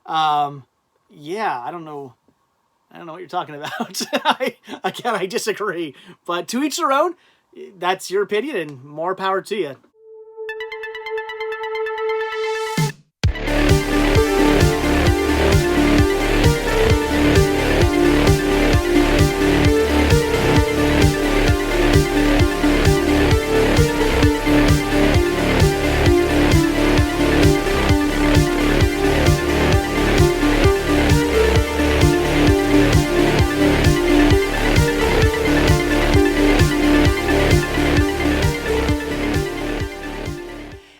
Yeah, I don't know what you're talking about. I disagree. But to each their own. That's your opinion, and more power to you.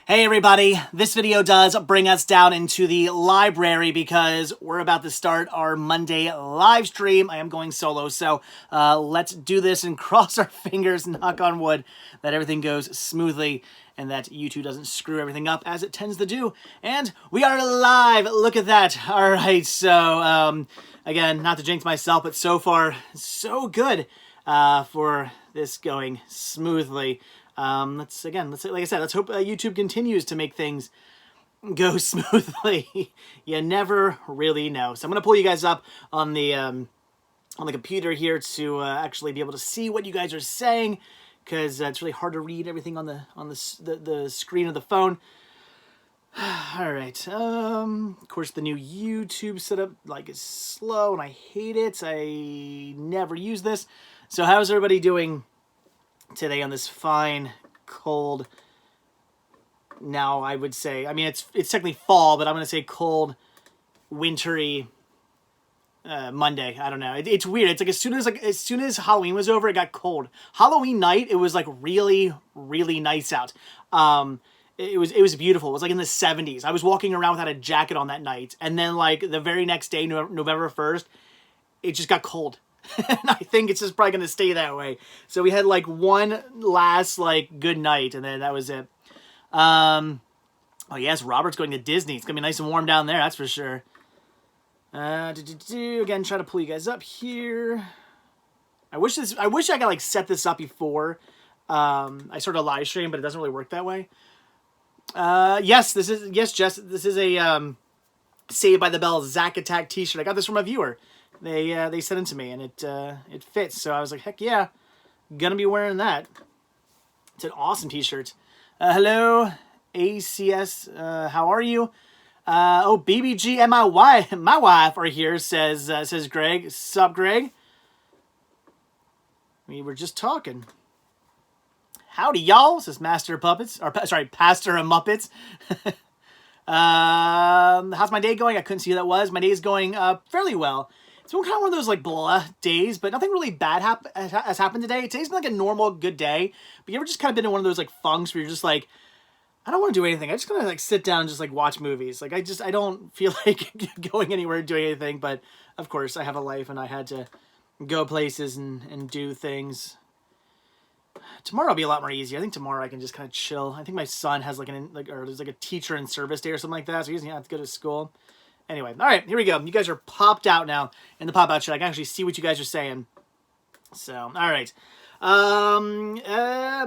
Hey everybody, this video does bring us down into the library because we're about to start our Monday live stream. I am going solo, so let's do this and cross our fingers, knock on wood, that everything goes smoothly and that YouTube doesn't screw everything up as it tends to do. And we are live! Look at that! Alright, so again, not to jinx myself, but so far, so good for this going smoothly. Let's like I said, let's hope YouTube continues to make things go smoothly. You never really know. So I'm gonna pull you guys up on the computer here to actually be able to see what you guys are saying, because it's really hard to read everything on the screen of the phone. All right. Of course, the new YouTube setup is slow, and I hate it. I never use this. So how's everybody doing today on this fine, cold, now I would say, I mean, it's technically fall, but I'm going to say cold, wintry Monday. I don't know. It's weird. It's like as soon as Halloween was over, it got cold. Halloween night, it was like really, really nice out. It was beautiful. It was like in the 70s. I was walking around without a jacket on that night. And then like the very next day, November 1st, it just got cold. And I think it's just probably going to stay that way. So we had like one last good night, and then that was it. Oh yes, Robert's going to Disney. It's going to be nice and warm down there, that's for sure. Again, try to pull you guys up here. I wish I could set this up before I started a live stream, but it doesn't really work that way. Yes, Jess, this is a Saved by the Bell Zack Attack t-shirt. I got this from a viewer. They sent it to me, and it fits. So I was like, heck yeah, gonna be wearing that. It's an awesome t-shirt. Hello, ACS. How are you? Oh, BBG and my wife are here. Says Greg. Sup, Greg? We were just talking. Howdy, y'all. Says Master Puppets. Or sorry, Pastor of Muppets. How's my day going? I couldn't see who that was. My day is going fairly well. It's been kind of one of those blah days, but nothing really bad has happened today. Today's been a normal, good day. But you ever just kind of been in one of those funks where you're just I don't want to do anything. I just gonna sit down and just watch movies. I don't feel like going anywhere and doing anything. But of course, I have a life and I had to go places and do things. Tomorrow will be a lot more easy. I think tomorrow I can just kind of chill. I think my son has there's a teacher in service day or something like that, so he doesn't have to go to school. Anyway, all right, here we go. You guys are popped out now in the pop-out chat. I can actually see what you guys are saying. So, all right.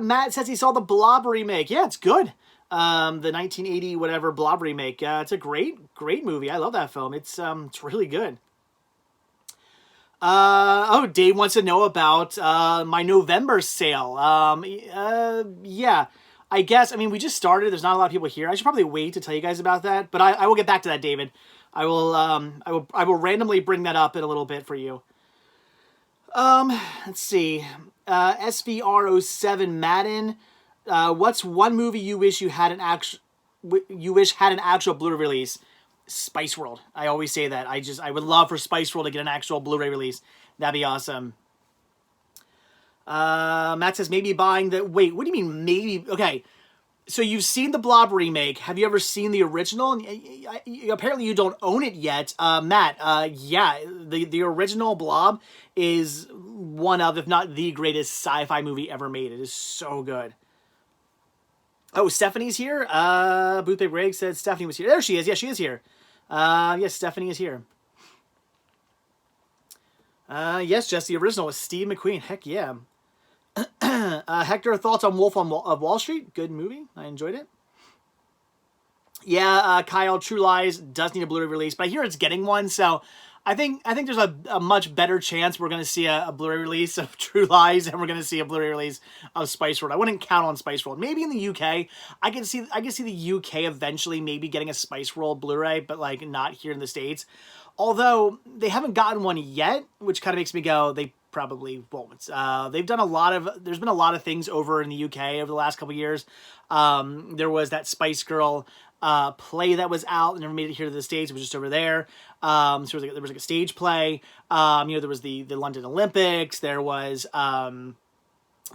Matt says he saw the Blob remake. Yeah, it's good. The 1980 whatever Blob remake. It's a great movie. I love that film. It's really good. Oh, Dave wants to know about my November sale. Yeah. I guess, we just started. There's not a lot of people here. I should probably wait to tell you guys about that, but I will get back to that, David. I will randomly bring that up in a little bit for you. Let's see. SVR07 Madden. What's one movie you wish had an actual Blu-ray release? Spice World. I always say that. I would love for Spice World to get an actual Blu-ray release. That'd be awesome. Matt says maybe buying the... Wait, what do you mean maybe? Okay, so you've seen the Blob remake. Have you ever seen the original? Apparently you don't own it yet. Matt, yeah, the original Blob is one of, if not the greatest sci-fi movie ever made. It is so good. Oh, Stephanie's here? Booth Babe Greg said Stephanie was here. There she is. Yeah, she is here. Yes, Stephanie is here. Yes, Jess, the original was Steve McQueen. Heck yeah. Hector, thoughts on Wolf of Wall Street? Good movie. I enjoyed it. Yeah, Kyle, True Lies does need a Blu-ray release, but I hear it's getting one, so I think there's a much better chance we're going to see a Blu-ray release of True Lies, and we're going to see a Blu-ray release of Spice World. I wouldn't count on Spice World. Maybe in the UK, I can see the UK eventually maybe getting a Spice World Blu-ray, but like not here in the States. Although they haven't gotten one yet, which kind of makes me go, they probably won't. They've done there's been a lot of things over in the UK over the last couple years. There was that Spice Girl play that was out and never made it here to the States. It was just over there. So there was like a stage play. There was the London Olympics. There was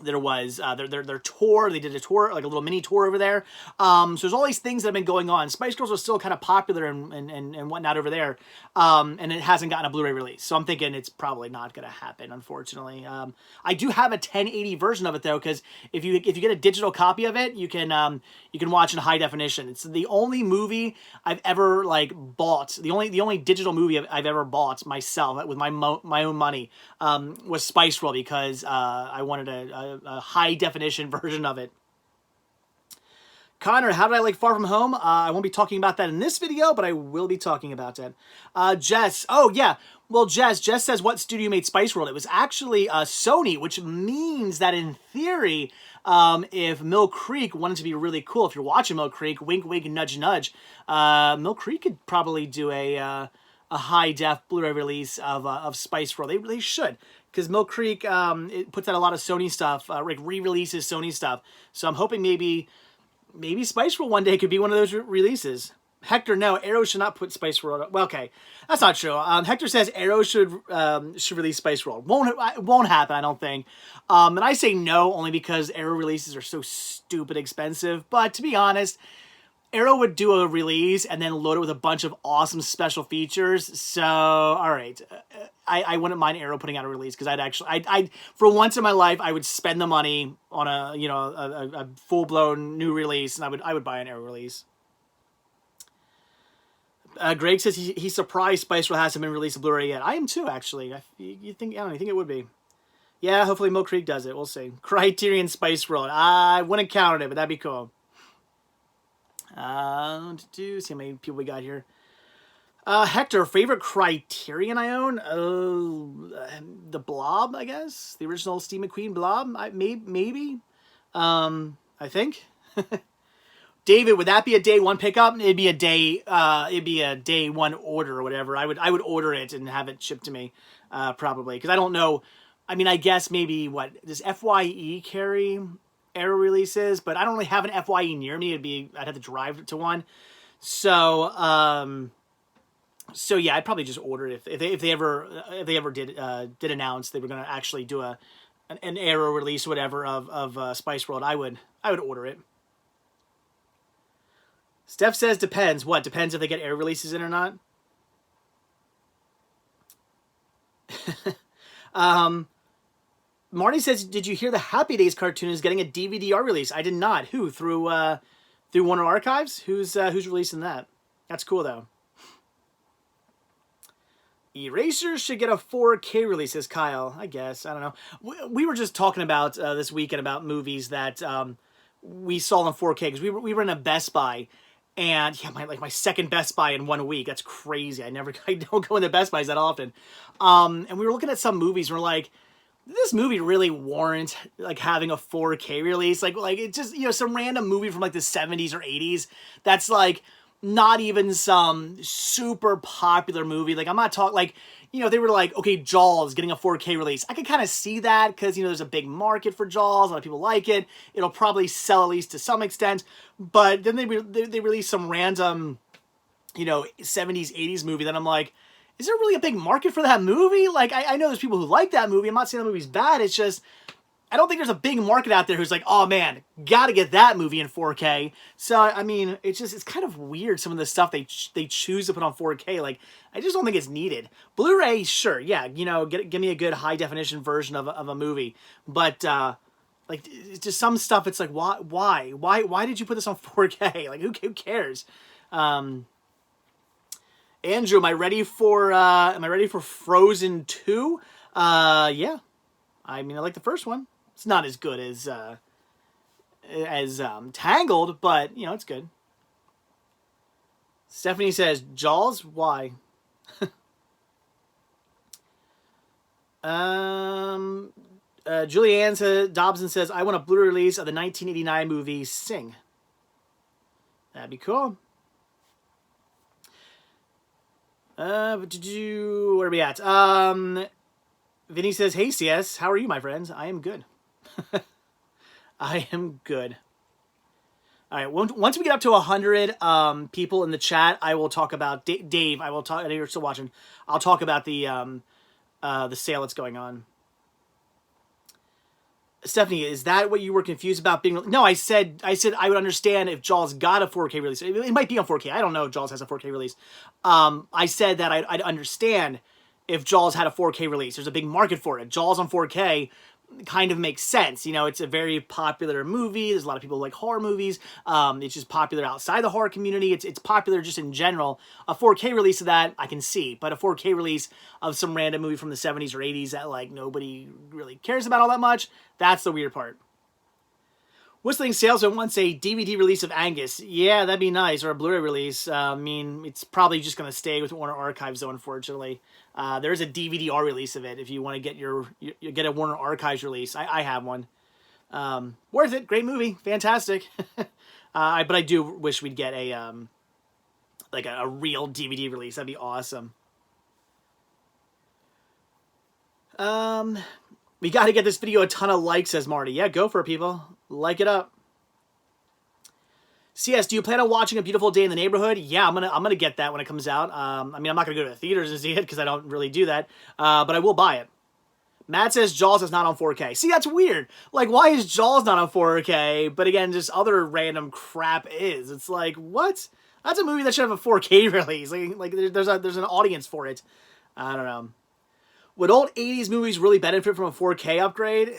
their tour. They did a tour, like a little mini tour over there. So there's all these things that have been going on. Spice Girls are still kind of popular and whatnot over there. And it hasn't gotten a Blu-ray release. So I'm thinking it's probably not going to happen, unfortunately. I do have a 1080 version of it though, because if you get a digital copy of it, you can watch in high definition. It's the only movie I've ever like bought. The only digital movie I've ever bought myself with my own money was Spice World, because I wanted a high definition version of it. Connor, how did I like Far From Home? I won't be talking about that in this video, but I will be talking about it. Jess, oh yeah, well Jess says what studio made Spice World? It was actually Sony, which means that in theory, if Mill Creek wanted to be really cool, if you're watching Mill Creek, wink wink nudge nudge, Mill Creek could probably do a high def Blu-ray release of Spice World. They should, because Mill Creek it puts out a lot of Sony stuff, like re-releases Sony stuff. So I'm hoping maybe Spice World one day could be one of those releases. Hector, no, Arrow should not put Spice World. Well, okay, that's not true. Hector says Arrow should release Spice World. Won't happen, I don't think. And I say no only because Arrow releases are so stupid expensive. But to be honest, Arrow would do a release and then load it with a bunch of awesome special features. So, all right, I wouldn't mind Arrow putting out a release, because I'd for once in my life I would spend the money on a full blown new release, and I would buy an Arrow release. Greg says he's surprised Spice World hasn't been released on Blu-ray yet. I am too, actually. You think it would be. Yeah, hopefully Mill Creek does it. We'll see. Criterion Spice World. I wouldn't count it, but that'd be cool. See how many people we got here. Hector, favorite Criterion I own? The Blob, I guess. The original Steve McQueen Blob. Maybe. I think. David, would that be a day one pickup? It'd be a day one order or whatever. I would order it and have it shipped to me, probably, because I don't know. I mean, I guess maybe does FYE carry Arrow releases? But I don't really have an FYE near me. I'd have to drive to one. So yeah, I'd probably just order it if they ever did announce they were going to actually do an Arrow release or whatever of Spice World. I would order it. Steph says depends. What? Depends if they get Arrow releases in or not? Marty says, did you hear the Happy Days cartoon is getting a DVD-R release? I did not. Who? Through Warner Archives? Who's releasing that? That's cool, though. Eraser should get a 4K release, says Kyle. I guess. I don't know. We were just talking about this weekend about movies that we saw in 4K, because we were in a Best Buy. And yeah, my second Best Buy in 1 week. That's crazy. I don't go into Best Buys that often. And we were looking at some movies and we're like, did this movie really warrant like having a 4K release? Like it just, some random movie from like the 70s or 80s that's like not even some super popular movie. Like I'm not talking like, they were like, okay, Jaws getting a 4K release. I could kind of see that because, there's a big market for Jaws. A lot of people like it. It'll probably sell at least to some extent. But then they release some random, 70s, 80s movie that I'm like, is there really a big market for that movie? Like, I know there's people who like that movie. I'm not saying the movie's bad. It's just, I don't think there's a big market out there who's like, oh man, gotta get that movie in 4K. So, I mean, it's kind of weird, some of the stuff they choose to put on 4K. Like, I just don't think it's needed. Blu-ray, sure, yeah, give me a good high definition version of a movie. But, like, just some stuff, it's like, why did you put this on 4K? Like, who cares? Andrew, am I ready for Frozen 2? Yeah. I mean, I like the first one. It's not as good as Tangled, but it's good. Stephanie says, Jaws? Why? Julianne Dobson says, I want a Blu-ray release of the 1989 movie Sing. That'd be cool. Where are we at? Vinny says, hey, CS, how are you, my friends? I am good. I am good. All right, once we get up to 100 people in the chat, I will talk about Dave. I will talk. I know you're still watching. I'll talk about the sale that's going on. Stephanie, is that what you were confused about being? No, I said I would understand if Jaws got a 4K release. It might be on 4K. I don't know if Jaws has a 4K release. I said that I'd understand if Jaws had a 4K release. There's a big market for it. Jaws on 4K kind of makes sense. You know, it's a very popular movie. There's a lot of people who like horror movies. It's just popular outside the horror community. It's popular just in general. A 4K release of that, I can see. But a 4K release of some random movie from the 70s or 80s that, like, nobody really cares about all that much, that's the weird part. Whistling Salesman wants a DVD release of Angus. Yeah, that'd be nice. Or a Blu-ray release. I mean, it's probably just going to stay with Warner Archives, though, unfortunately. There is a DVD-R release of it if you want to get you get a Warner Archives release. I have one. Worth it. Great movie. Fantastic. But I do wish we'd get a like a real DVD release. That'd be awesome. We got to get this video a ton of likes, says Marty. Yeah, go for it, people. Like it up. CS, do you plan on watching A Beautiful Day in the Neighborhood? Yeah, I'm gonna get that when it comes out. I mean, I'm not gonna go to the theaters and see it because I don't really do that. But I will buy it. Matt says Jaws is not on 4K. See, that's weird. Like, why is Jaws not on 4K? But again, just other random crap is. It's like, what? That's a movie that should have a 4K release. Like there's an audience for it. I don't know. Would old 80s movies really benefit from a 4K upgrade?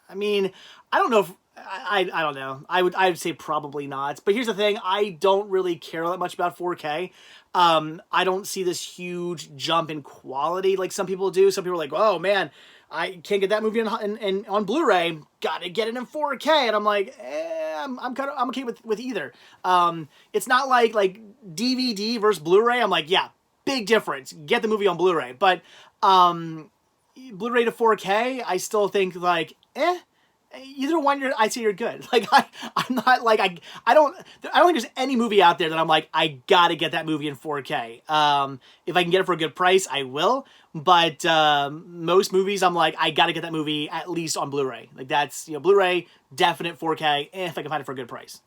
I mean, I don't know if... I don't know. I would say probably not. But here's the thing. I don't really care that much about 4K. I don't see this huge jump in quality like some people do. Some people are like, oh, man, I can't get that movie on Blu-ray. Got to get it in 4K. And I'm like, I'm okay with either. It's not like DVD versus Blu-ray. I'm like, yeah, big difference. Get the movie on Blu-ray. But Blu-ray to 4K, I still think like, either one, I'd say you're good. Like I'm not like I don't think there's any movie out there that I'm like I gotta get that movie in 4K. If I can get it for a good price, I will. But most movies, I'm like I gotta get that movie at least on Blu-ray. Like that's Blu-ray, definite 4K. If I can find it for a good price.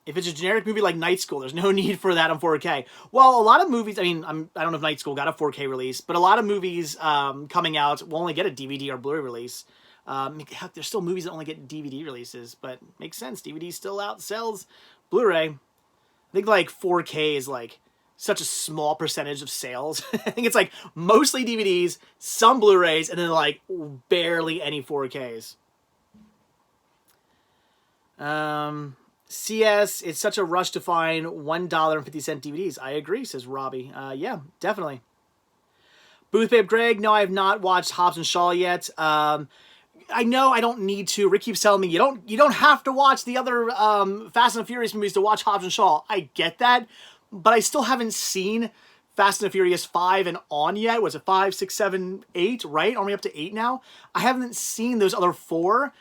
If it's a generic movie like Night School, there's no need for that on 4K. Well, a lot of movies, I mean, I don't know if Night School got a 4K release, but a lot of movies coming out will only get a DVD or Blu-ray release. Heck, there's still movies that only get DVD releases, but makes sense. DVD still outsells Blu-ray. I think like 4K is like such a small percentage of sales. I think it's like mostly DVDs, some Blu-rays, and then like barely any 4Ks. CS, it's such a rush to find $1.50 DVDs. I agree, says Robbie. Yeah, definitely. Booth Babe Greg, no, I have not watched Hobbs and Shaw yet. I know I don't need to. Rick keeps telling me you don't have to watch the other Fast and Furious movies to watch Hobbs and Shaw. I get that, but I still haven't seen Fast and Furious 5 and on yet. Was it 5, 6, 7, 8, right? Aren't we up to 8 now? I haven't seen those other 4.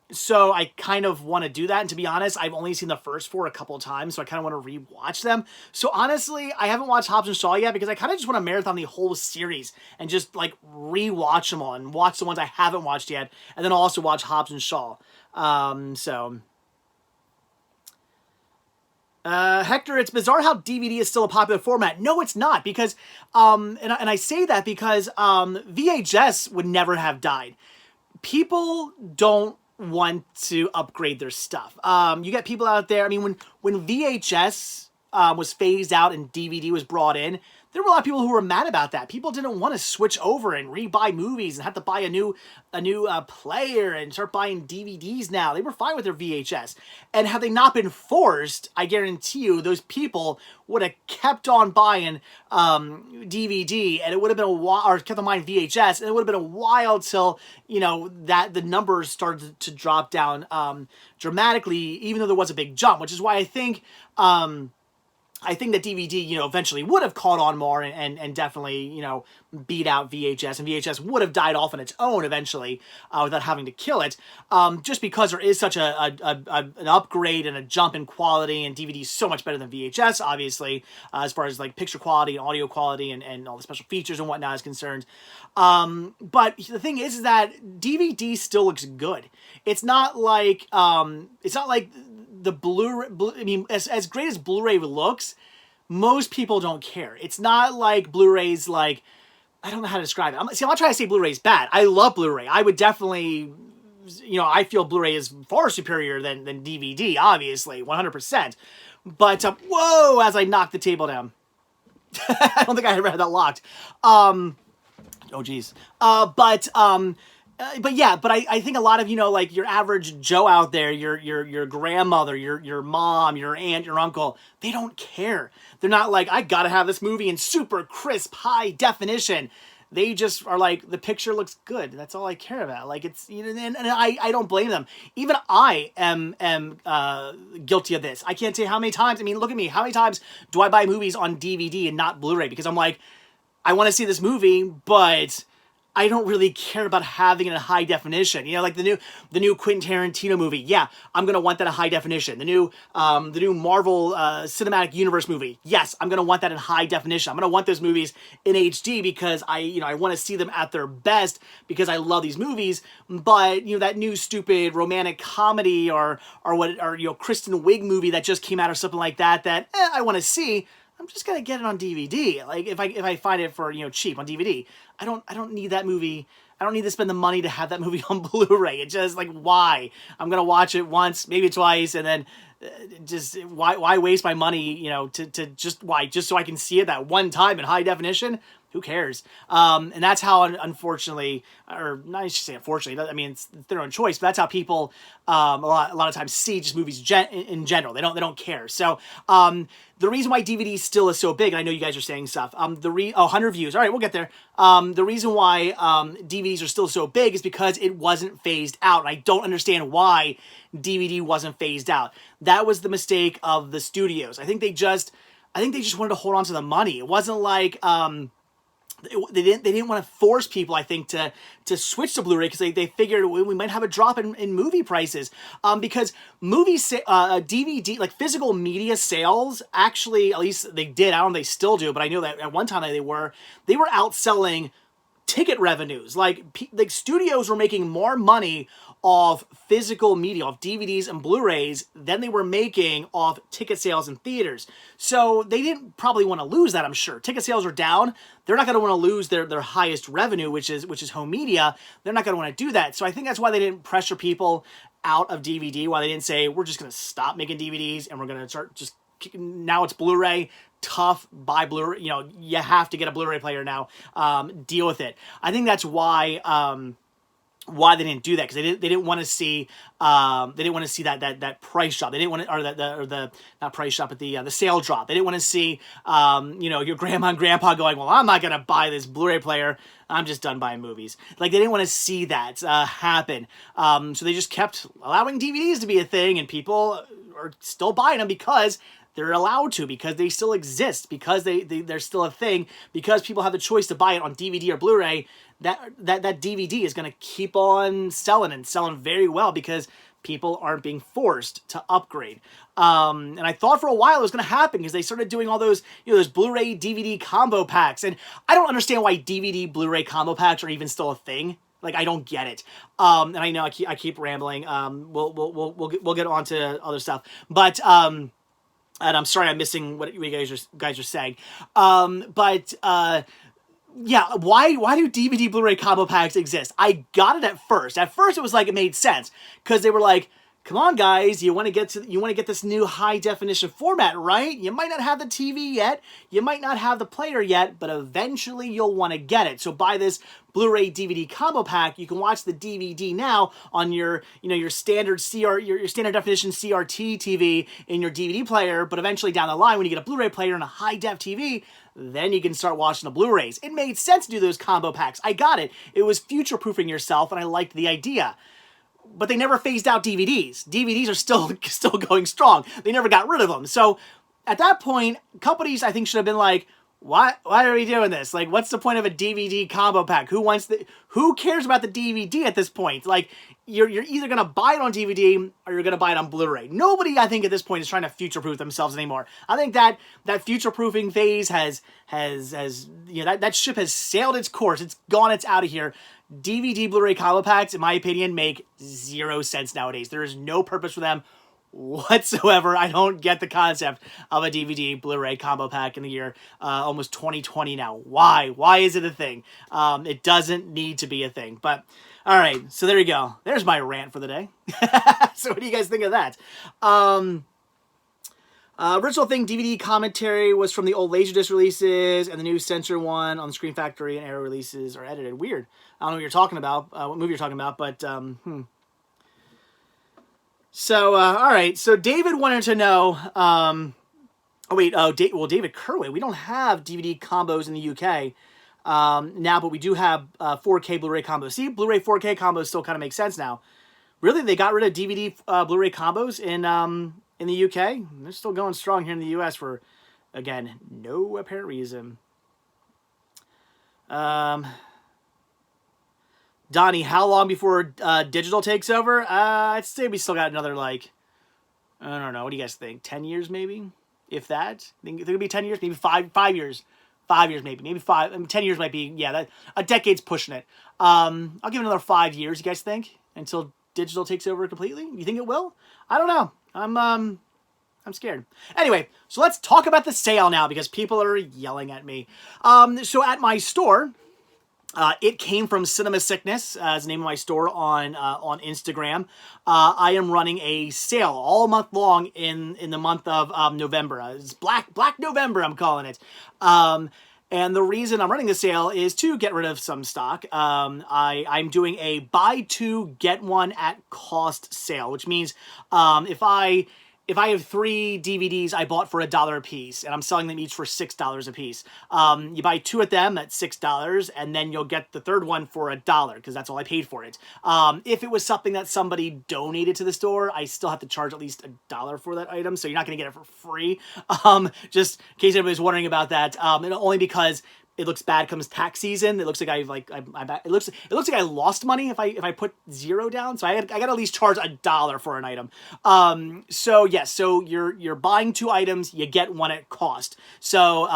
So I kind of want to do that. And to be honest, I've only seen the first 4 a couple of times, so I kind of want to rewatch them. So honestly, I haven't watched Hobbs and Shaw yet because I kind of just want to marathon the whole series and just like rewatch them all and watch the ones I haven't watched yet, and then also watch Hobbs and Shaw. Hector, it's bizarre how DVD is still a popular format. No, it's not, because and I say that because VHS would never have died. People don't want to upgrade their stuff. You get people out there, I mean, when VHS was phased out and DVD was brought in, there were a lot of people who were mad about that. People didn't want to switch over and rebuy movies and have to buy a new player and start buying DVDs now. They were fine with their VHS. And had they not been forced, I guarantee you, those people would have kept on buying DVD, and it would have been a while, or kept on buying VHS, and it would have been a while till, you know, that the numbers started to drop down dramatically, even though there was a big jump, which is why I think that DVD, you know, eventually would have caught on more and definitely, you know, beat out VHS, and VHS would have died off on its own eventually without having to kill it, just because there is such an upgrade and a jump in quality, and DVD is so much better than VHS, obviously, as far as like picture quality and audio quality and all the special features and whatnot is concerned. But the thing is that DVD still looks good. It's not like the Blu-ray, I mean, as great as Blu-ray looks, most people don't care. It's not like Blu-ray's like, I don't know how to describe it. I'm not trying to say Blu-ray's bad. I love Blu-ray. I would definitely, you know, I feel Blu-ray is far superior than DVD, obviously, 100%. But, whoa, as I knocked the table down. I don't think I ever had that locked. Oh, geez. But yeah, but I think a lot of, you know, like your average Joe out there, your grandmother, your mom, your aunt, your uncle, they don't care. They're not like, I gotta have this movie in super crisp, high definition. They just are like, the picture looks good. That's all I care about. Like, it's, you know, and I don't blame them. Even I am guilty of this. I can't tell you how many times, I mean, look at me. How many times do I buy movies on DVD and not Blu-ray? Because I'm like, I want to see this movie, but I don't really care about having it in high definition. You know, like the new Quentin Tarantino movie. Yeah, I'm gonna want that in high definition. The new Marvel Cinematic Universe movie. Yes, I'm gonna want that in high definition. I'm gonna want those movies in HD because I want to see them at their best because I love these movies. But you know, that new stupid romantic comedy or you know, Kristen Wiig movie that just came out or something like that I want to see. I'm just gonna get it on DVD. Like if I find it for, you know, cheap on DVD, I don't need that movie. I don't need to spend the money to have that movie on Blu-ray. It's just like, why? I'm gonna watch it once, maybe twice, and then just why waste my money? You know, to just so I can see it that one time in high definition. Who cares? And that's how, unfortunately, or not, I should say unfortunately, I mean, it's their own choice, but that's how people a lot of times see just movies in general. They don't care. So the reason why DVD still is so big, and I know you guys are saying stuff, 100 views. All right, we'll get there. The reason why DVDs are still so big is because it wasn't phased out. And I don't understand why DVD wasn't phased out. That was the mistake of the studios. I think they just wanted to hold on to the money. It wasn't like they didn't want to force people, I think, to switch to Blu-ray because they figured we might have a drop in movie prices, because DVD, like physical media sales, actually, at least they did. I don't know if they still do, but I know that at one time they were outselling ticket revenues. Like studios were making more money off physical media, off DVDs and Blu-rays, than they were making off ticket sales in theaters. So they didn't probably want to lose that, I'm sure. Ticket sales are down. They're not going to want to lose their highest revenue, which is home media. They're not going to want to do that. So I think that's why they didn't pressure people out of DVD, why they didn't say, we're just going to stop making DVDs and we're going to start just, now it's Blu-ray. Tough, buy Blu-ray. You know, you have to get a Blu-ray player now. Deal with it. I think that's why they didn't do that, because they didn't want to see that price drop. They didn't want to, or the not price drop, but the sale drop. They didn't want to see you know, your grandma and grandpa going, well, I'm not gonna buy this Blu-ray player. I'm just done buying movies. Like, they didn't want to see that happen. So they just kept allowing DVDs to be a thing, and people are still buying them because they're allowed to, because they still exist, because they're still a thing, because people have the choice to buy it on DVD or Blu-ray. That DVD is going to keep on selling and selling very well because people aren't being forced to upgrade. And I thought for a while it was going to happen because they started doing all those, you know, those Blu-ray DVD combo packs. And I don't understand why DVD Blu-ray combo packs are even still a thing. Like, I don't get it. And I know I keep rambling. We'll get on to other stuff. But and I'm sorry I'm missing what you guys are saying. Yeah, why do DVD Blu-ray combo packs exist? I got it at first. At first it was like, it made sense because they were like, come on, guys, you want to get this new high definition format, right? You might not have the TV yet, you might not have the player yet, but eventually you'll want to get it. So buy this Blu-ray DVD combo pack. You can watch the DVD now on your standard your standard definition CRT TV in your DVD player, but eventually down the line when you get a Blu-ray player and a high def TV, then you can start watching the Blu-rays. It made sense to do those combo packs. I got it. It was future-proofing yourself, and I liked the idea. But they never phased out DVDs. DVDs are still going strong. They never got rid of them. So at that point, companies, I think, should have been like, why are we doing this? Like, what's the point of a DVD combo pack? Who cares about the DVD at this point? Like, you're either going to buy it on DVD or you're going to buy it on Blu-ray. Nobody, I think, at this point is trying to future-proof themselves anymore. I think that future-proofing phase has that ship has sailed its course. It's gone. It's out of here. DVD Blu-ray combo packs, in my opinion, make 0 sense nowadays. There is no purpose for them whatsoever. I don't get the concept of a DVD Blu-ray combo pack in the year almost 2020 now. Why is it a thing? It doesn't need to be a thing. But all right, so there you go. There's my rant for the day. So what do you guys think of that? Original thing DVD commentary was from the old Laserdisc releases, and the new censor one on the Screen Factory and Arrow releases are edited. Weird. I don't know what you're talking about, what movie you're talking about, but So, all right. So David wanted to know. David Kerwin. We don't have DVD combos in the UK now, but we do have 4K Blu-ray combos. See, Blu-ray 4K combos still kind of make sense now. Really, they got rid of DVD Blu-ray combos in the UK. They're still going strong here in the US for, again, no apparent reason. Donnie, how long before digital takes over? I'd say we still got another, like, I don't know. What do you guys think? 10 years, maybe? If that? Think it'll be 10 years? Maybe 5 years. 5 years, maybe. Maybe 5. I mean, 10 years might be, yeah, a decade's pushing it. I'll give it another 5 years, you guys think? Until digital takes over completely? You think it will? I don't know. I'm scared. Anyway, so let's talk about the sale now because people are yelling at me. So at my store, it came from Cinema Sickness as the name of my store on Instagram. I am running a sale all month long in the month of November. It's Black November, I'm calling it. And the reason I'm running the sale is to get rid of some stock. I'm doing a buy two, get one at cost sale, which means if I have 3 DVDs I bought for $1 a piece, and I'm selling them each for $6 a piece, you buy 2 of them at $6, and then you'll get the third one for $1, because that's all I paid for it. If it was something that somebody donated to the store, I still have to charge at least $1 for that item, so you're not going to get it for free. Just in case anybody's wondering about that, and only because it looks bad comes tax season. It looks like it looks like I lost money if I put 0 down. So I got to at least charge $1 for an item. So yes, so you're buying 2 items, you get 1 at cost. So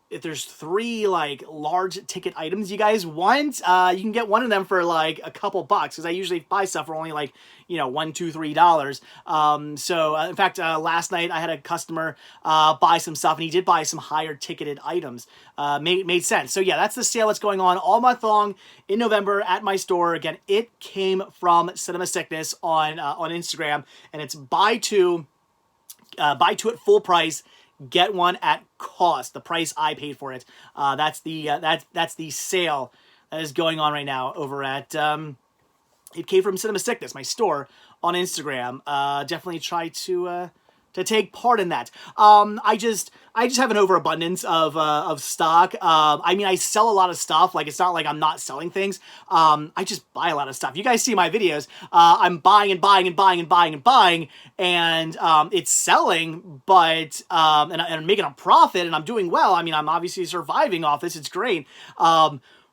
if there's 3 like large ticket items you guys want, you can get one of them for like a couple bucks, because I usually buy stuff for only like, $1, $2, $3. So in fact, last night I had a customer buy some stuff, and he did buy some higher ticketed items. Made sense. So yeah, that's the sale that's going on all month long in November at my store. Again, it came from Cinema Sickness on Instagram, and it's buy two at full price, get 1 at cost, the price I paid for it. That's the sale that is going on right now over at it came from Cinema Sickness, my store on Instagram. Definitely try to take part in that. I just have an overabundance of stock. I mean, I sell a lot of stuff. Like, it's not like I'm not selling things. I just buy a lot of stuff. You guys see my videos. I'm buying and buying and buying and buying and buying, and it's selling, but and I'm making a profit, and I'm doing well. I mean, I'm obviously surviving off this. It's great.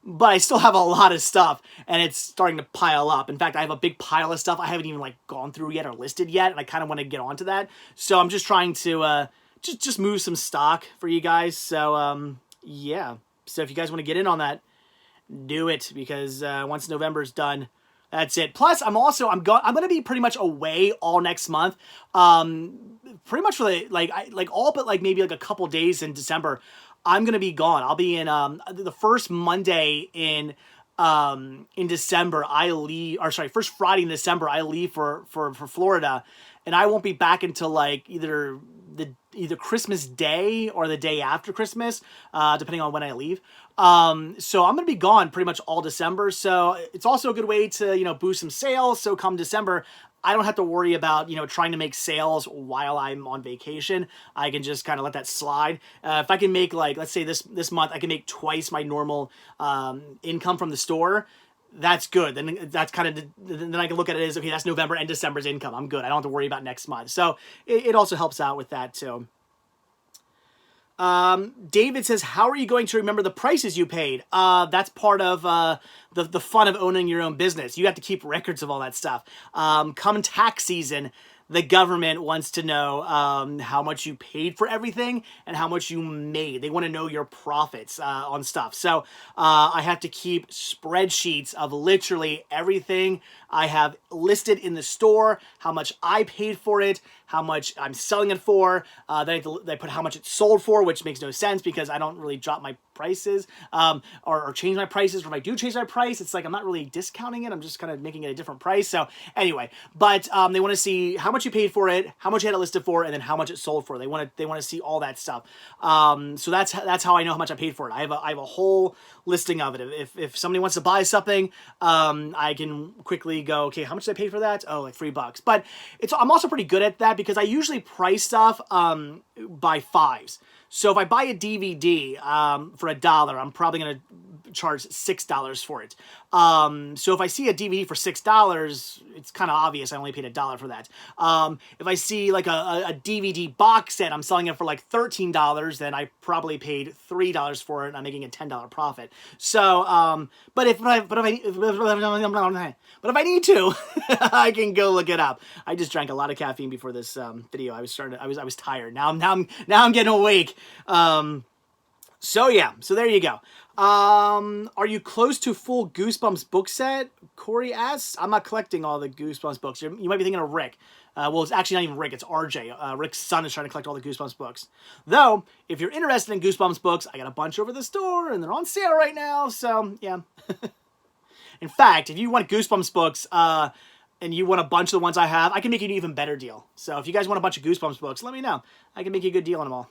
But I still have a lot of stuff, and it's starting to pile up. In fact, I have a big pile of stuff I haven't even like gone through yet or listed yet, and I kind of want to get onto that. So I'm just trying to just move some stock for you guys. So yeah. So if you guys want to get in on that, do it, because once November's done, that's it. Plus, I'm going to be pretty much away all next month. Pretty much for all but like maybe like a couple days in December. I'm going to be gone. I'll be in the first Monday in in December, first Friday in December, I leave for Florida, and I won't be back until like either Christmas Day or the day after Christmas, depending on when I leave. So I'm going to be gone pretty much all December. So it's also a good way to, boost some sales. So come December, I don't have to worry about, trying to make sales while I'm on vacation. I can just kind of let that slide. If I can make, like, let's say this month, I can make twice my normal income from the store, that's good. Then that's kind of, then I can look at it as, okay, that's November and December's income. I'm good. I don't have to worry about next month. So it also helps out with that too. David says, how are you going to remember the prices you paid? That's part of the fun of owning your own business. You have to keep records of all that stuff. Come tax season, the government wants to know how much you paid for everything and how much you made. They want to know your profits on stuff. So I have to keep spreadsheets of literally everything I have listed in the store, how much I paid for it, how much I'm selling it for. Then I put how much it's sold for, which makes no sense because I don't really drop my prices or change my prices. Or if I do change my price, it's like I'm not really discounting it. I'm just kind of making it a different price. So anyway, but they want to see how much you paid for it, how much you had it listed for, and then how much it sold for. They want to see all that stuff. So that's how I know how much I paid for it. I have a whole listing of it. If somebody wants to buy something, I can quickly go, okay, how much did I pay for that? Oh, like $3. But I'm also pretty good at that because I usually price stuff by fives. So if I buy a DVD for $1, I'm probably going to charge $6 for it. So if I see a DVD for $6, it's kind of obvious I only paid $1 for that. If I see like a DVD box set, I'm selling it for like $13, then I probably paid $3 for it, and I'm making a $10 profit. So, but if I need to, I can go look it up. I just drank a lot of caffeine before this video. I was tired. Now I'm getting awake. So yeah, so there you go. Are you close to full Goosebumps book set? Corey asks. I'm not collecting all the Goosebumps books. You might be thinking of Rick. Well, it's actually not even Rick. It's RJ. Rick's son is trying to collect all the Goosebumps books. Though, if you're interested in Goosebumps books, I got a bunch over the store, and they're on sale right now. So yeah. In fact, if you want Goosebumps books, and you want a bunch of the ones I have, I can make you an even better deal. So if you guys want a bunch of Goosebumps books, let me know. I can make you a good deal on them all.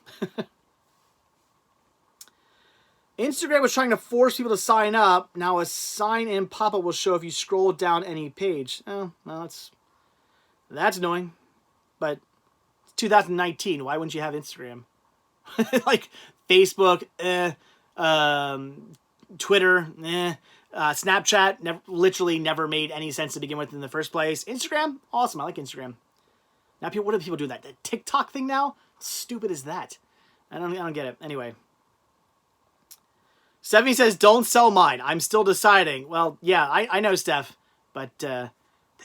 Instagram was trying to force people to sign up. Now a sign-in pop-up will show if you scroll down any page. Oh, well, that's annoying. But it's 2019. Why wouldn't you have Instagram? Like Facebook, Twitter, Snapchat, literally never made any sense to begin with in the first place. Instagram, awesome. I like Instagram. Now, what do people do that? The TikTok thing now? How stupid is that? I don't get it. Anyway. Stephanie says, don't sell mine. I'm still deciding. Well, yeah, I know, Steph. But the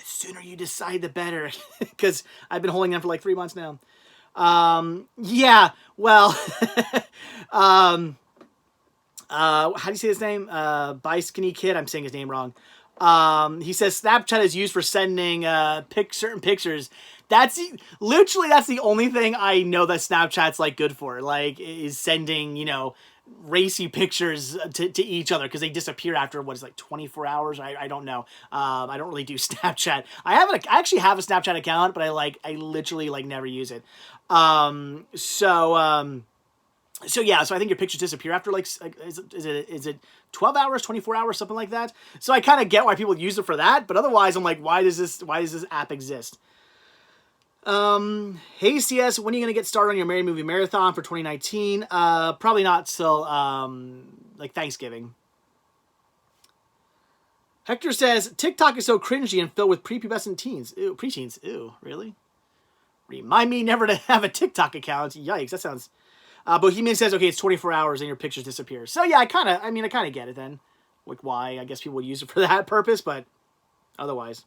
sooner you decide, the better. Because I've been holding them for like 3 months now. Yeah, well... how do you say his name? By Skinny Kid. I'm saying his name wrong. He says Snapchat is used for sending certain pictures. Literally that's the only thing I know that Snapchat's like good for. Like is sending, racy pictures to each other because they disappear after what is like 24 hours. I don't know. I don't really do Snapchat. I actually have a Snapchat account, but I literally never use it. So yeah, so I think your pictures disappear after is it 12 hours, 24 hours, something like that. So I kind of get why people use it for that, but otherwise I'm like, why does this app exist? Hey CS, when are you gonna get started on your Married Movie Marathon for 2019? Probably not till like Thanksgiving. Hector says TikTok is so cringy and filled with prepubescent teens. Ew, preteens. Ew, really? Remind me never to have a TikTok account. Yikes, that sounds. Bohemian says, okay, it's 24 hours and your pictures disappear. So yeah, I kind of get it then. Like why? I guess people would use it for that purpose, but otherwise.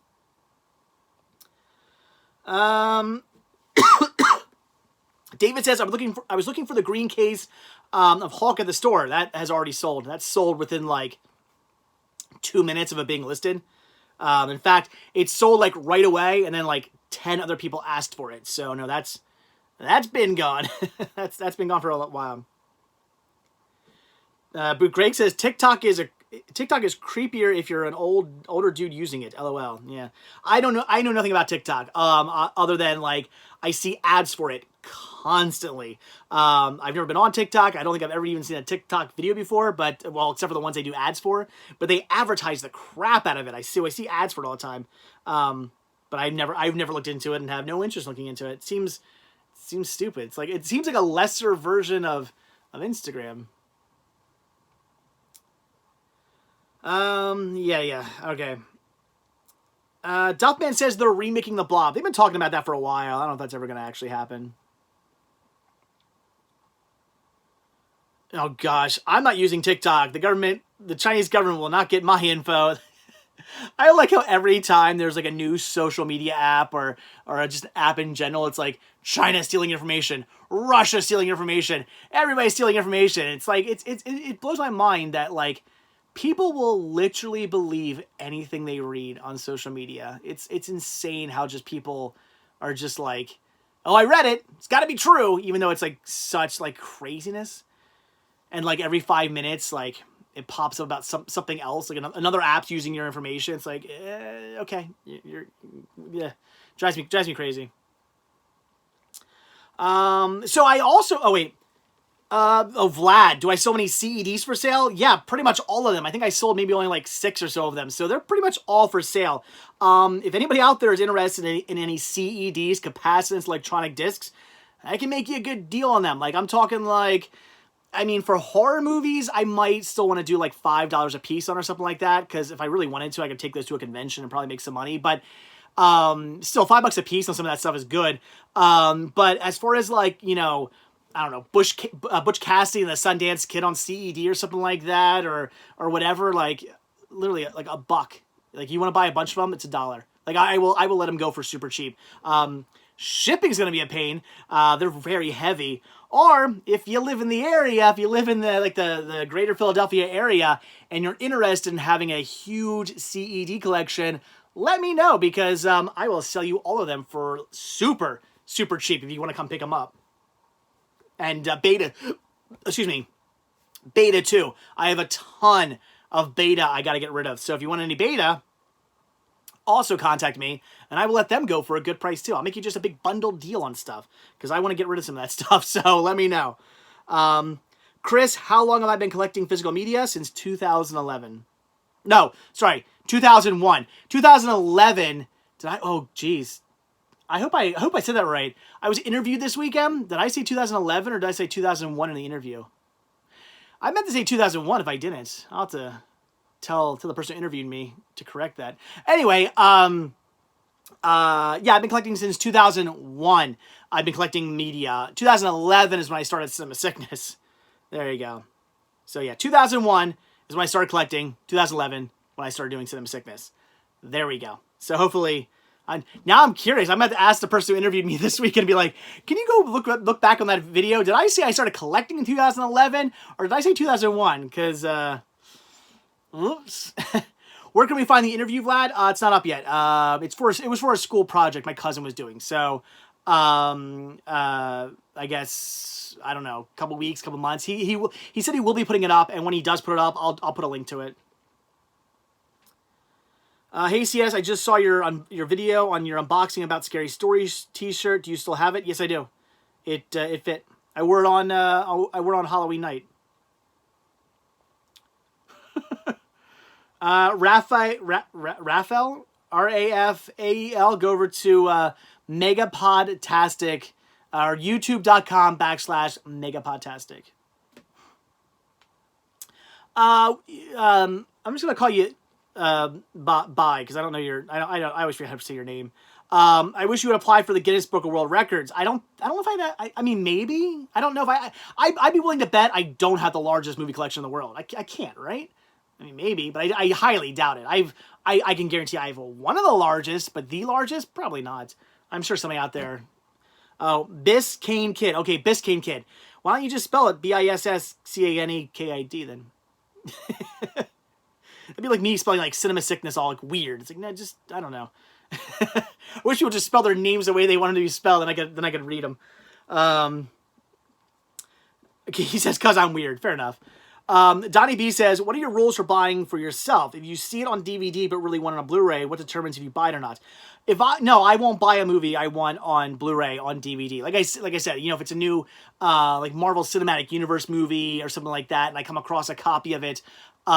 David says, I was looking for the green case of Hulk at the store. That has already sold. That's sold within like 2 minutes of it being listed. In fact, it sold like right away, and then like 10 other people asked for it. So no, that's been gone. that's been gone for a while. But Greg says TikTok is TikTok is creepier if you're an older dude using it. LOL. Yeah, I don't know. I know nothing about TikTok. Other than like I see ads for it constantly. I've never been on TikTok. I don't think I've ever even seen a TikTok video before. But well, except for the ones they do ads for. But they advertise the crap out of it. I see ads for it all the time. But I've never looked into it and have no interest looking into it. It seems stupid. It seems like a lesser version of Instagram. Yeah, okay. Duffman says they're remaking The Blob. They've been talking about that for a while. I don't know if that's ever going to actually happen. Oh gosh, I'm not using TikTok. The Chinese government will not get my info. I like how every time there's like a new social media app or just an app in general, it's like China stealing information, Russia stealing information, everybody's stealing information. It's like it blows my mind that like people will literally believe anything they read on social media. It's insane how just people are just like, oh, I read it, it's got to be true, even though it's like such like craziness. And like every 5 minutes, like it pops up about something else, like another app's using your information. It's like, okay, yeah, drives me crazy. So I also, Vlad, do I sell any CEDs for sale? Yeah, pretty much all of them. I think I sold maybe only like 6 or so of them. So they're pretty much all for sale. If anybody out there is interested in any CEDs, capacitance electronic discs, I can make you a good deal on them. Like I'm talking like, I mean, for horror movies, I might still want to do like $5 a piece on or something like that. Because if I really wanted to, I could take those to a convention and probably make some money. But still, $5 a piece on some of that stuff is good. But as far as like, you know, I don't know, Butch Cassidy and the Sundance Kid on CED or something like that, or whatever, like literally like $1. Like you want to buy a bunch of them, it's $1. Like I will let them go for super cheap. Shipping's going to be a pain. They're very heavy. Or if you live in the area, if you live in the greater Philadelphia area and you're interested in having a huge CED collection, let me know because I will sell you all of them for super, super cheap if you want to come pick them up. And Beta 2. I have a ton of Beta I got to get rid of. So if you want any Beta, also contact me, and I will let them go for a good price too. I'll make you just a big bundle deal on stuff, because I want to get rid of some of that stuff, so let me know. Chris, how long have I been collecting physical media? Since 2011. No, sorry, 2001. 2011, did I? Oh, geez. I hope I said that right. I was interviewed this weekend. Did I say 2011, or did I say 2001 in the interview? I meant to say 2001 if I didn't. I'll have to tell the person who interviewed me to correct that. Anyway, yeah, I've been collecting since 2001. I've been collecting media. 2011 is when I started Cinema Sickness. There you go. So yeah, 2001 is when I started collecting. 2011 when I started doing Cinema Sickness. There we go. So hopefully, now I'm curious. I'm about to ask the person who interviewed me this week and be like, can you go look back on that video? Did I say I started collecting in 2011 or did I say 2001? Because oops. Where can we find the interview, Vlad? It's not up yet. It was for a school project my cousin was doing. So, I guess, I don't know, couple weeks, couple months. He said he will be putting it up, and when he does put it up, I'll put a link to it. Hey CS, I just saw your video on your unboxing about Scary Stories t-shirt. Do you still have it? Yes, I do. It fit. I wore it on Halloween night. Raphael, R-A-F-A-E-L, go over to Megapodtastic, or youtube.com/Megapodtastic. I'm just gonna call you Bye, because I don't know I always forget how to say your name. I wish you would apply for the Guinness Book of World Records. I don't know if I mean, maybe. I don't know if I'd be willing to bet I don't have the largest movie collection in the world. I can't, right? I mean, maybe, but I highly doubt it. I can guarantee I have one of the largest, but the largest? Probably not. I'm sure somebody out there. Oh, Biscayne Kid. Okay, Biscayne Kid. Why don't you just spell it Biscanekid then? It'd be like me spelling like Cinema Sickness all like weird. It's like, no, just, I don't know. I wish people would just spell their names the way they wanted to be spelled, and then I could read them. Okay, he says, 'cause I'm weird. Fair enough. Donnie B says, what are your rules for buying for yourself? If you see it on DVD but really want it on Blu-ray, what determines if you buy it or not? No, I won't buy a movie I want on Blu-ray on DVD. Like I said, you know, if it's a new like Marvel Cinematic Universe movie or something like that, and I come across a copy of it, you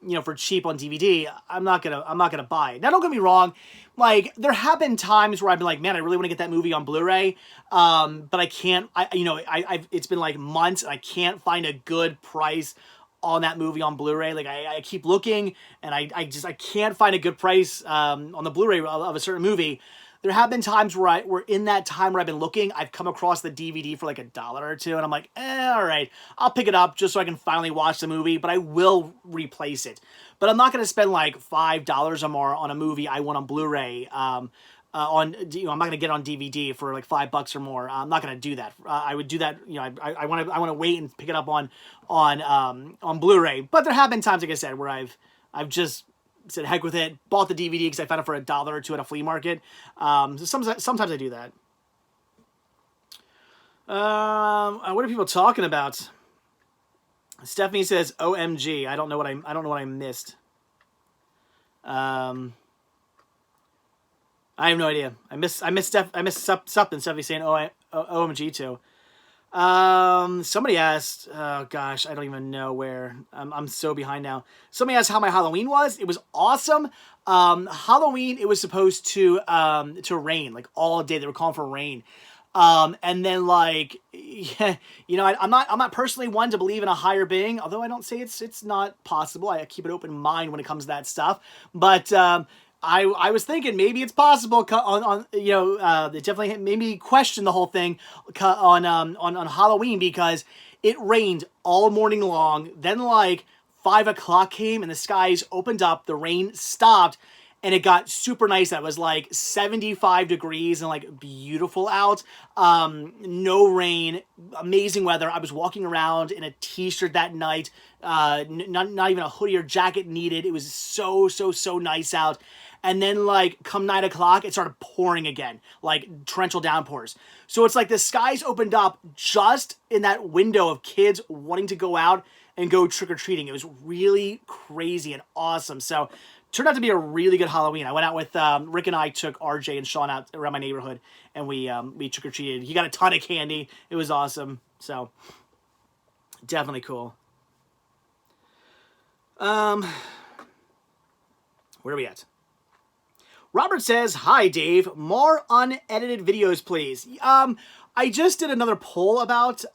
know, for cheap on DVD, I'm not gonna buy it. Now, don't get me wrong, like there have been times where I've been like, man, I really want to get that movie on Blu-ray, but I can't. It's been like months, and I can't find a good price on that movie on Blu-ray. Like I keep looking, and I can't find a good price on the Blu-ray of a certain movie. There have been times where in that time where I've been looking, I've come across the DVD for like $1 or $2, and I'm like, all right, I'll pick it up just so I can finally watch the movie, but I will replace it. But I'm not going to spend like $5 or more on a movie I want on Blu-ray. I'm not going to get it on DVD for like $5 or more. I'm not going to do that. I would do that. You know, I want to wait and pick it up on Blu-ray. But there have been times, like I said, where I've just said heck with it, bought the DVD because I found it for $1 or $2 at a flea market. So sometimes I do that. What are people talking about? Stephanie says, "OMG, I don't know what I missed." I have no idea. I missed something. Stephanie saying, OMG too. Somebody asked, oh gosh, I don't even know where. I'm so behind now. Somebody asked how my Halloween was. It was awesome. Halloween, it was supposed to rain like all day. They were calling for rain. And then like, yeah, you know, I'm not personally one to believe in a higher being, although I don't say it's not possible. I keep an open mind when it comes to that stuff. But, I was thinking maybe it's possible on you know, it definitely made me question the whole thing on Halloween, because it rained all morning long. Then like 5 o'clock came and the skies opened up, the rain stopped, and it got super nice. That was like 75 degrees and like beautiful out. No rain, amazing weather. I was walking around in a t-shirt that night, not even a hoodie or jacket needed. It was so nice out. And then like come 9 o'clock, it started pouring again, like torrential downpours. So it's like the skies opened up just in that window of kids wanting to go out and go trick-or-treating. It was really crazy and awesome. So turned out to be a really good Halloween. I went out with Rick, and I took RJ and Sean out around my neighborhood, and we trick-or-treated. He got a ton of candy. It was awesome. So definitely cool. Where are we at? Robert says, "Hi, Dave. More unedited videos, please." I just did another poll about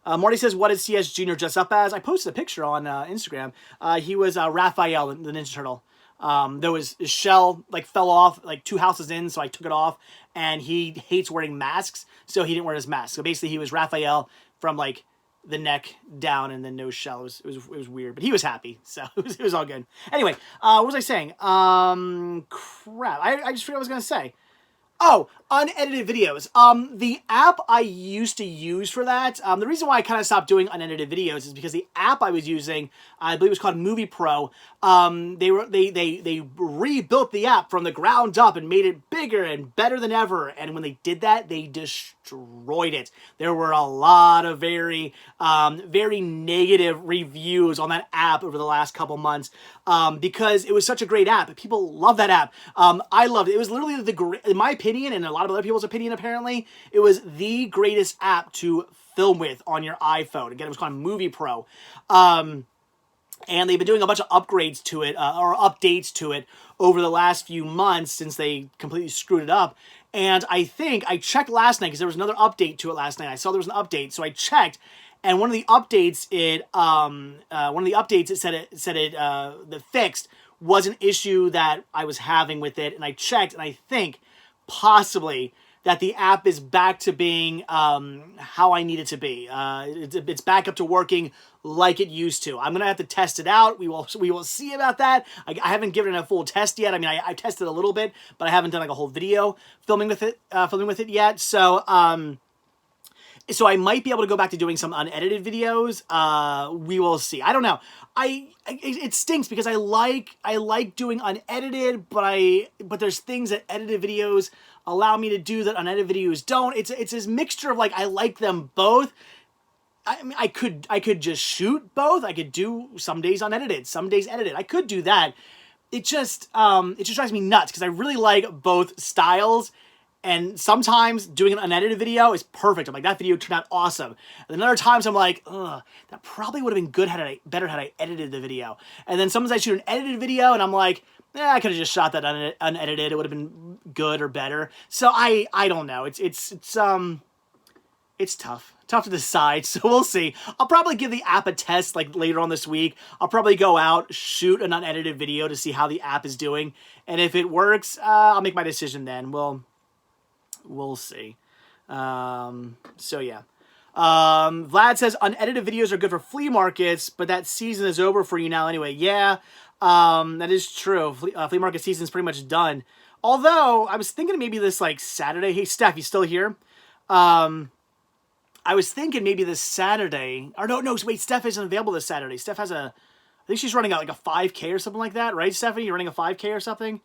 Marty says, "What is CS Jr. dressed up as?" I posted a picture on Instagram. He was Raphael, the Ninja Turtle. There was his shell like fell off like 2 houses in, so I took it off. And he hates wearing masks, so he didn't wear his mask. So basically, he was Raphael from like the neck down and then no shell. It was weird, but he was happy, so it was all good. Anyway, what was I saying? Crap. I just forgot what I was gonna say. Oh, unedited videos. The app I used to use for that, the reason why I kind of stopped doing unedited videos is because the app I was using, I believe it was called Movie Pro. They rebuilt the app from the ground up and made it bigger and better than ever. And when they did that, they destroyed it. There were a lot of very negative reviews on that app over the last couple months, because it was such a great app. People love that app. I loved it. It was literally in my opinion, and a lot of other people's opinion apparently, it was the greatest app to film with on your iPhone. Again, it was called Movie Pro. And they've been doing a bunch of upgrades to it, or updates to it, over the last few months since they completely screwed it up. And I think, I checked last night, because there was another update to it last night. I saw there was an update, so I checked, and one of the updates said the fixed was an issue that I was having with it, and I checked, and I think possibly that the app is back to being how I need it to be. It's back up to working like it used to. I'm gonna have to test it out. We will see about that. I haven't given it a full test yet. I mean, I tested a little bit, but I haven't done like a whole video filming with it yet. So so I might be able to go back to doing some unedited videos. We will see. I don't know. It stinks because I like doing unedited, but there's things that edited videos allow me to do that unedited videos don't. It's this mixture of like I like them both, I mean, I could just shoot both. I could do some days unedited, some days edited. I could do that. It just drives me nuts because I really like both styles. And sometimes doing an unedited video is perfect. I'm like, that video turned out awesome. And then other times I'm like, ugh, that probably would have been good had I edited the video. And then sometimes I shoot an edited video and I'm like, I could have just shot that unedited. It would have been good or better. So I don't know. It's tough. Tough to decide, so we'll see. I'll probably give the app a test like later on this week. I'll probably go out, shoot an unedited video to see how the app is doing. And if it works, I'll make my decision then. We'll see. So yeah. Vlad says unedited videos are good for flea markets, but that season is over for you now anyway. Yeah, that is true. Flea market season is pretty much done. Although I was thinking maybe this like Saturday. Hey Steph, you still here? I was thinking maybe this Saturday, or no, wait, Steph isn't available this Saturday. Steph has I think she's running out like a 5K or something like that, right, Stephanie? You're running a 5K or something?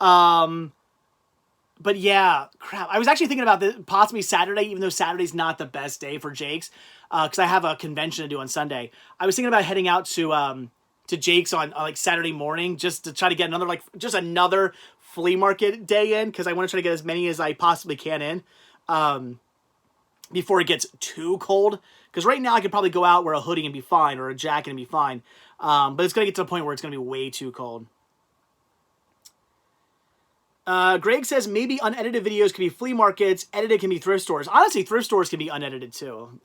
But yeah, crap. I was actually thinking about this, possibly Saturday, even though Saturday's not the best day for Jake's, because I have a convention to do on Sunday. I was thinking about heading out to Jake's on like Saturday morning just to try to get another flea market day in, because I want to try to get as many as I possibly can in. Before it gets too cold. Because right now I could probably go out, wear a hoodie and be fine, or a jacket and be fine. But it's going to get to the point where it's going to be way too cold. Greg says maybe unedited videos can be flea markets, edited can be thrift stores. Honestly, thrift stores can be unedited too.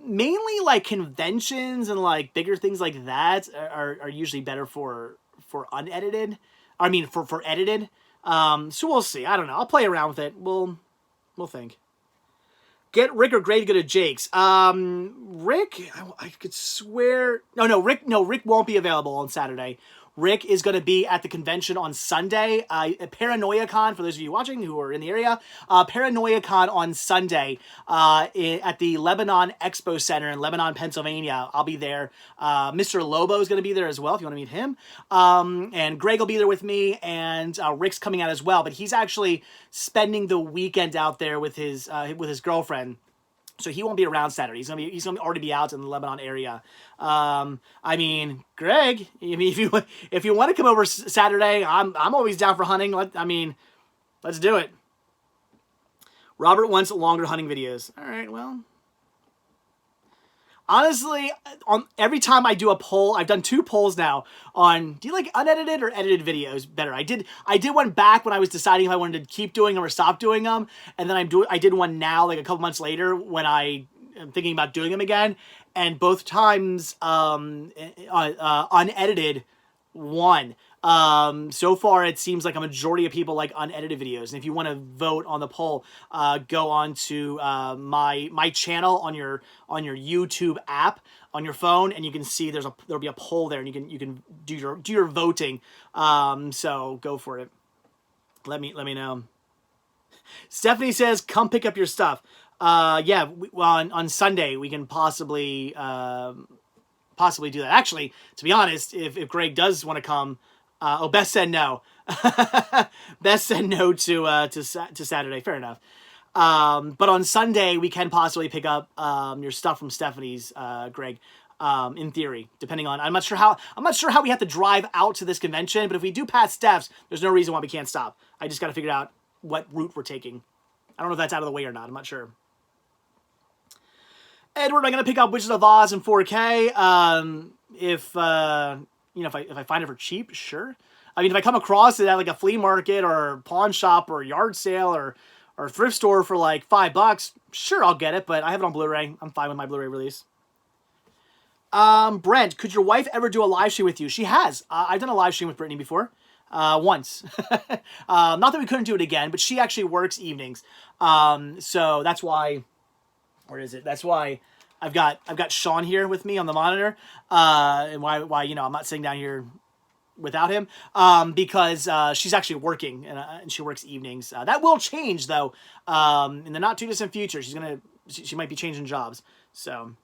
Mainly like conventions and like bigger things like that are usually better for unedited. I mean, for edited. So we'll see. I don't know. I'll play around with it. We'll think. Get Rick or Gray to go to Jake's. Rick, I could swear... Rick won't be available on Saturday. Rick is going to be at the convention on Sunday. ParanoiaCon, for those of you watching who are in the area. ParanoiaCon on Sunday at the Lebanon Expo Center in Lebanon, Pennsylvania. I'll be there. Mr. Lobo is going to be there as well if you want to meet him. And Greg will be there with me, and Rick's coming out as well. But he's actually spending the weekend out there with his girlfriend. So he won't be around Saturday. He's gonna already be out in the Lebanon area. I mean, Greg, if you want to come over Saturday, I'm always down for hunting. Let's do it. Robert wants longer hunting videos. All right, well. Honestly, every time I do a poll, I've done 2 polls now on, do you like unedited or edited videos better? I did one back when I was deciding if I wanted to keep doing them or stop doing them, and then I did one now, like a couple months later, when I am thinking about doing them again, and both times unedited won. So far, it seems like a majority of people like unedited videos. And if you want to vote on the poll, go on to my channel on your YouTube app on your phone, and you can see there'll be a poll there, and you can do your voting. So go for it. Let me know. Stephanie says, "Come pick up your stuff." Yeah, on Sunday we can possibly do that. Actually, to be honest, if Greg does want to come. Beth said no. Beth said no to Saturday. Fair enough. But on Sunday we can possibly pick up your stuff from Stephanie's, Greg. In theory, depending on I'm not sure how we have to drive out to this convention. But if we do pass Steph's, there's no reason why we can't stop. I just got to figure out what route we're taking. I don't know if that's out of the way or not. I'm not sure. Edward, I'm gonna pick up Wizard of Oz in 4K. If I find it for cheap, sure. I mean, if I come across it at like a flea market or pawn shop or yard sale or thrift store for like $5, sure, I'll get it. But I have it on Blu-ray. I'm fine with my Blu-ray release. Brent, could your wife ever do a live stream with you? She has. I've done a live stream with Brittany before. Once. Not that we couldn't do it again, but she actually works evenings. So that's why. Where is it? That's why. I've got Sean here with me on the monitor, and why I'm not sitting down here without him, because she's actually working and she works evenings. That will change though, in the not too distant future. She might be changing jobs. So,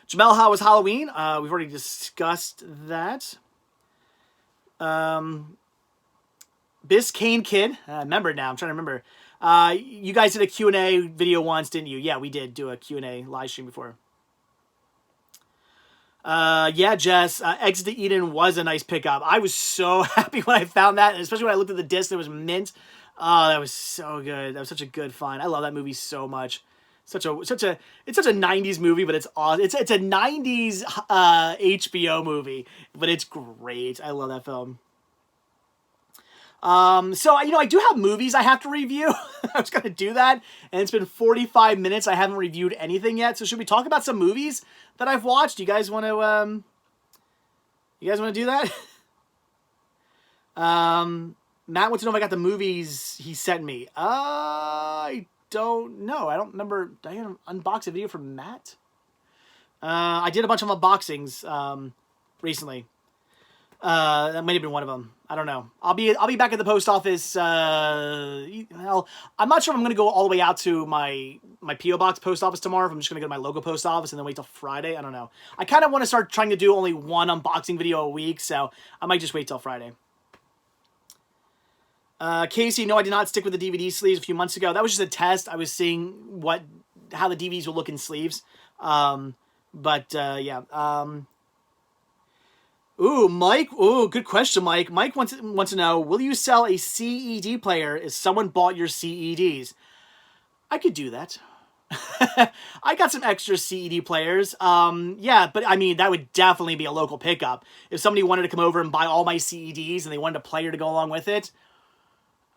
Jamel, how was Halloween? We've already discussed that. Biscayne Kid, I remember now. I'm trying to remember. You guys did a Q&A video once, didn't you? Yeah, we did do a Q&A live stream before. Yeah, Jess, Exit to Eden was a nice pickup. I was so happy when I found that, and especially when I looked at the disc, it was mint. Oh, that was so good. That was such a good find. I love that movie so much. It's such a '90s movie, but it's awesome. It's a '90s HBO movie, but it's great. I love that film. So, I do have movies I have to review. I was going to do that, and it's been 45 minutes. I haven't reviewed anything yet. So should we talk about some movies that I've watched? You guys want to do that? Matt wants to know if I got the movies he sent me. I don't know. I don't remember. Did I unbox a video from Matt? I did a bunch of unboxings, recently. That might have been one of them. I don't know. I'll be back at the post office. Well, I'm not sure if I'm going to go all the way out to my P.O. Box post office tomorrow. If I'm just going to go to my local post office and then wait till Friday. I don't know. I kind of want to start trying to do only one unboxing video a week, so I might just wait till Friday. Casey, no, I did not stick with the DVD sleeves a few months ago. That was just a test. I was seeing how the DVDs will look in sleeves. Yeah. Ooh, Mike. Ooh, good question, Mike. Mike wants to know, will you sell a CED player if someone bought your CEDs? I could do that. I got some extra CED players. Yeah, but I mean, that would definitely be a local pickup. If somebody wanted to come over and buy all my CEDs and they wanted a player to go along with it,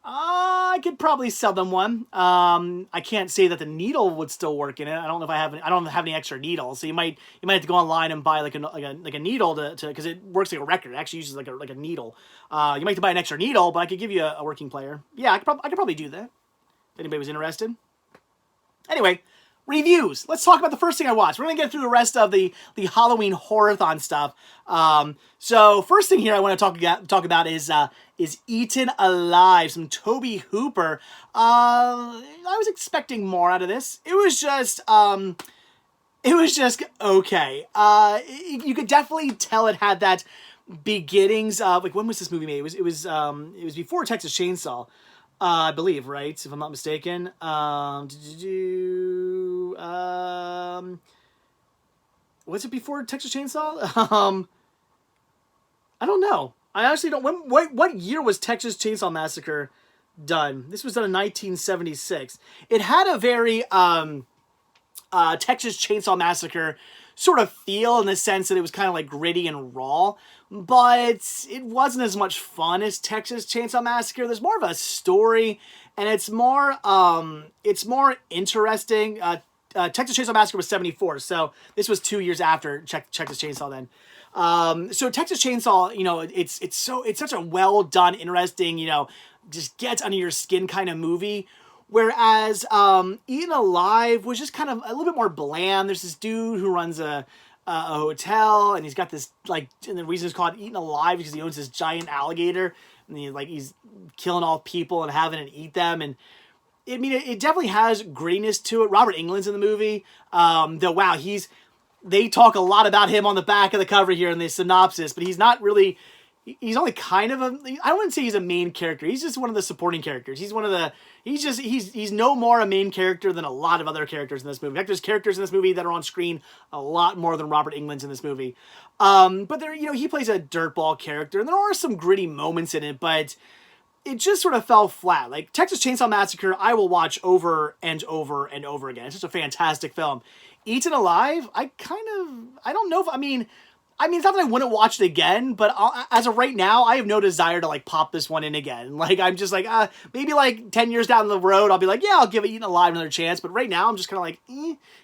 I could probably sell them one. I can't say that the needle would still work in it. I don't know if I don't have any extra needles. So you might have to go online and buy like a needle to because it works like a record. It actually uses like a needle. You might have to buy an extra needle, but I could give you a working player. Yeah, I could probably do that. If anybody was interested. Anyway, reviews. Let's talk about the first thing I watched. We're going to get through the rest of the Halloween Horror-thon stuff. So first thing here I want to talk about is Eaten Alive, some Toby Hooper. I was expecting more out of this. It was just okay. You could definitely tell it had that beginnings of, like, when was this movie made? It was before Texas Chainsaw. I believe, right? If I'm not mistaken. Was it before Texas Chainsaw? I don't know. I actually don't. What year was Texas Chainsaw Massacre done? This was done in 1976. It had a very Texas Chainsaw Massacre sort of feel in the sense that it was kind of like gritty and raw, but it wasn't as much fun as Texas Chainsaw Massacre. There's more of a story, and it's more interesting. Texas Chainsaw Massacre was 74, so this was 2 years after Texas Chainsaw then. So Texas Chainsaw, it's such a well done, interesting, just gets under your skin kind of movie. Whereas Eaten Alive was just kind of a little bit more bland. There's this dude who runs a hotel, and he's got this, like, and the reason it's called Eaten Alive because he owns this giant alligator, and he's killing all people and having it eat them. And I mean, it definitely has grittiness to it. Robert Englund's in the movie. Though, wow, they talk a lot about him on the back of the cover here in the synopsis, but he's not really. He's only kind of I wouldn't say he's a main character. He's just one of the supporting characters. He's no more a main character than a lot of other characters in this movie. In fact, there's characters in this movie that are on screen a lot more than Robert Englund's in this movie. But there, he plays a dirtball character, and there are some gritty moments in it, but it just sort of fell flat. Like Texas Chainsaw Massacre, I will watch over and over and over again. It's just a fantastic film. Eaten Alive, I don't know if, I mean, it's not that I wouldn't watch it again, but as of right now, I have no desire to, like, pop this one in again. Like, I'm just like, maybe, like, 10 years down the road, I'll be like, yeah, I'll give Eaten Alive another chance. But right now, I'm just kind of like,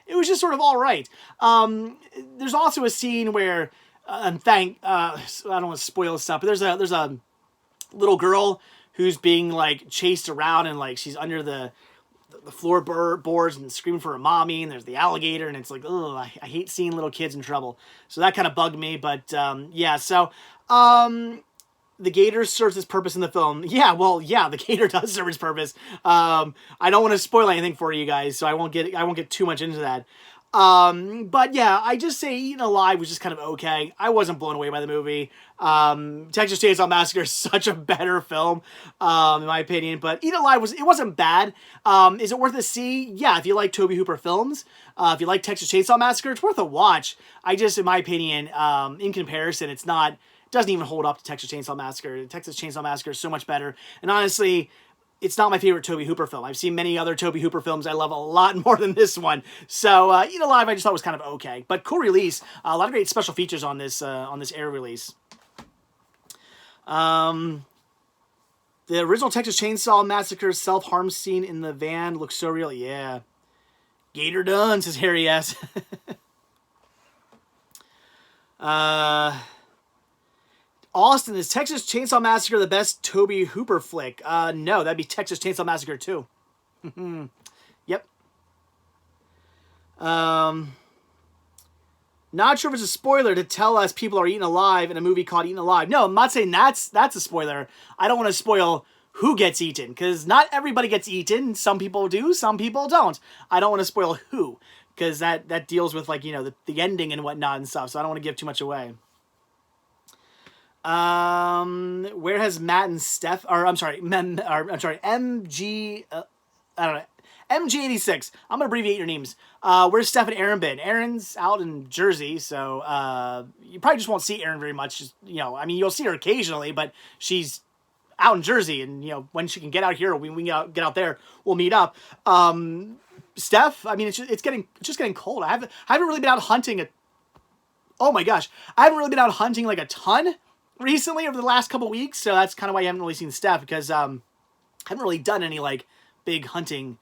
it was just sort of all right. There's also a scene where, I don't want to spoil stuff, but there's a little girl who's being, like, chased around, and, like, she's under the floorboards and screaming for her mommy, and there's the alligator, and it's like, oh, I hate seeing little kids in trouble. So that kind of bugged me, but yeah, so the gator serves its purpose in the film. Yeah, well, yeah, the gator does serve its purpose. I don't want to spoil anything for you guys, so I won't get too much into that. But yeah, I just say Eaten Alive was just kind of okay. I wasn't blown away by the movie. Texas Chainsaw Massacre is such a better film, in my opinion. But Eaten Alive wasn't bad. Is it worth a see? Yeah, if you like Tobe Hooper films, if you like Texas Chainsaw Massacre, it's worth a watch. I just, in my opinion, in comparison, it doesn't even hold up to Texas Chainsaw Massacre. Texas Chainsaw Massacre is so much better. And honestly, it's not my favorite Tobe Hooper film. I've seen many other Tobe Hooper films I love a lot more than this one. So, Eat Alive I just thought was kind of okay. But cool release. A lot of great special features on this air release. The original Texas Chainsaw Massacre self-harm scene in the van looks so real. Yeah. Gator done, says Harry S. Austin, is Texas Chainsaw Massacre the best Tobe Hooper flick? No, that'd be Texas Chainsaw Massacre 2. Yep. Not sure if it's a spoiler to tell us people are eaten alive in a movie called Eaten Alive. No, I'm not saying that's a spoiler. I don't want to spoil who gets eaten, because not everybody gets eaten. Some people do, some people don't. I don't want to spoil who, because that deals with, like, you know, the ending and whatnot and stuff, so I don't want to give too much away. Where has Matt and Steph, or I'm sorry, MG, I don't know, MG86. I'm gonna abbreviate your names. Where's Steph and Aaron been? Aaron's out in Jersey, so you probably just won't see Aaron very much. Just, you know, I mean, you'll see her occasionally, but she's out in Jersey, and you know, when she can get out here, when we get out there, we'll meet up. Steph, I mean, it's just getting cold. I haven't really been out hunting. Oh my gosh, I haven't really been out hunting like a ton recently over the last couple weeks, so that's kind of why you haven't really seen Steph, because I haven't really done any like big hunting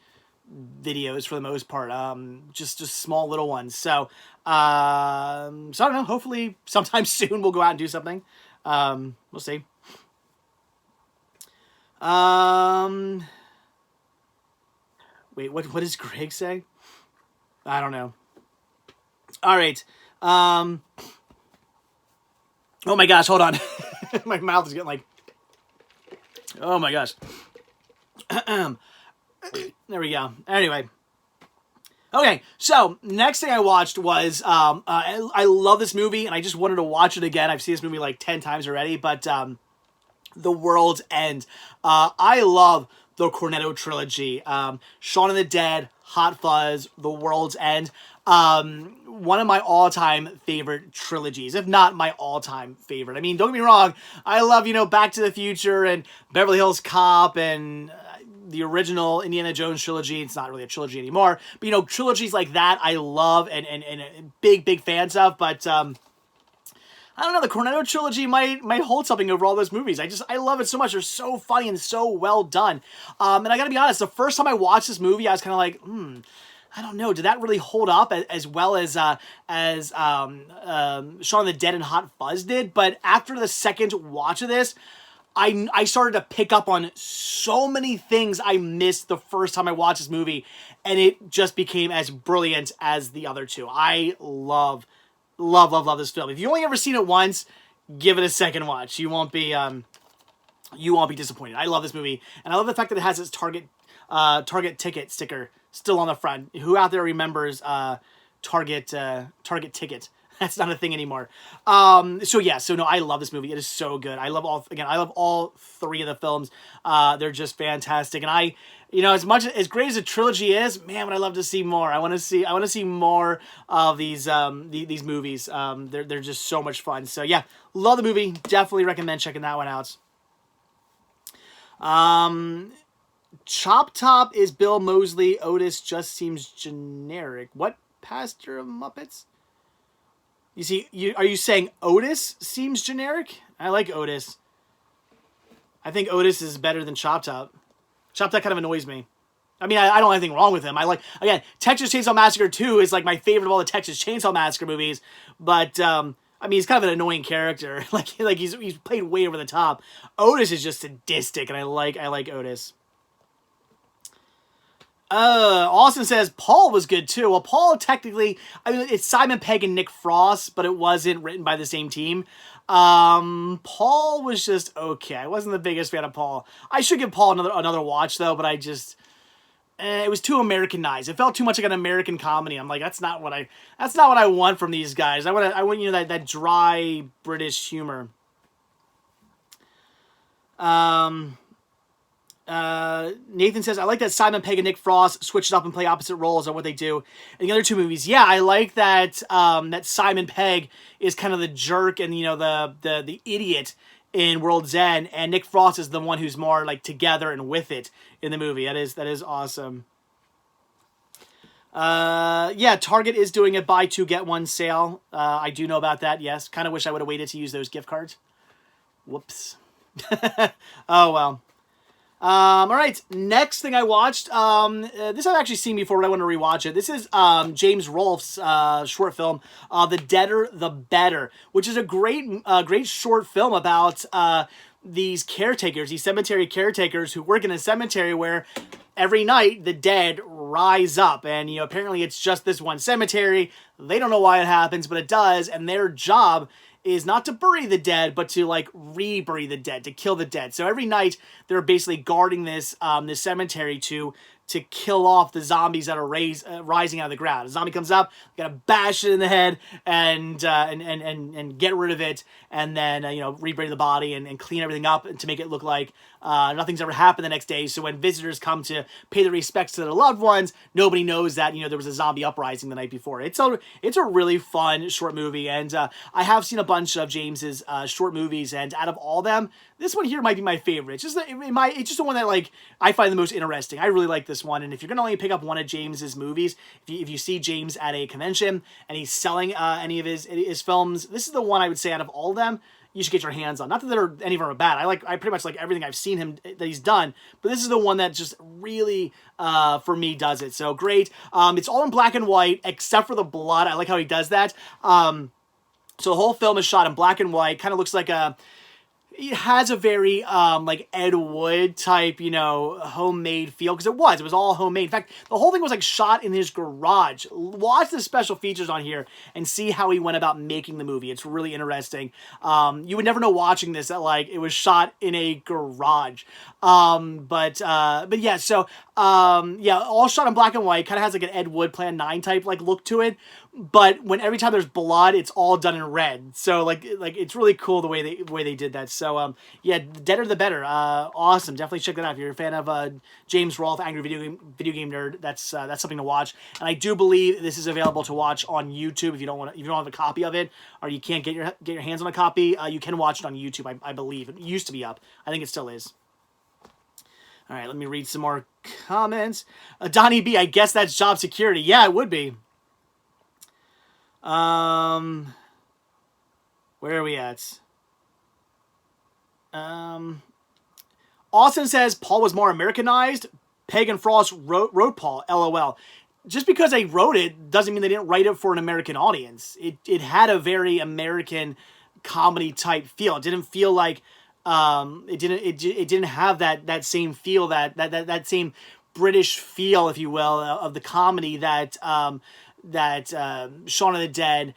videos for the most part, just small little ones. So I don't know, hopefully sometime soon we'll go out and do something. We'll see. Wait, what does Greg say? I don't know. All right. Oh my gosh, hold on. My mouth is getting like... Oh my gosh. There we go. Anyway. Okay, so next thing I watched was... I love this movie, and I just wanted to watch it again. I've seen this movie like 10 times already, but The World's End. I love the Cornetto trilogy. Shaun of the Dead, Hot Fuzz, The World's End. One of my all-time favorite trilogies, if not my all-time favorite. I mean, don't get me wrong, I love, you know, Back to the Future and Beverly Hills Cop and the original Indiana Jones trilogy. It's not really a trilogy anymore, but, you know, trilogies like that I love and big fans of, but I don't know, the Cornetto trilogy might hold something over all those movies. I love it so much. They're so funny and so well done. And I gotta be honest, the first time I watched this movie, I was kind of like, I don't know, did that really hold up as well as Shaun of the Dead and Hot Fuzz did? But after the second watch of this, I started to pick up on so many things I missed the first time I watched this movie, and it just became as brilliant as the other two. I love this film. If you only ever seen it once, give it a second watch. You won't be disappointed. I love this movie, and I love the fact that it has its Target ticket sticker still on the front. Who out there remembers Target ticket? That's not a thing anymore. So no, I love this movie. It is so good. I love all three of the films. They're just fantastic, and you know, as great as a trilogy is, man, would I love to see more. I want to see more of these movies. They're just so much fun. So yeah, love the movie. Definitely recommend checking that one out. Chop Top is Bill Moseley. Otis just seems generic. What, Pastor of Muppets? You see, are you saying Otis seems generic? I like Otis. I think Otis is better than Chop Top. Chop Top kind of annoys me. I mean, I don't have anything wrong with him. Again, Texas Chainsaw Massacre 2 is like my favorite of all the Texas Chainsaw Massacre movies, but I mean, he's kind of an annoying character. like he's played way over the top. Otis is just sadistic, and I like Otis. Austin says Paul was good too. Well, Paul technically, I mean, it's Simon Pegg and Nick Frost, but it wasn't written by the same team. Paul was just okay. I wasn't the biggest fan of Paul. I should give Paul another watch though, but I just, it was too Americanized. It felt too much like an American comedy. I'm like, that's not what I want from these guys. I want you know, that dry British humor. Nathan says, I like that Simon Pegg and Nick Frost switched up and play opposite roles on what they do in the other two movies. Yeah, I like that that Simon Pegg is kind of the jerk and, you know, the idiot in World's End, and Nick Frost is the one who's more like together and with it in the movie. That is awesome. Yeah, Target is doing a buy two get one sale. I do know about that. Yes, kind of wish I would have waited to use those gift cards. Whoops. Oh well. All right, next thing I watched, this I've actually seen before, but I want to rewatch it. This is James Rolfe's short film, The Deader the Better, which is a great short film about these caretakers, these cemetery caretakers who work in a cemetery where every night the dead rise up. And, you know, apparently it's just this one cemetery. They don't know why it happens, but it does. And their job is not to bury the dead, but to like rebury the dead, to kill the dead. So every night they're basically guarding this this cemetery to kill off the zombies that are rising out of the ground. A zombie comes up, gotta bash it in the head and get rid of it, and then you know, rebury the body and clean everything up to make it look like nothing's ever happened the next day. So when visitors come to pay their respects to their loved ones, nobody knows that, you know, there was a zombie uprising the night before. It's a really fun short movie, and I have seen a bunch of James's short movies, and out of all them, this one here might be my favorite. It's just the one that like I find the most interesting. I really like this one, and if you're gonna only pick up one of James's movies, if you see James at a convention and he's selling any of his films, this is the one I would say out of all of them you should get your hands on. Not that any of them are bad. I pretty much like everything I've seen him that he's done, but this is the one that just really for me does it. So great. It's all in black and white except for the blood. I like how he does that. So the whole film is shot in black and white. Kind of looks like it has a very like Ed Wood type, you know, homemade feel, because it was all homemade. In fact, the whole thing was like shot in his garage. Watch the special features on here and see how he went about making the movie. It's really interesting. You would never know watching this that like it was shot in a garage. But yeah, so yeah, all shot in black and white. Kind of has like an Ed Wood Plan 9 type like look to it. But when every time there's blood, it's all done in red. So like it's really cool the way they did that. So yeah, Deader the Better, awesome. Definitely check that out if you're a fan of James Rolfe, Angry Video Game Nerd. That's something to watch. And I do believe this is available to watch on YouTube if you don't have a copy of it, or you can't get your hands on a copy. You can watch it on YouTube. I believe it used to be up. I think it still is. All right, let me read some more comments. Donnie B, I guess that's job security. Yeah, it would be. Where are we at? Austin says Paul was more Americanized. Pegg and Frost wrote Paul. LOL. Just because they wrote it doesn't mean they didn't write it for an American audience. It had a very American comedy type feel. It didn't feel like it didn't have that same feel, that same British feel, if you will, of the comedy that Shaun of the Dead,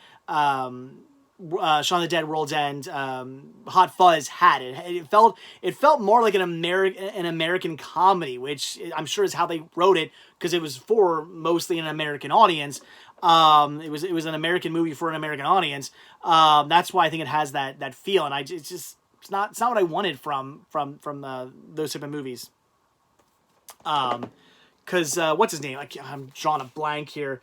World's End, Hot Fuzz had. It felt more like an American comedy, which I'm sure is how they wrote it, because it was for mostly an American audience. It was an American movie for an American audience. That's why I think it has that feel, and it's not what I wanted from those type of movies. Because what's his name? I'm drawing a blank here.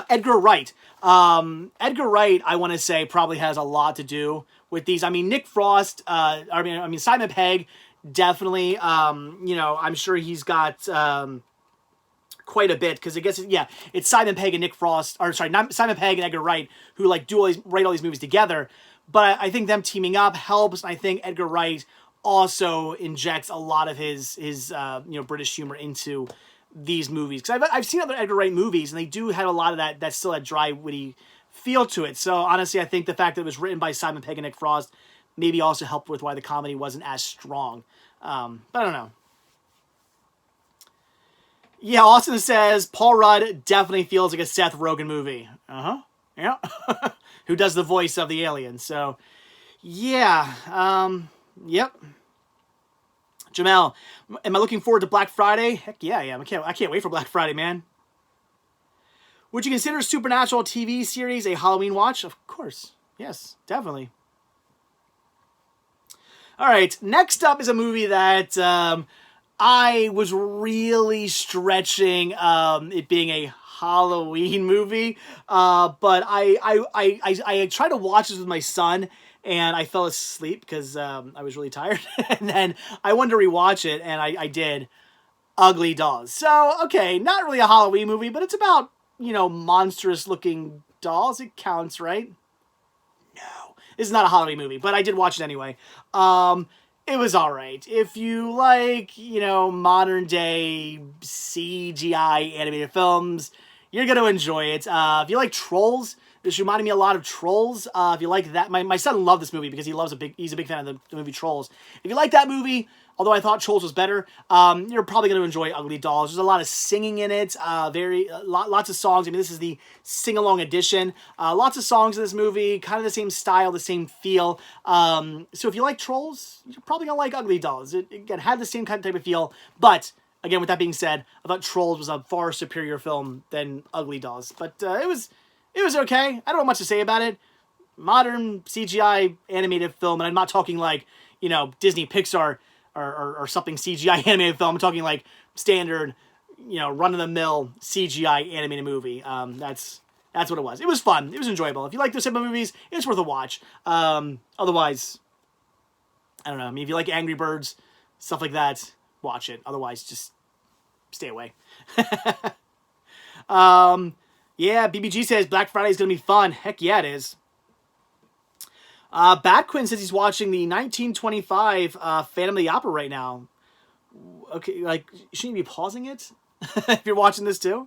Edgar Wright. Edgar Wright, I want to say, probably has a lot to do with these. I mean, Nick Frost. I mean Simon Pegg, definitely. You know, I'm sure he's got quite a bit, because I guess it's Simon Pegg and Nick Frost, or sorry, not Simon Pegg and Edgar Wright, who like write all these movies together. But I think them teaming up helps. And I think Edgar Wright also injects a lot of his British humor into these movies, because I've seen other Edgar Wright movies, and they do have a lot of that still that dry, witty feel to it. So honestly, I think the fact that it was written by Simon Pegg and Nick Frost maybe also helped with why the comedy wasn't as strong. But I don't know. Yeah, Austin says Paul Rudd definitely feels like a Seth Rogen movie. Yeah. Who does the voice of the alien? So yeah. Yep. Jamel, am I looking forward to Black Friday? Heck yeah, I am. I can't wait for Black Friday, man. Would you consider Supernatural TV series a Halloween watch? Of course. Yes, definitely. All right, next up is a movie that I was really stretching it being a Halloween movie, but I tried to watch this with my son, and I fell asleep because I was really tired, and then I wanted to rewatch it, and I did. UglyDolls. So, okay, not really a Halloween movie, but it's about, you know, monstrous-looking dolls. It counts, right? No. This is not a Halloween movie, but I did watch it anyway. It was alright. If you like, you know, modern-day CGI animated films, you're going to enjoy it. If you like Trolls, this reminded me a lot of Trolls. If you like that, my son loved this movie because he's a big fan of the movie Trolls. If you like that movie, although I thought Trolls was better, you're probably going to enjoy UglyDolls. There's a lot of singing in it, lots of songs. I mean, this is the sing-along edition. Lots of songs in this movie, kind of the same style, the same feel. So if you like Trolls, you're probably going to like UglyDolls. It again, had the same kind of type of feel, but again, with that being said, I thought Trolls was a far superior film than UglyDolls. But it was okay. I don't know much to say about it. Modern CGI animated film, and I'm not talking like, you know, Disney Pixar or something CGI animated film. I'm talking like standard, you know, run-of-the-mill CGI animated movie. That's what it was. It was fun. It was enjoyable. If you like those type of movies, it's worth a watch. Otherwise, I don't know. I mean, if you like Angry Birds, stuff like that, watch it. Otherwise, just stay away. Yeah, BBG says Black Friday is going to be fun. Heck yeah, it is. Batquin says he's watching the 1925 Phantom of the Opera right now. Okay, like, shouldn't you be pausing it if you're watching this too?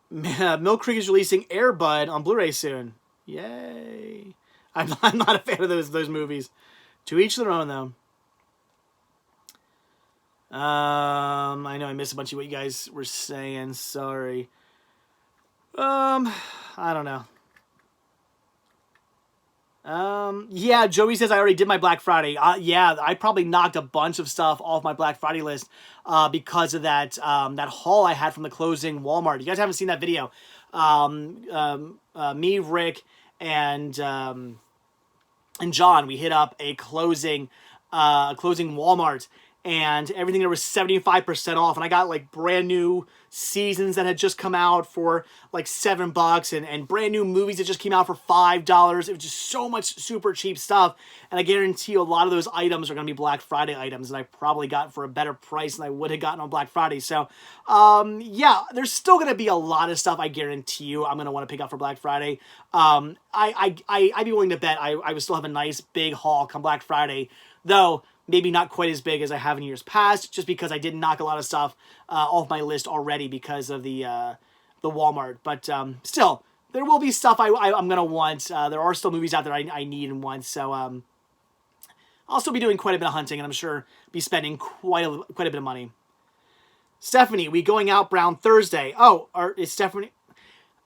Mill Creek is releasing Air Bud on Blu-ray soon. Yay. I'm not a fan of those movies. To each their own, though. I know I missed a bunch of what you guys were saying. Sorry. I don't know. Yeah, Joey says I already did my Black Friday. Yeah, I probably knocked a bunch of stuff off my Black Friday list because of that that haul I had from the closing Walmart. You guys haven't seen that video. Me, Rick, and John, we hit up a closing Walmart, and everything there was 75% off, and I got like brand new seasons that had just come out for like $7, and brand new movies that just came out for $5. It was just so much super cheap stuff, and I guarantee you a lot of those items are going to be Black Friday items, and I probably got for a better price than I would have gotten on Black Friday. So yeah, there's still going to be a lot of stuff I guarantee you I'm going to want to pick up for Black Friday. I'd be willing to bet I would still have a nice big haul come Black Friday, though maybe not quite as big as I have in years past, just because I did knock a lot of stuff off my list already because of the Walmart. But still, there will be stuff I'm going to want. There are still movies out there I need and want, so I'll still be doing quite a bit of hunting, and I'm sure be spending quite a bit of money. Stephanie, we going out brown Thursday. Oh, is Stephanie...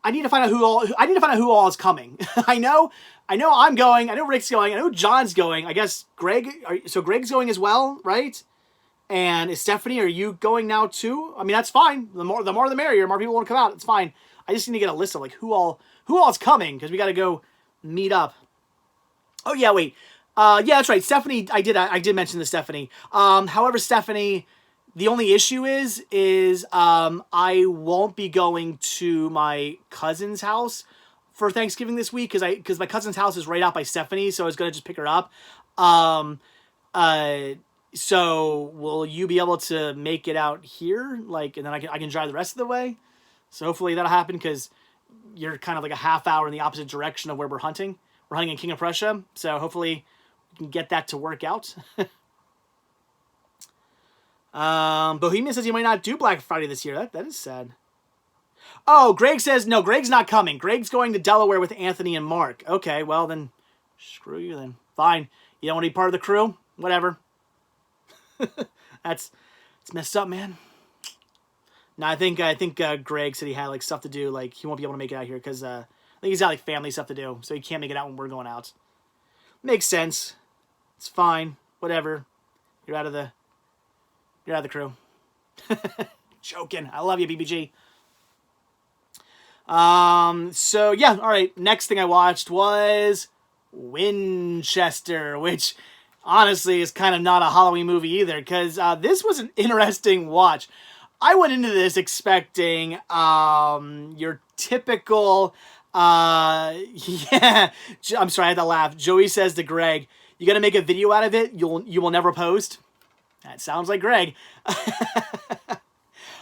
I need to find out who all is coming. I know I'm going. I know Rick's going. I know John's going. I guess Greg. So Greg's going as well, right? And is Stephanie? Are you going now too? I mean, that's fine. The more the merrier. The more people want to come out. It's fine. I just need to get a list of like who all is coming, because we got to go meet up. Oh yeah, wait. Yeah, that's right. Stephanie. I did mention this, Stephanie. However, Stephanie, the only issue is I won't be going to my cousin's house for Thanksgiving this week because my cousin's house is right out by Stephanie, so I was gonna just pick her up. So will you be able to make it out here, like, and then I can drive the rest of the way? So hopefully that'll happen, because you're kind of like a half hour in the opposite direction of where we're hunting. We're hunting in King of Prussia, so hopefully we can get that to work out. Bohemian says he might not do Black Friday this year. That is sad. Oh, Greg says, no, Greg's not coming. Greg's going to Delaware with Anthony and Mark. Okay, well then, screw you then. Fine. You don't want to be part of the crew? Whatever. It's messed up, man. No, I think Greg said he had like stuff to do. Like, he won't be able to make it out here because I think he's got like family stuff to do, so he can't make it out when we're going out. Makes sense. It's fine. Whatever. You're out of the crew. Joking. I love you, BBG. So yeah, all right. Next thing I watched was Winchester, which honestly is kind of not a Halloween movie either, because this was an interesting watch. I went into this expecting your typical yeah. I'm sorry, I had to laugh. Joey says to Greg, "You got to make a video out of it. You will never post." That sounds like Greg. But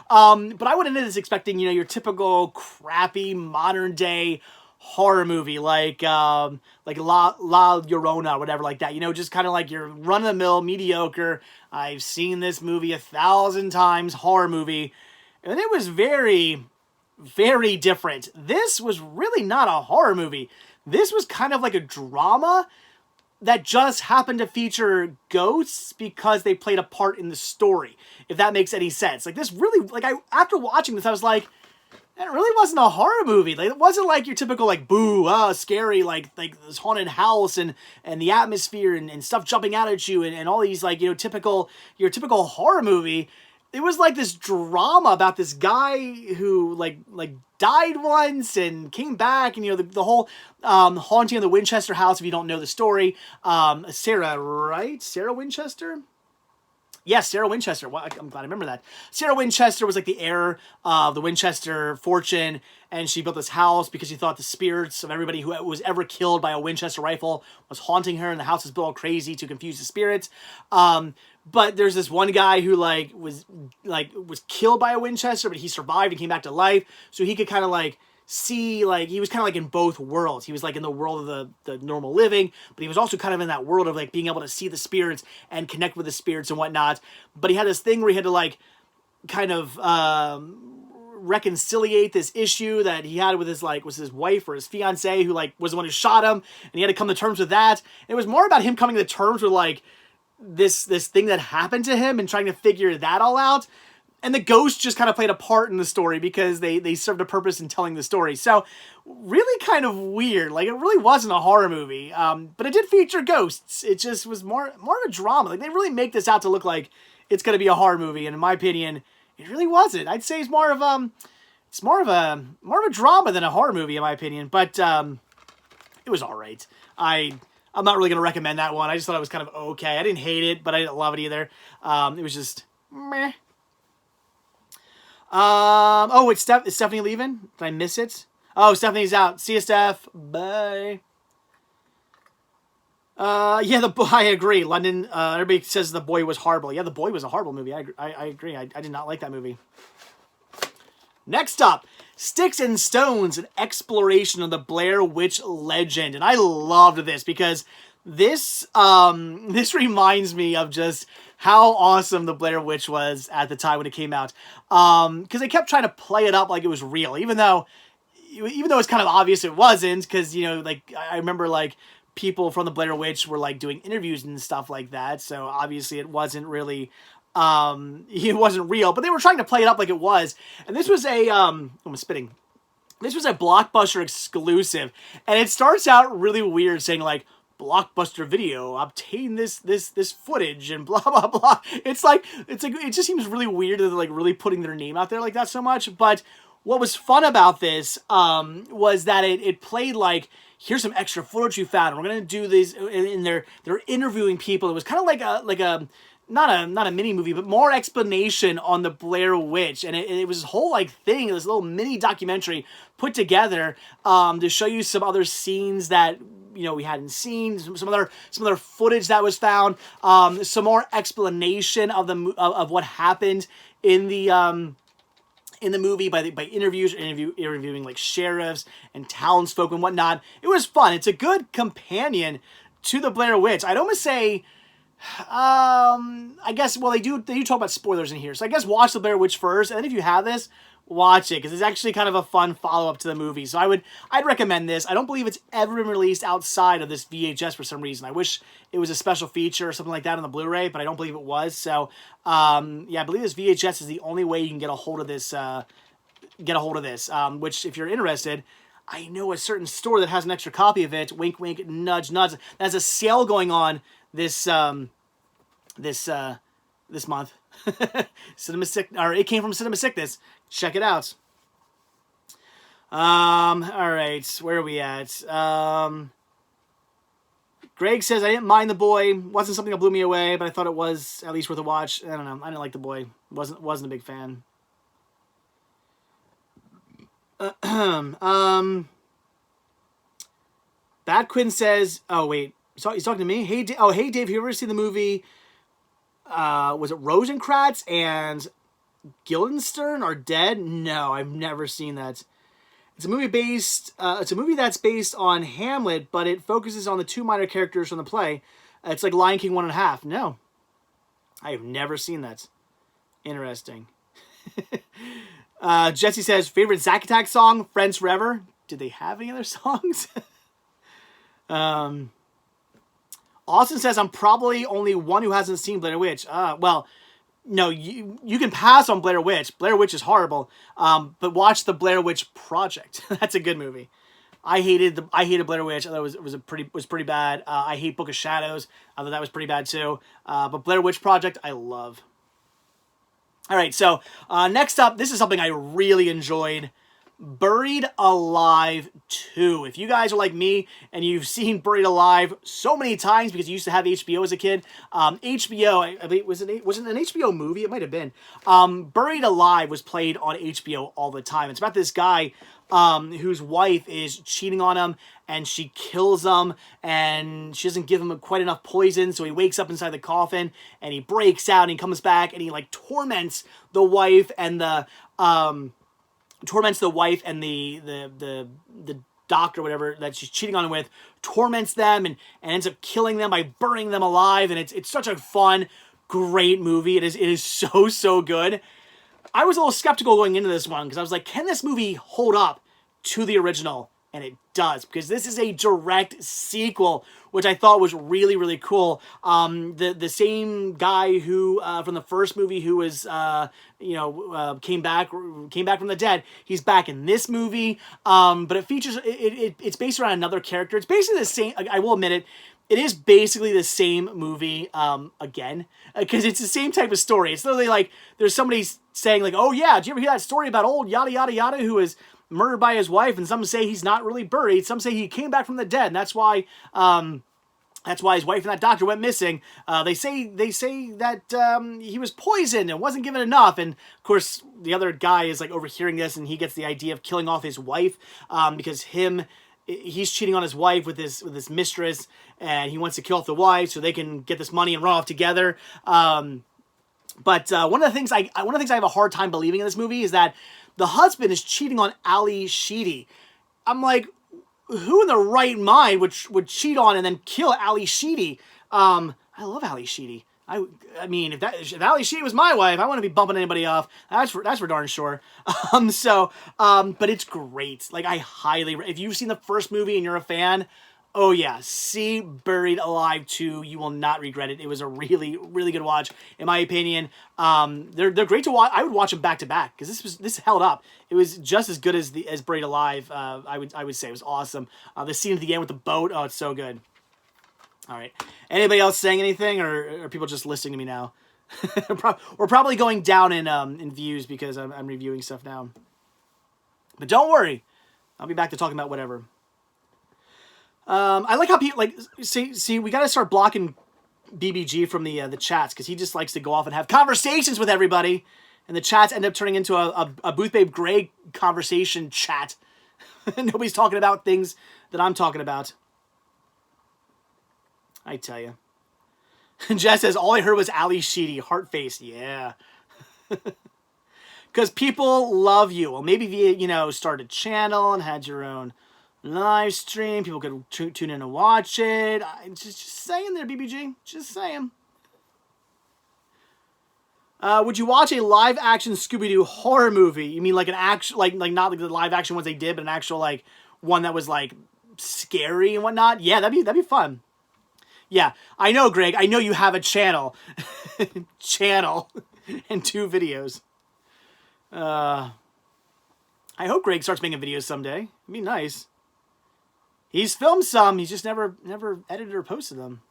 I went into this expecting, your typical crappy modern day horror movie like La Llorona or whatever like that. Just kind of like your run-of-the-mill mediocre. I've seen this movie 1,000 times horror movie, and it was very, very different. This was really not a horror movie. This was kind of like a drama that just happened to feature ghosts because they played a part in the story, if that makes any sense. Like, this really, after watching this, I was like, that really wasn't a horror movie. Like, it wasn't like your typical, like, boo, scary, like this haunted house and the atmosphere and stuff jumping out at you and all these, like, your typical horror movie. It was like this drama about this guy who like died once and came back, and the whole haunting of the Winchester house. If you don't know the story, Sarah, right? Sarah Winchester. Yes, Sarah Winchester. Well, I'm glad I remember that. Sarah Winchester was like the heir of the Winchester fortune, and she built this house because she thought the spirits of everybody who was ever killed by a Winchester rifle was haunting her, and the house was built all crazy to confuse the spirits. But there's this one guy who was killed by a Winchester, but he survived and came back to life, so he could kind of see, he was kind of in both worlds. He was in the world of the normal living, but he was also kind of in that world of being able to see the spirits and connect with the spirits and whatnot. But he had this thing where he had to kind of reconciliate this issue that he had with his wife or his fiance, who was the one who shot him, and he had to come to terms with that. And it was more about him coming to terms with this thing that happened to him and trying to figure that all out. And the ghost just kind of played a part in the story because they served a purpose in telling the story. So really kind of weird. It really wasn't a horror movie. But it did feature ghosts. It just was more of a drama. They really make this out to look like it's going to be a horror movie. And in my opinion, it really wasn't. I'd say it's more of a drama than a horror movie in my opinion. But it was all right. I'm not really going to recommend that one. I just thought it was kind of okay. I didn't hate it, but I didn't love it either. It was just meh. Is Stephanie leaving? Did I miss it? Oh, Stephanie's out. See you, Steph. Bye. Yeah, I agree. London, everybody says The Boy was horrible. Yeah, The Boy was a horrible movie. I agree. I did not like that movie. Next up, Sticks and Stones, an exploration of the Blair Witch legend. And I loved this because this reminds me of just how awesome the Blair Witch was at the time when it came out. Because they kept trying to play it up like it was real, even though it's kind of obvious it wasn't. Because I remember people from the Blair Witch were doing interviews and stuff like that. So obviously it wasn't really it wasn't real. But they were trying to play it up like it was. And this was I'm spitting. This was a Blockbuster exclusive, and it starts out really weird, saying Blockbuster Video, obtain this footage and blah blah blah. It just seems really weird that they're really putting their name out there like that so much. But what was fun about this was that it played here's some extra footage you found. We're gonna do these, and they're interviewing people. It was kind of like a not a mini movie, but more explanation on the Blair Witch, and it was this whole thing, this little mini documentary put together to show you some other scenes that we hadn't seen, some other footage that was found, some more explanation of what happened in the movie by interviewing sheriffs and townsfolk and whatnot. It was fun. It's a good companion to the Blair Witch. I'd almost say, I guess, well, they do talk about spoilers in here, so I guess watch the Blair Witch first, and then if you have this, watch it, because it's actually kind of a fun follow-up to the movie. So I'd recommend this. I don't believe it's ever been released outside of this VHS for some reason. I wish it was a special feature or something like that on the Blu-ray, but I don't believe it was. So yeah, I believe this VHS is the only way you can get a hold of this. Which, if you're interested, I know a certain store that has an extra copy of it. Wink, wink, nudge, nudge. That has a sale going on this this month. Cinema Sick, or it came from Cinema Sickness. Check it out. All right, where are we at? Greg says, I didn't mind The Boy. Wasn't something that blew me away, but I thought it was at least worth a watch. I don't know. I didn't like The Boy. Wasn't a big fan. Bad Quinn says, oh, wait. He's talking to me? Hey, hey, Dave, have you ever seen the movie, was it Rosencrantz and Guildenstern are dead? No, I've never seen that. It's a movie that's based on Hamlet, but it focuses on the two minor characters from the play. It's like Lion King 1.5. No, I have never seen that. Interesting. Jesse says, favorite Zack Attack song, Friends Forever. Did they have any other songs? Austin says, I'm probably only one who hasn't seen Blair Witch. Well, no, you can pass on Blair Witch. Blair Witch is horrible. But watch the Blair Witch Project. That's a good movie. I hated Blair Witch. I thought it was pretty bad. I hate Book of Shadows. I thought that was pretty bad too. But Blair Witch Project, I love. All right, so next up, this is something I really enjoyed. Buried Alive 2. If you guys are like me and you've seen Buried Alive so many times because you used to have HBO as a kid, HBO, I believe, was it an HBO movie? It might have been. Buried Alive was played on HBO all the time. It's about this guy whose wife is cheating on him, and she kills him, and she doesn't give him quite enough poison, so he wakes up inside the coffin, and he breaks out, and he comes back, and he like torments the wife and the doctor, whatever, that she's cheating on him with, torments them and ends up killing them by burning them alive. And it's such a fun, great movie. It is so good. I was a little skeptical going into this one because I was like, can this movie hold up to the original? And it does, because this is a direct sequel, which I thought was really, really cool. The same guy who from the first movie who was came back from the dead, he's back in this movie. But it features it's based around another character. It's basically the same. I will admit it. It is basically the same movie again, because it's the same type of story. It's literally like there's somebody saying like, "Oh yeah, did you ever hear that story about old yada yada yada who was murdered by his wife?" And some say he's not really buried. Some say he came back from the dead, and that's why his wife and that doctor went missing. They say that he was poisoned and wasn't given enough. And of course, the other guy is like overhearing this, and he gets the idea of killing off his wife because he's cheating on his wife with his mistress, and he wants to kill off the wife so they can get this money and run off together. But one of the things I have a hard time believing in this movie is that the husband is cheating on Ali Sheedy. I'm like, who in the right mind would cheat on and then kill Ali Sheedy? I love Ali Sheedy. I mean, if Ali Sheedy was my wife, I wouldn't be bumping anybody off. That's for darn sure. But it's great. Like, if you've seen the first movie and you're a fan, oh yeah, see Buried Alive 2. You will not regret it. It was a really, really good watch, in my opinion. They're great to watch. I would watch them back to back because this held up. It was just as good as Buried Alive. I would say it was awesome. The scene at the end with the boat. Oh, it's so good. All right. Anybody else saying anything, or are people just listening to me now? We're probably going down in views because I'm reviewing stuff now. But don't worry, I'll be back to talking about whatever. I like how people see. We got to start blocking BBG from the chats because he just likes to go off and have conversations with everybody, and the chats end up turning into a Booth Babe Grey conversation chat. Nobody's talking about things that I'm talking about. I tell you. Jess says, all I heard was Ali Sheedy, heart face. Yeah. Because people love you. Well, maybe if you, started a channel and had your own live stream, people could tune in and watch it. Just saying there, BBG. Just saying. Would you watch a live-action Scooby-Doo horror movie? You mean like an actual, like not like the live-action ones they did, but an actual, like, one that was, like, scary and whatnot? Yeah, that'd be fun. Yeah, I know, Greg. I know you have a channel. Channel. And 2 videos. I hope Greg starts making videos someday. It'd be nice. He's filmed some. He's just never edited or posted them.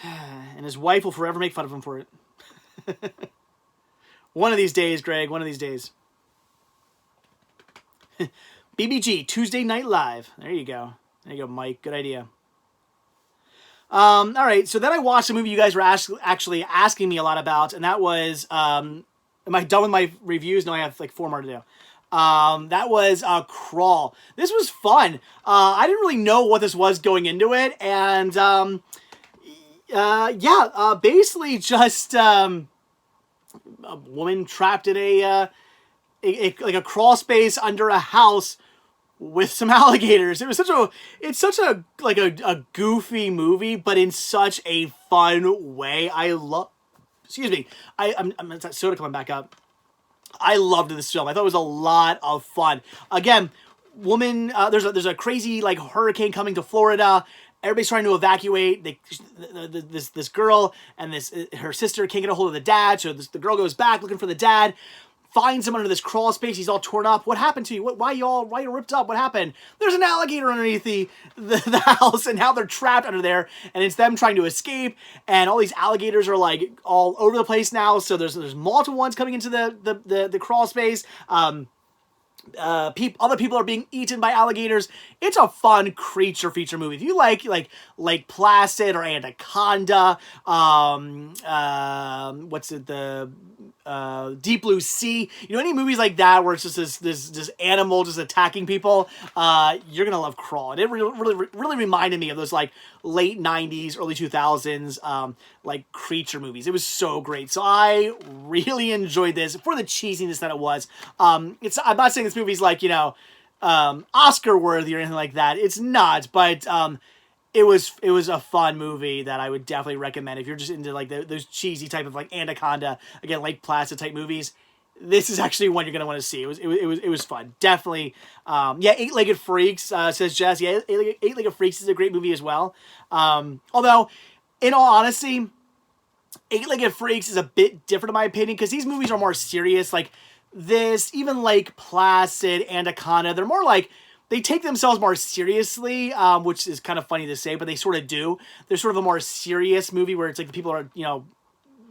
And his wife will forever make fun of him for it. One of these days, Greg. One of these days. BBG, Tuesday Night Live. There you go. There you go, Mike. Good idea. All right, so then I watched a movie you guys were actually asking me a lot about, and that was, am I done with my reviews? No, I have like 4 more to do. That was Crawl. This was fun. I didn't really know what this was going into it, and basically just a woman trapped in like a crawl space under a house with some alligators. It's such a like a goofy movie, but in such a fun way. Excuse me. I'm that soda coming back up. I loved this film. I thought it was a lot of fun. Again, woman, there's a crazy like hurricane coming to Florida. Everybody's trying to evacuate. This girl and her sister can't get a hold of the dad, so the girl goes back looking for the dad. Finds him under this crawl space. He's all torn up. What happened to you? Why you ripped up? What happened? There's an alligator underneath the house, and now they're trapped under there, and it's them trying to escape, and all these alligators are like all over the place now. So there's multiple ones coming into the crawl space. Other people are being eaten by alligators. It's a fun creature feature movie. If you like Lake Placid or Anaconda, Deep Blue Sea, any movies like that where it's just this animal just attacking people, you're gonna love Crawl. And it really reminded me of those like late 90s, early 2000s like creature movies. It was so great. So I really enjoyed this for the cheesiness that it was. I'm not saying this movie's like Oscar worthy or anything like that. It's not, but it was a fun movie that I would definitely recommend if you're just into like those cheesy type of like Anaconda, again, Lake Placid type movies. This is actually one you're gonna want to see. It was fun, definitely. Eight-Legged Freaks, says Jess. Yeah, Eight-Legged Freaks is a great movie as well. Although, in all honesty, Eight-Legged Freaks is a bit different in my opinion because these movies are more serious. Like this, even Lake Placid, Anaconda, they're more like, they take themselves more seriously, which is kind of funny to say, but they sort of do. They're sort of a more serious movie where it's like the people are,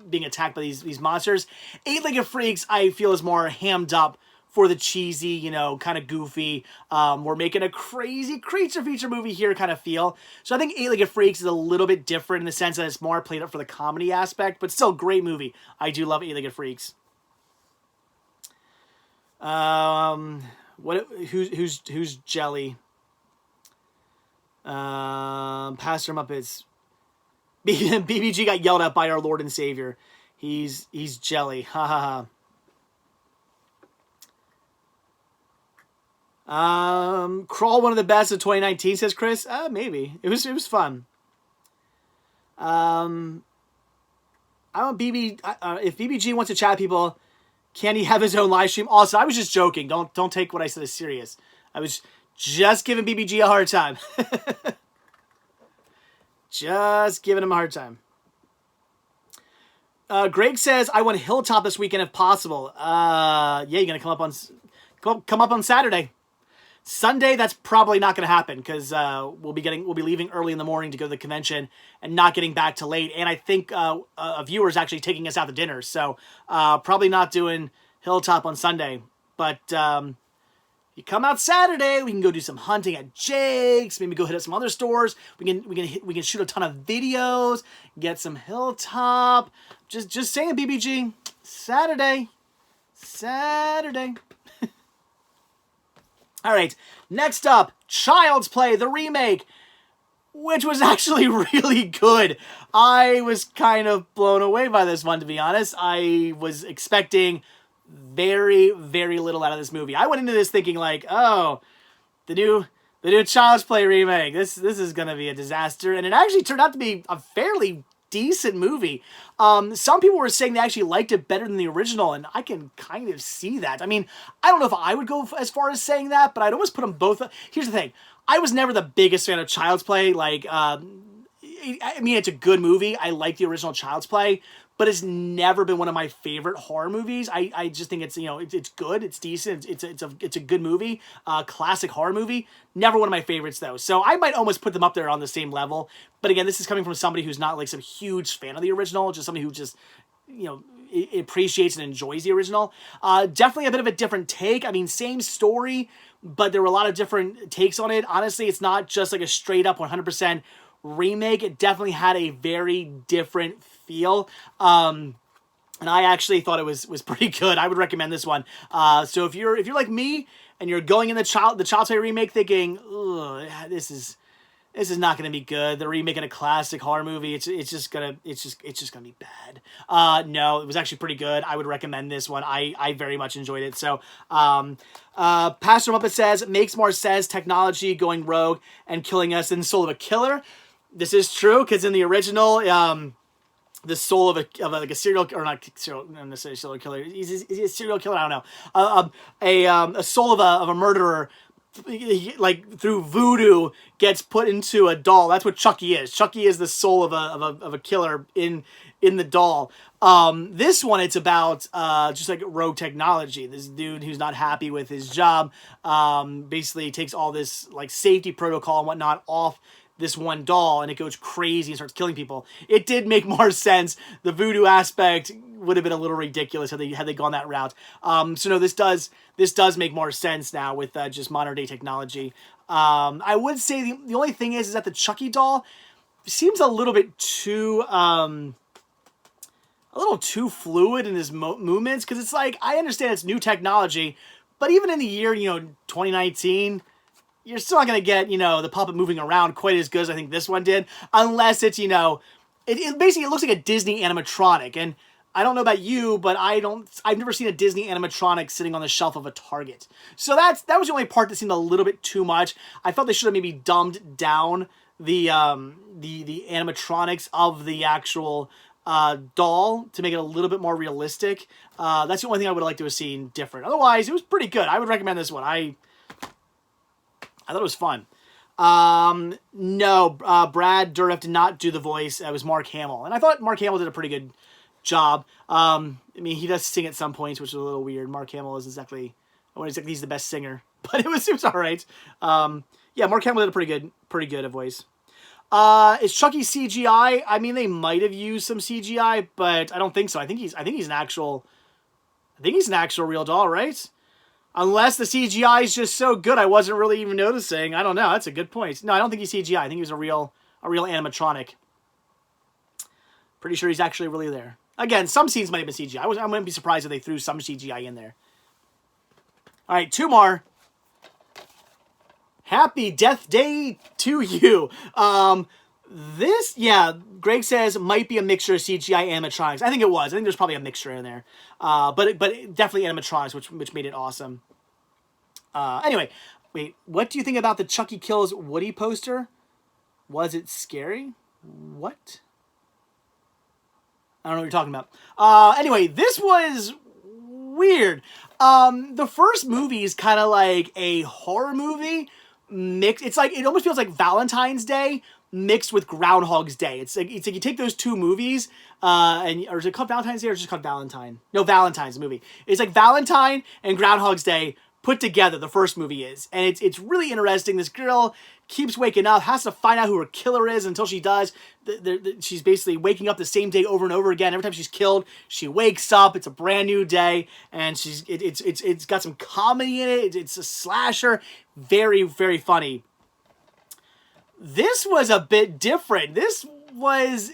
being attacked by these monsters. Eight-Legged Freaks, I feel, is more hammed up for the cheesy, kind of goofy, we're making a crazy creature feature movie here kind of feel. So I think Eight-Legged Freaks is a little bit different in the sense that it's more played up for the comedy aspect, but still a great movie. I do love Eight-Legged Freaks. Who's Jelly? Pastor Muppets. BBG got yelled at by our Lord and Savior. He's Jelly. Ha ha ha. Crawl, one of the best of 2019, says Chris. Maybe. It was fun. I want if BBG wants to chat people, can he have his own live stream? Also, I was just joking. Don't take what I said as serious. I was just giving BBG a hard time. Just giving him a hard time. Greg says, I want Hilltop this weekend if possible. Yeah, you're going to come up on Saturday. Sunday, that's probably not going to happen because we'll be leaving early in the morning to go to the convention and not getting back till late. And I think a viewer is actually taking us out to dinner, so probably not doing Hilltop on Sunday. But you come out Saturday, we can go do some hunting at Jake's. Maybe go hit up some other stores. We can shoot a ton of videos, get some Hilltop. Just saying, BBG, Saturday. All right, next up, Child's Play, the remake, which was actually really good. I was kind of blown away by this one, to be honest. I was expecting very, very little out of this movie. I went into this thinking like, oh, the new Child's Play remake, this is going to be a disaster. And it actually turned out to be a fairly decent movie. Some people were saying they actually liked it better than the original, and I can kind of see that. I mean, I don't know if I would go as far as saying that, but I'd almost put them both. Here's the thing. I was never the biggest fan of Child's Play. Like, I mean, it's a good movie. I like the original Child's Play, but it's never been one of my favorite horror movies. I just think it's, it's good, it's decent, it's a good movie, classic horror movie. Never one of my favorites though. So I might almost put them up there on the same level. But again, this is coming from somebody who's not like some huge fan of the original, just somebody who just, appreciates and enjoys the original. Definitely a bit of a different take. I mean, same story, but there were a lot of different takes on it. Honestly, it's not just like a straight up 100% remake. It definitely had a very different feel. And I actually thought it was pretty good. I would recommend this one. So if you're like me and you're going in the Child's Play remake thinking, ugh, this is not going to be good. They're remaking a classic horror movie. It's just gonna be bad. No, it was actually pretty good. I would recommend this one. I very much enjoyed it. So, Pastor Muppet says, makes more sense technology going rogue and killing us than the soul of a killer. This is true because in the original, the soul of a serial, or not serial, not necessarily serial killer. Is he a serial killer? I don't know. A soul of a murderer, like through voodoo, gets put into a doll. That's what Chucky is. Chucky is the soul of a killer in the doll. This one, it's about just like rogue technology. This dude who's not happy with his job basically takes all this like safety protocol and whatnot off this one doll, and it goes crazy and starts killing people. It did make more sense. The voodoo aspect would have been a little ridiculous had they gone that route. So no, this does make more sense now with just modern day technology. I would say the only thing is that the Chucky doll seems a little bit too fluid in his movements, because it's like, I understand it's new technology, but even in the year 2019. You're still not going to get, the puppet moving around quite as good as I think this one did. Unless it's, it basically, it looks like a Disney animatronic. And I don't know about you, but I've never seen a Disney animatronic sitting on the shelf of a Target. So that was the only part that seemed a little bit too much. I felt they should have maybe dumbed down the animatronics of the actual doll to make it a little bit more realistic. That's the only thing I would have liked to have seen different. Otherwise, it was pretty good. I would recommend this one. I thought it was fun. No, Brad Dourif did not do the voice. It was Mark Hamill. And I thought Mark Hamill did a pretty good job. I mean, he does sing at some points, which is a little weird. Mark Hamill is exactly, I wouldn't say he's the best singer, but it was all right. Yeah, Mark Hamill did a pretty good a voice. Is Chucky CGI? I mean, they might have used some CGI, but I don't think so. I think he's an actual real doll, right? Unless the CGI is just so good, I wasn't really even noticing. I don't know. That's a good point. No, I don't think he's CGI. I think he was a real animatronic. Pretty sure he's actually really there. Again, some scenes might have been CGI. I wouldn't be surprised if they threw some CGI in there. All right, two more. Happy Death Day to you. This, yeah, Greg says might be a mixture of CGI animatronics. I think it was. I think there's probably a mixture in there. But definitely animatronics, which made it awesome. Anyway, wait, what do you think about the Chucky Kills Woody poster? Was it scary? What? I don't know what you're talking about. Anyway, this was weird. The first movie is kind of like a horror movie mixed. It's like, it almost feels like Valentine's Day mixed with Groundhog's Day. It's like you take those two movies, or is it called Valentine's Day or just called Valentine? No, Valentine's movie. It's like Valentine and Groundhog's Day put together. The first movie is, and it's really interesting. This girl keeps waking up, has to find out who her killer is. Until she does, she's basically waking up the same day over and over again. Every time she's killed, she wakes up. It's a brand new day, and it's got some comedy in it. It's a slasher, very, very funny. This was a bit different. This was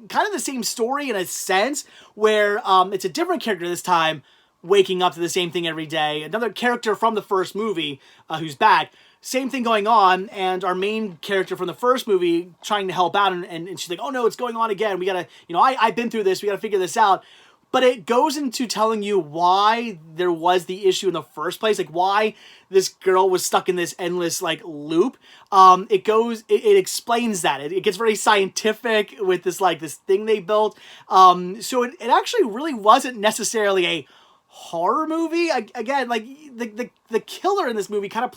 kind of the same story in a sense, where it's a different character this time, waking up to the same thing every day. Another character from the first movie who's back. Same thing going on, and our main character from the first movie trying to help out, and she's like, oh no, it's going on again. We gotta, I've been through this. We gotta figure this out. But it goes into telling you why there was the issue in the first place, like why this girl was stuck in this endless like loop. It explains that. It gets very scientific with this thing they built. So it actually really wasn't necessarily a horror movie. Again, like the killer in this movie kind of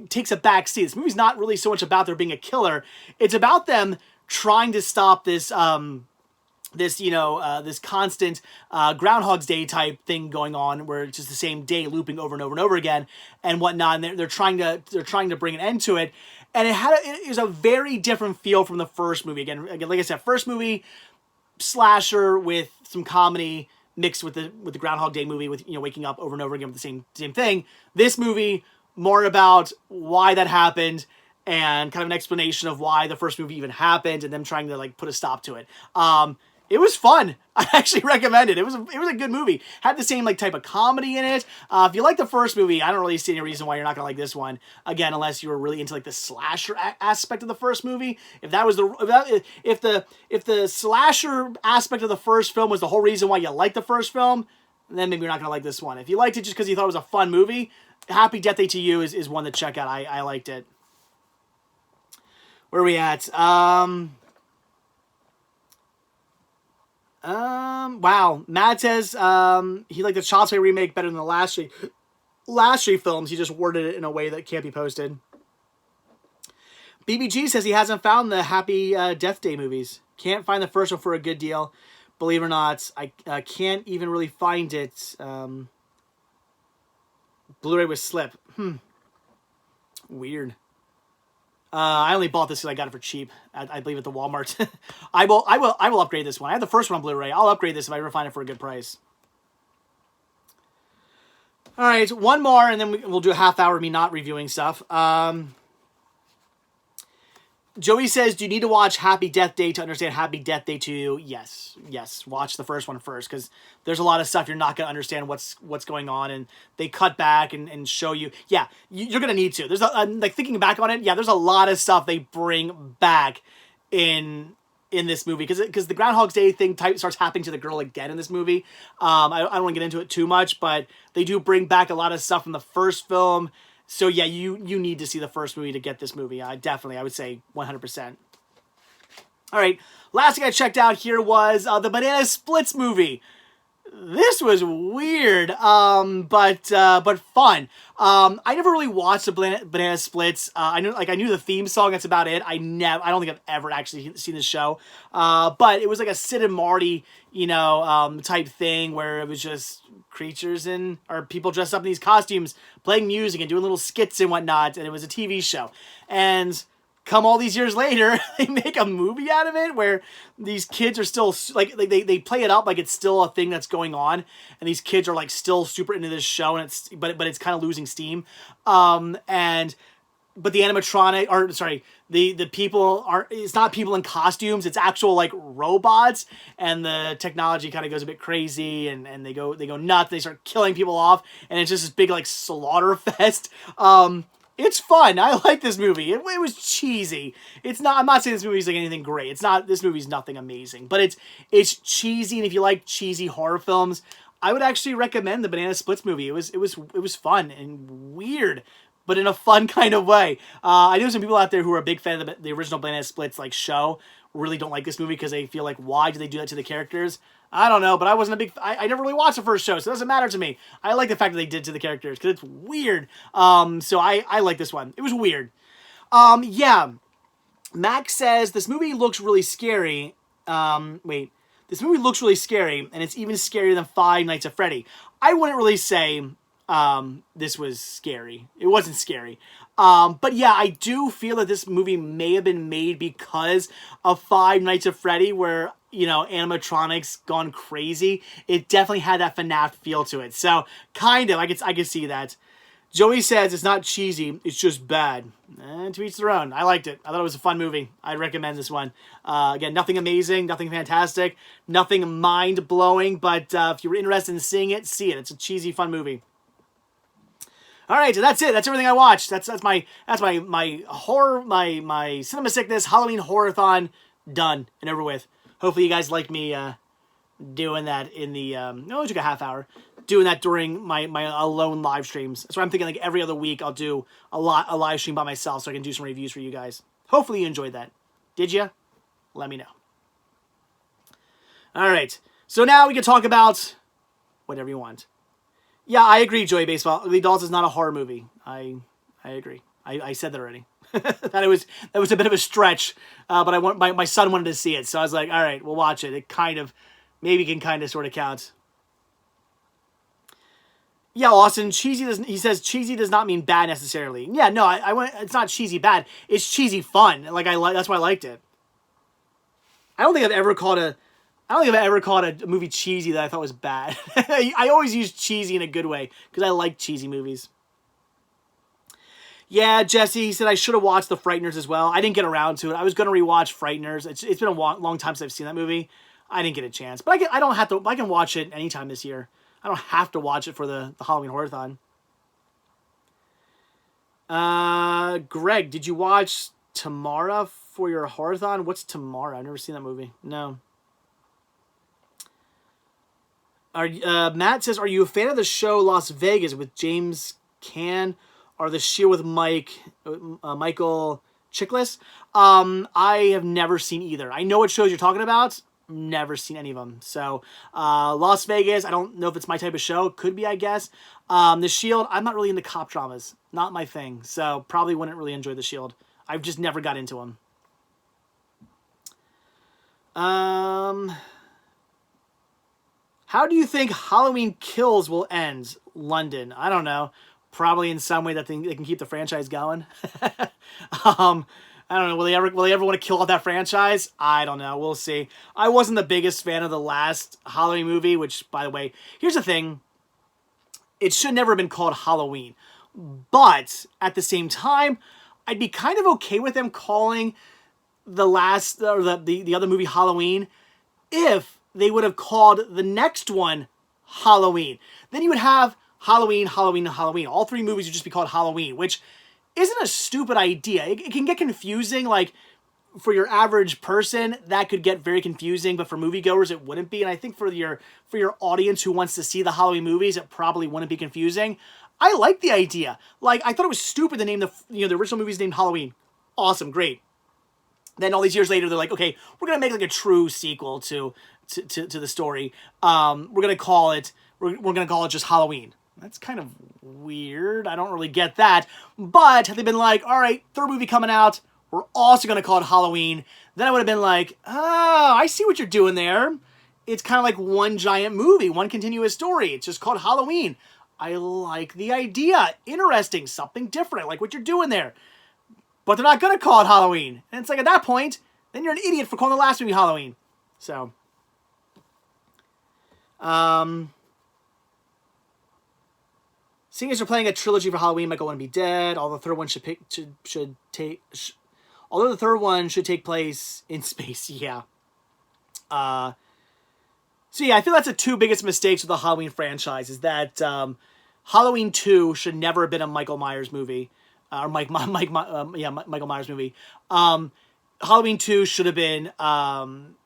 takes a back seat. This movie's not really so much about there being a killer. It's about them trying to stop this this, you know, this constant Groundhog's Day type thing going on, where it's just the same day looping over and over and over again, and whatnot. And they're trying to bring an end to it, and it was a very different feel from the first movie. Again, like I said, first movie slasher with some comedy mixed with the Groundhog Day movie, with, you know, waking up over and over again with the same thing. This movie more about why that happened, and kind of an explanation of why the first movie even happened, and them trying to like put a stop to it. It was fun. I actually recommend it. It was a good movie. Had the same like type of comedy in it. If you like the first movie, I don't really see any reason why you're not gonna like this one. Again, unless you were really into like the slasher aspect of the first movie. If that was if the slasher aspect of the first film was the whole reason why you liked the first film, then maybe you're not gonna like this one. If you liked it just because you thought it was a fun movie, Happy Death Day to You is one to check out. I liked it. Where are we at? Wow. Matt says he liked the Child's Play remake better than the last three films. He just worded it in a way that can't be posted. BBG says he hasn't found the Happy Death Day movies. Can't find the first one for a good deal. Believe it or not, I can't even really find it. Blu-ray with slip. Weird. I only bought this because I got it for cheap. I believe at the Walmart. I will upgrade this one. I have the first one on Blu-ray. I'll upgrade this if I ever find it for a good price. All right, one more, and then we'll do a half hour of me not reviewing stuff. Joey says, do you need to watch Happy Death Day to understand Happy Death Day 2? Yes. Watch the first one first, because there's a lot of stuff you're not going to understand what's going on, and they cut back and show you. Yeah, you're going to need to. There's like thinking back on it, yeah, there's a lot of stuff they bring back in this movie, because the Groundhog's Day thing starts happening to the girl again in this movie. I don't want to get into it too much, but they do bring back a lot of stuff from the first film. So yeah, you need to see the first movie to get this movie. Definitely, I would say 100%. All right, last thing I checked out here was the Banana Splits movie. This was weird, but fun. I never really watched the Banana Splits. I knew the theme song. That's about it. I don't think I've ever actually seen the show. But it was like a Sid and Marty, type thing, where it was just creatures or people dressed up in these costumes, playing music and doing little skits and whatnot. And it was a TV show. And come all these years later, they make a movie out of it where these kids are still like they play it up like it's still a thing that's going on, and these kids are like still super into this show, and it's kind of losing steam. But the the people it's not people in costumes, it's actual like robots, and the technology kind of goes a bit crazy, and they go nuts, they start killing people off, and it's just this big like slaughter fest. It's fun. I like this movie. It was cheesy. I'm not saying this movie's like anything great. This movie's nothing amazing, but it's cheesy, and if you like cheesy horror films, I would actually recommend the Banana Splits movie. It was fun and weird, but in a fun kind of way. I know some people out there who are a big fan of the original Banana Splits like show really don't like this movie because they feel like, why do they do that to the characters? I don't know, but I never really watched the first show, so it doesn't matter to me. I like the fact that they did to the characters, because it's weird. So I like this one. It was weird. Yeah. Max says, this movie looks really scary. This movie looks really scary, and it's even scarier than Five Nights at Freddy. I wouldn't really say this was scary. It wasn't scary. But yeah, I do feel that this movie may have been made because of Five Nights at Freddy, where, animatronics gone crazy. It definitely had that FNAF feel to it. So, kind of, I could see that. Joey says it's not cheesy, it's just bad. To each their own. I liked it. I thought it was a fun movie. I'd recommend this one. Again, nothing amazing, nothing fantastic, nothing mind-blowing, but if you're interested in seeing it, see it. It's a cheesy, fun movie. All right, so that's it. That's everything I watched. That's my horror, my cinema sickness Halloween horror-thon done and over with. Hopefully you guys like me doing that in the it took a half hour doing that during my alone live streams. So I'm thinking like every other week I'll do a live stream by myself so I can do some reviews for you guys. Hopefully you enjoyed that. Did you? Let me know. All right, so now we can talk about whatever you want. Yeah, I agree, Joey Baseball. UglyDolls is not a horror movie. I agree. I said that already. that was a bit of a stretch, but my son wanted to see it, so I was like, all right, we'll watch it. It kind of maybe can kind of sort of count. Yeah, Austin, cheesy doesn't. He says cheesy does not mean bad necessarily. Yeah, no, I went. It's not cheesy bad. It's cheesy fun. Like that's why I liked it. I don't think I've ever called a movie cheesy that I thought was bad. I always use cheesy in a good way because I like cheesy movies. Yeah, Jesse, he said I should have watched The Frighteners as well. I didn't get around to it. I was going to rewatch Frighteners. It's been a long time since I've seen that movie. I didn't get a chance, but I don't have to. I can watch it anytime this year. I don't have to watch it for the Halloween Horror-thon. Greg, did you watch Tamara for your Horror-thon? What's Tamara? I've never seen that movie. No. Matt says, are you a fan of the show Las Vegas with James Caan or The Shield with Michael Chiklis? I have never seen either. I know what shows you're talking about. Never seen any of them. So, Las Vegas, I don't know if it's my type of show. Could be, I guess. The Shield, I'm not really into cop dramas. Not my thing. So, probably wouldn't really enjoy The Shield. I've just never got into them. How do you think Halloween Kills will end? London. I don't know. Probably in some way that they can keep the franchise going. I don't know. Will they ever want to kill off that franchise? I don't know. We'll see. I wasn't the biggest fan of the last Halloween movie, which, by the way, here's the thing. It should never have been called Halloween. But at the same time, I'd be kind of okay with them calling the last or the other movie Halloween if they would have called the next one Halloween. Then you would have Halloween, Halloween, and Halloween. All three movies would just be called Halloween, which isn't a stupid idea. It can get confusing. Like, for your average person, that could get very confusing, but for moviegoers, it wouldn't be. And I think for your audience who wants to see the Halloween movies, it probably wouldn't be confusing. I like the idea. Like, I thought it was stupid to name the original movies named Halloween. Awesome, great. Then all these years later, they're like, okay, we're gonna make like a true sequel to the story. We're gonna call it just Halloween. That's kind of weird. I don't really get that. But had they been like, all right, third movie coming out, we're also gonna call it Halloween, then I would have been like, oh, I see what you're doing there. It's kind of like one giant movie, one continuous story. It's just called Halloween. I like the idea. Interesting, something different. I like what you're doing there. But they're not going to call it Halloween. And it's like, at that point, then you're an idiot for calling the last movie Halloween. So, seeing as you're playing a trilogy for Halloween, Michael wouldn't be dead. Although the third one should take place in space. Yeah. So yeah, I feel that's the two biggest mistakes with the Halloween franchise is that Halloween 2 should never have been a Michael Myers movie. Michael Myers movie. Halloween 2 should have been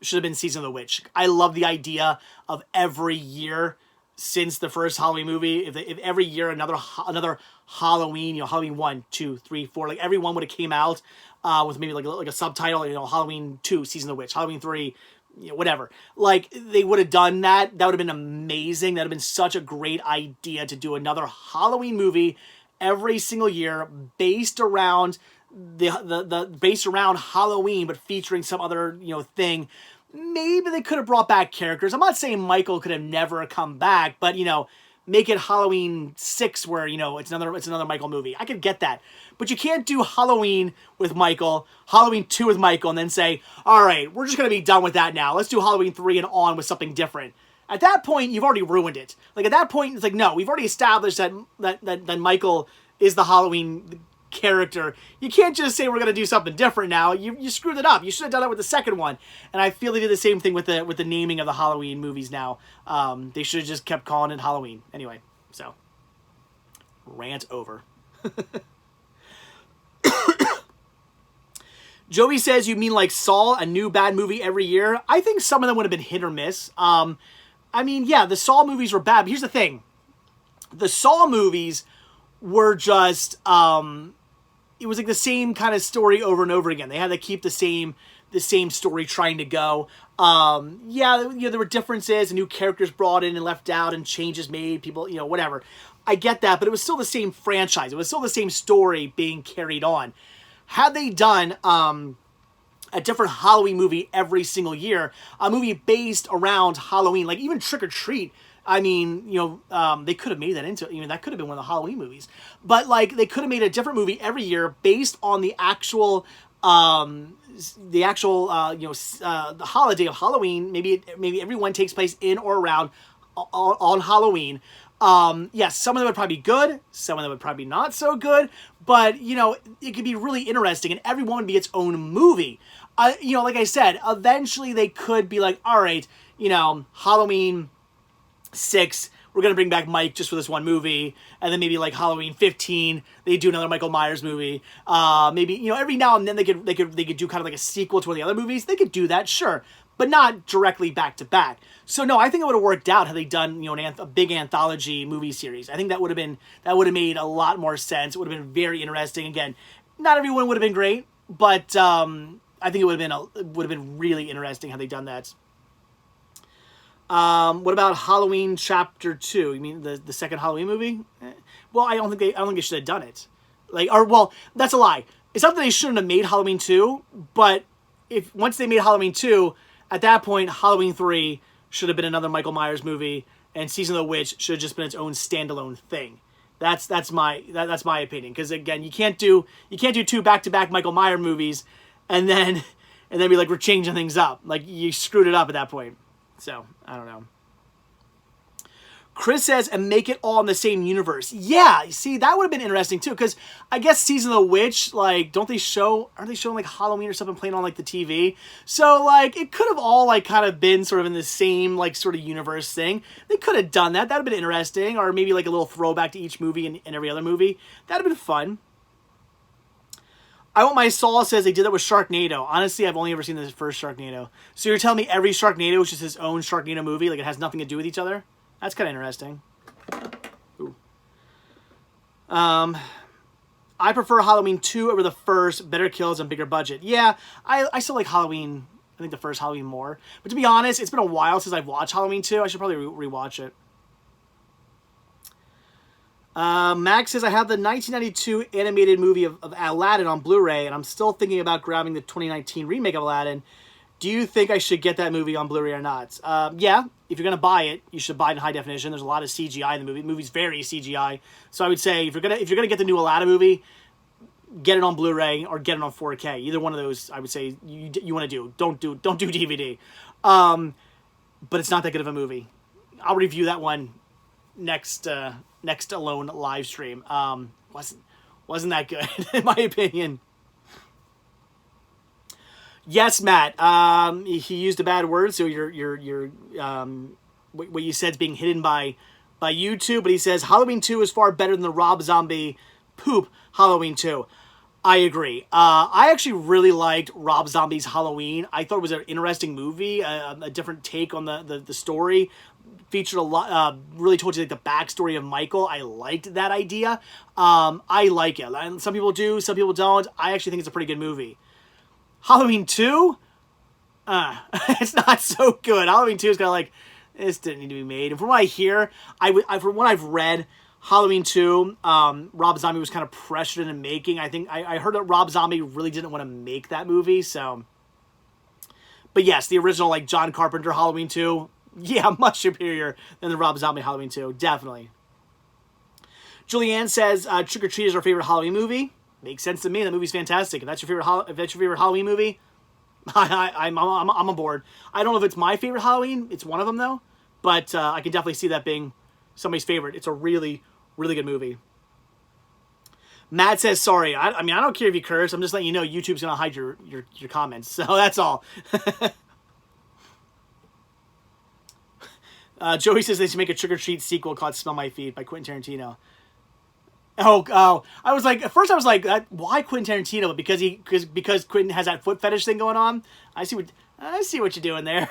Season of the Witch. I love the idea of every year since the first Halloween movie, if every year another Halloween, Halloween 1, 2, 3, 4, like every one would have came out with maybe like a subtitle, Halloween 2, Season of the Witch, Halloween 3, whatever. Like, they would have done that. That would have been amazing. That would have been such a great idea to do another Halloween movie every single year based around based around Halloween, but featuring some other, thing. Maybe they could have brought back characters. I'm not saying Michael could have never come back, but, make it Halloween 6 where, it's another Michael movie. I could get that. But you can't do Halloween with Michael, Halloween 2 with Michael, and then say, all right, we're just going to be done with that now. Let's do Halloween 3 and on with something different. At that point, you've already ruined it. Like, at that point, it's like, no, we've already established that Michael is the Halloween character. You can't just say we're going to do something different now. You screwed it up. You should have done it with the second one. And I feel they did the same thing with the naming of the Halloween movies now. They should have just kept calling it Halloween. Anyway, so rant over. Joey says, you mean like Saw, a new bad movie every year? I think some of them would have been hit or miss. Yeah, the Saw movies were bad. But here's the thing. The Saw movies were just, it was like the same kind of story over and over again. They had to keep the same story trying to go. There were differences and new characters brought in and left out and changes made, people, whatever. I get that, but it was still the same franchise. It was still the same story being carried on. had they done a different Halloween movie every single year, a movie based around Halloween, like even Trick or Treat. I mean, they could have made that into, that could have been one of the Halloween movies. But like, they could have made a different movie every year based on the actual, the holiday of Halloween. Maybe everyone takes place in or around on Halloween. Yes, some of them would probably be good, some of them would probably be not so good, but, it could be really interesting, and everyone would be its own movie. Like I said, eventually they could be like, all right, Halloween 6, we're going to bring back Mike just for this one movie, and then maybe like Halloween 15, they do another Michael Myers movie. Maybe, every now and then they could do kind of like a sequel to one of the other movies. They could do that, sure, but not directly back to back. So no, I think it would have worked out had they done, a big anthology movie series. I think that would have made a lot more sense. It would have been very interesting. Again, not everyone would have been great, but I think it would have been really interesting had they done that. What about Halloween Chapter 2? You mean the second Halloween movie? Well, I don't think they should have done it. That's a lie. It's not that they shouldn't have made Halloween 2, but once they made Halloween 2, at that point, Halloween 3 should have been another Michael Myers movie, and Season of the Witch should have just been its own standalone thing. That's my opinion. Because again, you can't do 2 back-to-back Michael Myers movies, and then be like, we're changing things up. Like, you screwed it up at that point. So, I don't know. Chris says, and make it all in the same universe. Yeah, see, that would have been interesting too, because I guess Season of the Witch, like, aren't they showing like Halloween or something playing on like the TV? So, like, it could have all like kind of been sort of in the same like sort of universe thing. They could have done that. That would have been interesting, or maybe like a little throwback to each movie and every other movie. That would have been fun. I Want My Saul says they did that with Sharknado. Honestly, I've only ever seen the first Sharknado. So you're telling me every Sharknado is just his own Sharknado movie? Like, it has nothing to do with each other? That's kind of interesting. Ooh. I prefer Halloween 2 over the first. Better kills and bigger budget. Yeah, I still like Halloween. I think the first Halloween more. But to be honest, it's been a while since I've watched Halloween 2. I should probably rewatch it. Max says, I have the 1992 animated movie of Aladdin on Blu-ray, and I'm still thinking about grabbing the 2019 remake of Aladdin. Do you think I should get that movie on Blu-ray or not? Yeah, if you're going to buy it, you should buy it in high definition. There's a lot of CGI in the movie. The movie's very CGI. So I would say, if you're gonna get the new Aladdin movie, get it on Blu-ray or get it on 4K. Either one of those, I would say, you want to do. Don't do DVD. But it's not that good of a movie. I'll review that one next Alone live stream. Wasn't that good in my opinion. Yes, Matt. He used a bad word, so what you said is being hidden by YouTube. But he says Halloween 2 is far better than the Rob Zombie poop Halloween 2. I agree. I actually really liked Rob Zombie's Halloween. I thought it was an interesting movie, a different take on the story. Featured a lot, really told you like the backstory of Michael. I liked that idea. I like it. Some people do, some people don't. I actually think it's a pretty good movie. Halloween 2? It's not so good. Halloween 2 is kind of like, this didn't need to be made. And from what I hear, from what I've read, Halloween 2, Rob Zombie was kind of pressured into making. I think I heard that Rob Zombie really didn't want to make that movie, so. But yes, the original like John Carpenter Halloween 2, yeah, much superior than the Rob Zombie Halloween 2, definitely. Julianne says, Trick or Treat is our favorite Halloween movie. Makes sense to me. That movie's fantastic. If that's your favorite Halloween movie, I'm on board. I don't know if it's my favorite Halloween. It's one of them though, but I can definitely see that being somebody's favorite. It's a really, really good movie. Matt says, sorry. I mean, I don't care if you curse. I'm just letting you know YouTube's gonna hide your comments. So that's all. Joey says they should make a Trick or Treat sequel called Smell My Feet by Quentin Tarantino. Oh! I was like, at first I was like, why Quentin Tarantino? But because Quentin has that foot fetish thing going on. I see what you're doing there.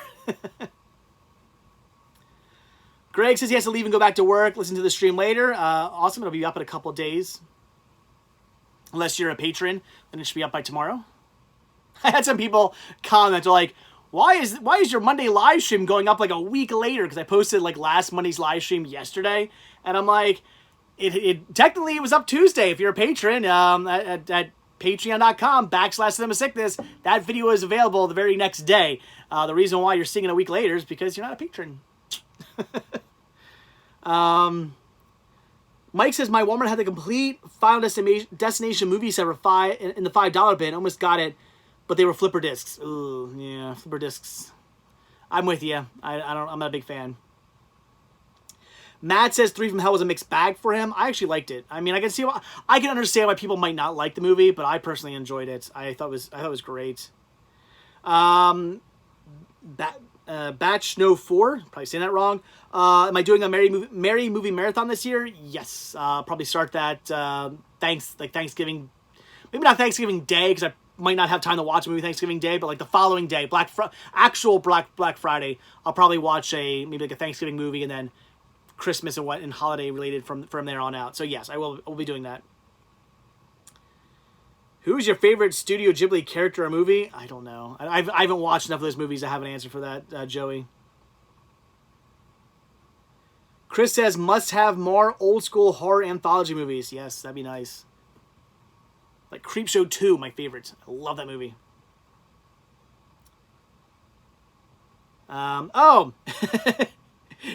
Greg says he has to leave and go back to work. Listen to the stream later. Awesome. It'll be up in a couple of days. Unless you're a patron, then it should be up by tomorrow. I had some people comment, they're like, why is your Monday live stream going up like a week later? Because I posted like last Monday's live stream yesterday, and I'm like, it technically it was up Tuesday if you're a patron at patreon.com/cinemasickness. That video is available the very next day. The reason why you're seeing it a week later is because you're not a patron. Mike says, my Walmart had the complete Final Destination movie set for in the $5 bin. Almost got it, but they were flipper discs. Ooh, yeah, flipper discs. I'm with you. I'm not a big fan. Matt says 3 from Hell was a mixed bag for him. I actually liked it. I mean, I can understand why people might not like the movie, but I personally enjoyed it. I thought it was great. Batch No 4, probably saying that wrong. Am I doing a Merry Movie Marathon this year? Yes. Probably start that Thanksgiving, maybe not Thanksgiving Day, because I might not have time to watch a movie Thanksgiving Day, but like the following day, actual Black Friday, I'll probably watch maybe like a Thanksgiving movie, and then Christmas and holiday related from there on out. So yes, I will be doing that. Who's your favorite Studio Ghibli character or movie? I don't know. I haven't watched enough of those movies to have an answer for that, Joey. Chris says, must have more old school horror anthology movies. Yes, that'd be nice. Like Creepshow 2, my favorite. I love that movie.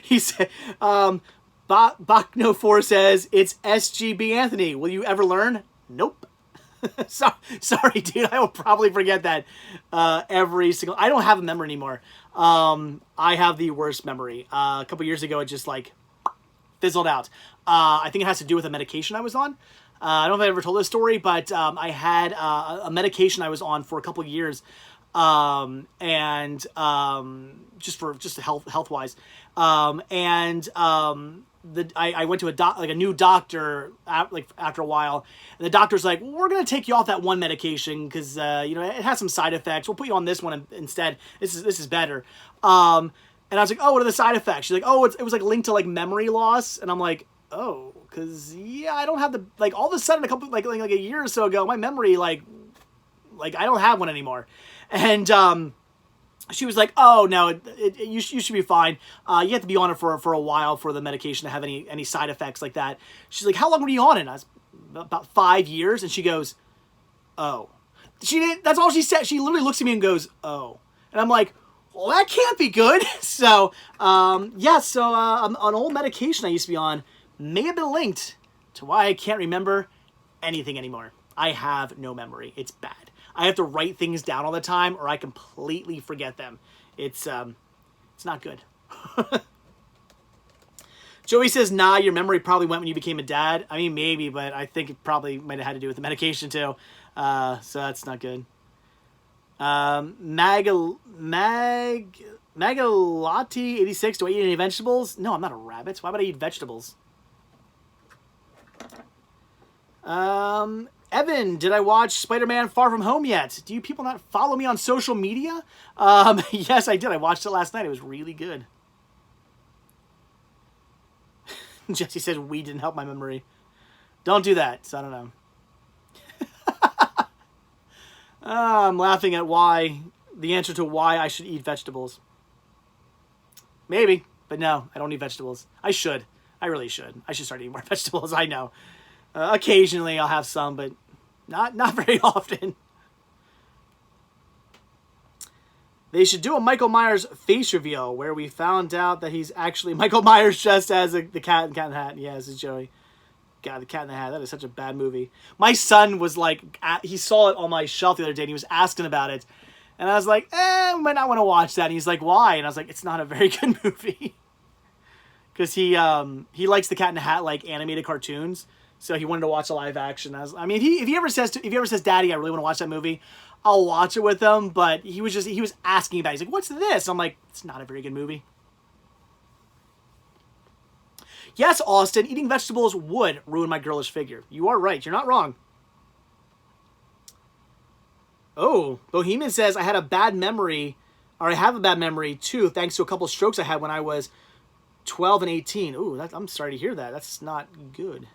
He said, Bachno4 says, it's SGB Anthony. Will you ever learn? Nope. Sorry, dude. I will probably forget that every single... I don't have a memory anymore. I have the worst memory. A couple years ago, it just like fizzled out. I think it has to do with a medication I was on. I don't know if I ever told this story, but I had a medication I was on for a couple of years, just health wise, I went to a new doctor after a while, and the doctor's like, well, we're gonna take you off that one medication because it has some side effects. We'll put you on this one instead. This is better. And I was like, oh, what are the side effects? She's like, oh, it was like linked to like memory loss, and I'm like, oh, because I don't have the all of a sudden a couple like a year or so ago, my memory like I don't have one anymore, and she was like, oh, no, you should be fine. You have to be on it for a while for the medication to have any side effects like that. She's like, how long were you on it? And I was about 5 years. And she goes, oh. She didn't. That's all she said. She literally looks at me and goes, oh. And I'm like, well, that can't be good. So, an old medication I used to be on may have been linked to why I can't remember anything anymore. I have no memory. It's bad. I have to write things down all the time or I completely forget them. It's not good. Joey says, nah, your memory probably went when you became a dad. I mean, maybe, but I think it probably might have had to do with the medication too. So that's not good. Magalati86, do I eat any vegetables? No, I'm not a rabbit. Why would I eat vegetables? Evan, did I watch Spider-Man Far From Home yet? Do you people not follow me on social media? Yes, I did. I watched it last night. It was really good. Jesse says we didn't help my memory. Don't do that. So I don't know. I'm laughing at the answer to why I should eat vegetables. Maybe, but no, I don't eat vegetables. I should. I really should. I should start eating more vegetables. I know. Occasionally I'll have some, but not very often. They should do a Michael Myers face reveal where we found out that he's actually Michael Myers just as the cat in the hat. Yeah, this is Joey. God, the Cat in the Hat. That is such a bad movie. My son was like, he saw it on my shelf the other day and he was asking about it. And I was like, we might not want to watch that. And he's like, why? And I was like, it's not a very good movie. Because he likes the Cat in the Hat like animated cartoons. So he wanted to watch a live action. If he ever says, Daddy, I really want to watch that movie, I'll watch it with him. But he was asking about it. He's like, what's this? I'm like, it's not a very good movie. Yes, Austin, eating vegetables would ruin my girlish figure. You are right. You're not wrong. Oh, Bohemian says, I have a bad memory too, thanks to a couple strokes I had when I was 12 and 18. Ooh, I'm sorry to hear that. That's not good.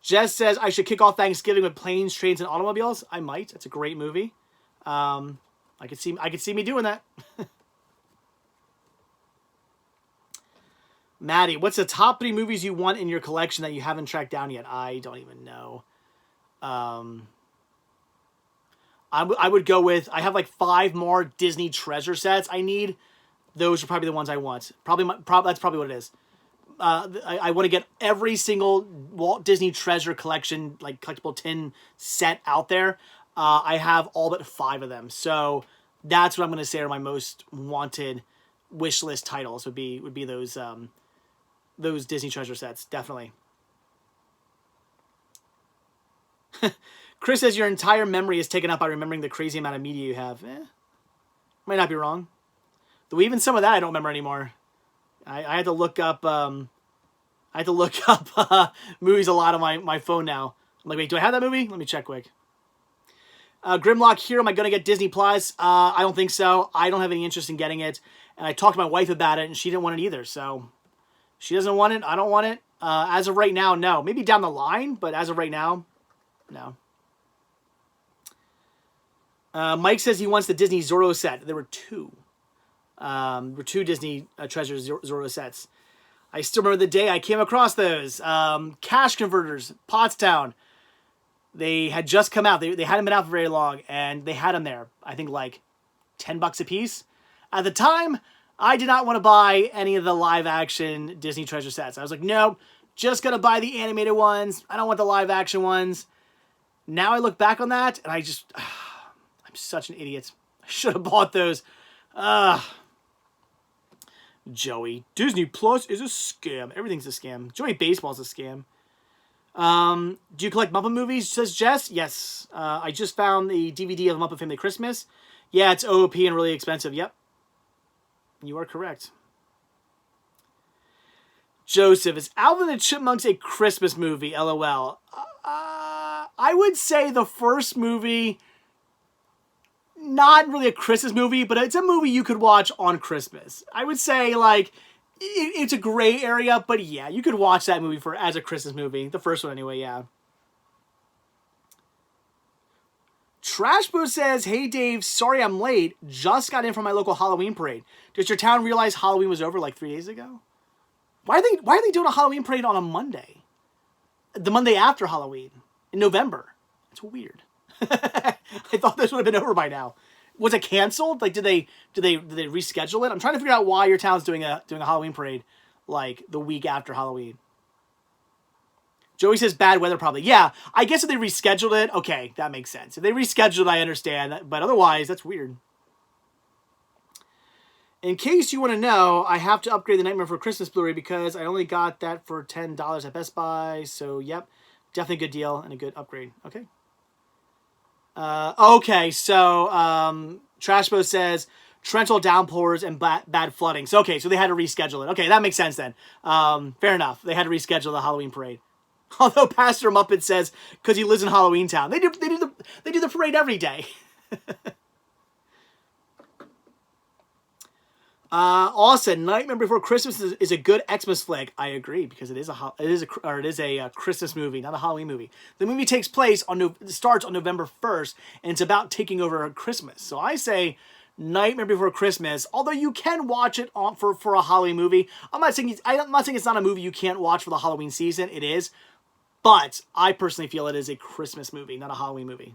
Jess says, I should kick off Thanksgiving with Planes, Trains, and Automobiles. I might. That's a great movie. I could see me doing that. Maddie, what's the top 3 movies you want in your collection that you haven't tracked down yet? I don't even know. I would go with, I have like 5 more Disney treasure sets I need. Those are probably the ones I want. That's probably what it is. I want to get every single Walt Disney treasure collection, like collectible tin set out there. I have all but 5 of them. So that's what I'm going to say are my most wanted wish list titles would be those Disney treasure sets. Definitely. Chris says your entire memory is taken up by remembering the crazy amount of media you have. Might not be wrong. Though even some of that I don't remember anymore. I had to look up movies a lot on my phone now. I'm like, wait, do I have that movie? Let me check quick. Grimlock here, am I going to get Disney Plus? I don't think so. I don't have any interest in getting it. And I talked to my wife about it, and she didn't want it either. So she doesn't want it. I don't want it. As of right now, no. Maybe down the line, but as of right now, no. Mike says he wants the Disney Zorro set. There were 2. There were 2 Disney Treasure Zorro sets. I still remember the day I came across those. Cash Converters, Pottstown. They had just come out. They hadn't been out for very long, and they had them there. I think like $10 a piece. At the time, I did not want to buy any of the live-action Disney Treasure sets. I was like, no, just going to buy the animated ones. I don't want the live-action ones. Now I look back on that, and I'm such an idiot. I should have bought those. Joey, Disney Plus is a scam. Everything's a scam. Joey Baseball's a scam. Do you collect Muppet movies? Says Jess. Yes. I just found the DVD of Muppet Family Christmas. Yeah, it's OOP and really expensive. Yep. You are correct. Joseph, is Alvin and the Chipmunks a Christmas movie? LOL. I would say the first movie, not really a Christmas movie, but it's a movie you could watch on Christmas. I would say, like, it's a gray area, but yeah, you could watch that movie as a Christmas movie. The first one anyway, yeah. Trashbo says, hey Dave, sorry I'm late. Just got in from my local Halloween parade. Did your town realize Halloween was over like 3 days ago? Why are they doing a Halloween parade on a Monday? The Monday after Halloween. In November. It's weird. I thought this would have been over by now. Was it canceled? Like, did they reschedule it? I'm trying to figure out why your town's doing a Halloween parade like the week after Halloween. Joey says bad weather probably. Yeah, I guess if they rescheduled it, okay, that makes sense. If they rescheduled it, I understand. But otherwise, that's weird. In case you want to know, I have to upgrade the Nightmare Before Christmas Blu-ray because I only got that for $10 at Best Buy. So, yep, definitely a good deal and a good upgrade. Okay. Okay, so Trashbo says torrential downpours and bad flooding. So, okay, so they had to reschedule it. Okay, that makes sense then. Fair enough. They had to reschedule the Halloween parade. Although Pastor Muppet says because he lives in Halloween Town, they do the parade every day. Austin, Nightmare Before Christmas is a good Xmas flick. I agree because it is a Christmas movie, not a Halloween movie. The movie takes place starts on November 1st, and it's about taking over Christmas. So I say Nightmare Before Christmas. Although you can watch it for a Halloween movie. I'm not saying it's not a movie you can't watch for the Halloween season. It is, but I personally feel it is a Christmas movie, not a Halloween movie.